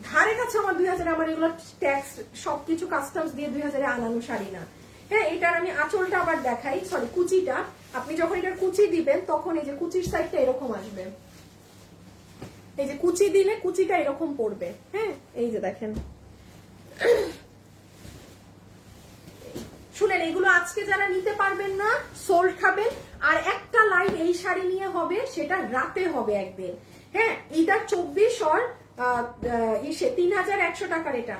Speaker 1: ধারে কাছে আমার 2000, আমার এগুলো ট্যাক্স সবকিছু কাস্টমস দিয়ে 2000-এ আনানো শাড়ি না। হ্যাঁ এটার আমি আঁচলটা আবার দেখাই, সরি কুচিটা। আপনি যখন এটার কুচি দিবেন তখন এই যে কুচির সাইডটা এরকম আসবে, এই যে কুচি দিলে কুচিটা এরকম পড়বে, হ্যাঁ এই যে দেখেন। শুনেন এগুলো আজকে যারা নিতে পারবেন না সোল্ড খাবেন, আর একটা লাইভ এই শাড়ি নিয়ে হবে, সেটা রাতে হবে একদিন, হ্যাঁ ইদার 24 or 3100 টাকার এটা।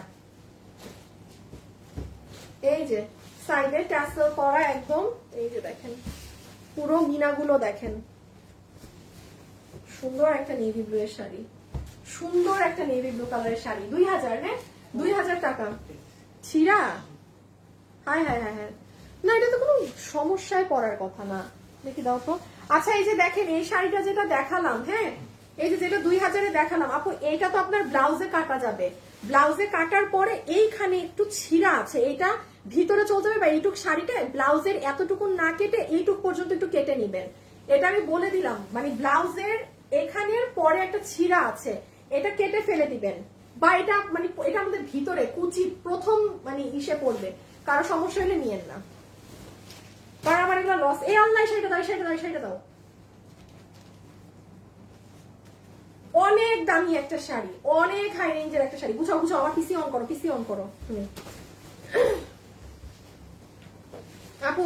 Speaker 1: এই যে সাইডে ট্যাসেল করা একদম, এই যে দেখেন পুরো মিনাগুলো দেখেন, সুন্দর একটা নেভি ব্লু এর শাড়ি, সুন্দর একটা নেভি ব্লু কালারের শাড়ি, 2000, হ্যাঁ 2000 টাকা। ছিড়া, হ্যাঁ হ্যাঁ হ্যাঁ হ্যাঁ, না এটা তো কোনো সমস্যায় পড়ার কথা না। দেখি দাও তো। আচ্ছা এই যে দেখেন এই শাড়িটা যেটা দেখালাম, হ্যাঁ এই যে যেটা 2000-এ দেখালাম আপু, এইটা তো আপনার ব্লাউজে কাটা যাবে, ব্লাউজে কাটার পরে এইখানে একটু ছিঁড়া আছে, এটা ভিতরে চলতে হবে, বা এইটুক শাড়িটা ব্লাউজের এতটুকু না কেটে এইটুক পর্যন্ত একটু কেটে নিবেন, এটা আমি বলে দিলাম। মানে ব্লাউজের এখানের পরে একটা ছিঁড়া আছে, এটা কেটে ফেলে দিবেন, বা এটা মানে এটা আমাদের ভিতরে কুচি প্রথম মানে ইসে পড়বে, কারো সমস্যা হলে নিয়েন না, কারণ আমার এগুলো লস। এই আল্লাহ শাড়িটা দাও, শাড়িটা দাও, অনেক দামি একটা শাড়ি, অনেক হাই রেঞ্জের একটা শাড়ি। বুঝাও আমার পিসি অন করো, পিসি অন করো তুমি। আপু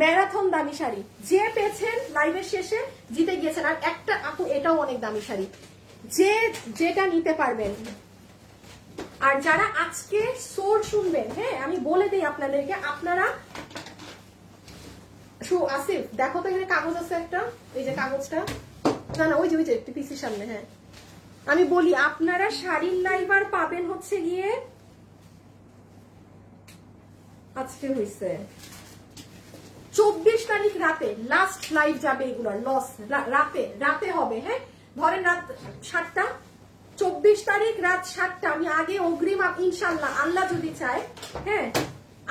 Speaker 1: ম্যারাথন দামি শাড়ি, যে পেয়েছেন লাইভের শেষে জিতে গিয়েছেন। আর একটা আপু এটাও অনেক দামি শাড়ি, যেটা নিতে পারবেন। আর যারা আজকে সোর শুনবেন, হ্যাঁ আমি বলে দিই আপনাদেরকে, আপনারা আসিফ দেখো তো এখানে কাগজ আছে একটা, এই যে কাগজটা, না ওই যে পিসির সামনে, হ্যাঁ আমি বলি আপনারা শাড়ির লাইভ আর পাবেন হচ্ছে গিয়ে আজকে হয়েছে 24 তারিখ রাতে লাস্ট লাইভ যাবে, এগুলোর লস রাতে হবে। হ্যাঁ, ধরেন রাত 7টা, 24 তারিখ রাত 7টা। আমি আগে অগ্রিম ইনশাল্লাহ, আল্লাহ যদি চায়, হ্যাঁ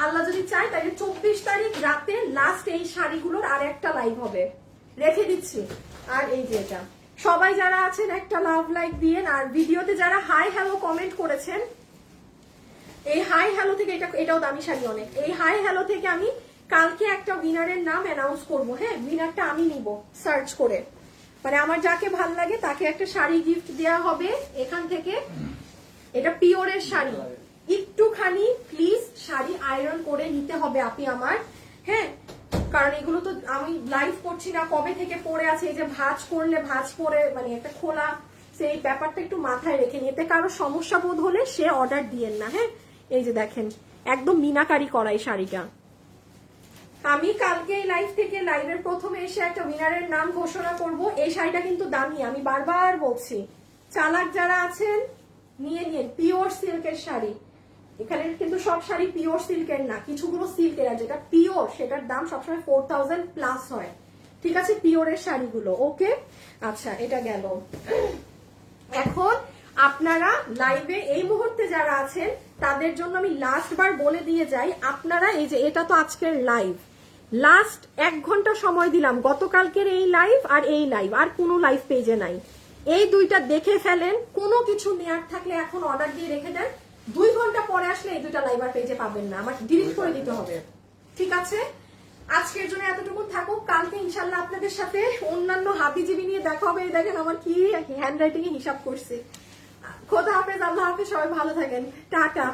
Speaker 1: আল্লাহ যদি চায়, তাহলে 24 তারিখ রাতে লাস্ট এই শাড়িগুলোর আর একটা লাইভ হবে, রেখে দিচ্ছি। আর এই যে এটা, সবাই যারা আছেন একটা লাভ লাইক দিয়েন। আর ভিডিওতে যারা হাই হ্যালো কমেন্ট করেছেন, এই হাই হ্যালো থেকে, এটাও দামি শাড়ি অনেক, এই হাই হ্যালো থেকে আমি কালকে একটা উইনারের নাম অ্যানাউন্স করবো। হ্যাঁ, উইনারটা আমি নিব সার্চ করে, মানে আমার যাকে ভাল লাগে তাকে একটা শাড়ি গিফট দেওয়া হবে এখান থেকে। এটা পিওরের শাড়ি, একটুখানি প্লিজ শাড়ি আয়রন করে নিতে হবে আপনি আমার। হ্যাঁ, কারণ এগুলো তো আমি লাইভ করছি না, কবে থেকে পরে আছে, এই যে ভাঁজ করলে ভাঁজ পরে মানে একটা খোলা, সেই ব্যাপারটা একটু মাথায় রেখে নিতে। কারো সমস্যা বোধ হলে সে অর্ডার দিয়েন না। হ্যাঁ, এই যে দেখেন একদম মিনাকারি করা এই শাড়িটা। আমি কালকে এই লাইভ থেকে, লাইভের প্রথমে এসে একটা উইনারের নাম ঘোষণা করব। এই শাড়িটা কিন্তু দামি, আমি বারবার বলছি, চালাক যারা আছেন নিয়ে নিন। পিওর সিল্কের শাড়ি, এখানে কিন্তু সব শাড়ি পিওর সিল্কের না, কিছুগুলো সিল্কের, আর যেটা পিওর সেটার দাম সবসময় 4000 প্লাস হয়। ঠিক আছে, পিওরের শাড়িগুলো। ওকে, আচ্ছা এটা গেল। এখন আপনারা লাইভে এই মুহূর্তে যারা আছেন তাদের জন্য আমি লাস্ট বার বলে দিয়ে যাই, আপনারা এই যে এটা তো আজকের লাইভ, লাস্ট 1 ঘন্টা সময় দিলাম, গতকালকের এই লাইভ আর এই লাইভ, আর কোনো লাইভ পেজে নাই। এই দুইটা দেখে ফেলেন, কোনো কিছু নেয়ার থাকলে এখন অর্ডার দিয়ে রেখে দেন। 2 ঘন্টা পরে আসলে এই দুইটা লাইভ আর পেজে পাবেন না, আমার ডিলিট করে দিতে হবে। ঠিক আছে, আজকের জন্য এতটুকু থাকুক। কালকে ইনশাল্লাহ আপনাদের সাথে অন্যান্য হাবিজিবি নিয়ে দেখা হবে। দেখেন আমার কি হ্যান্ড রাইটিং এ হিসাব করছে। খোদা হাফেজ, আল্লাহ হাফেজ, সবাই ভালো থাকেন, টাটা।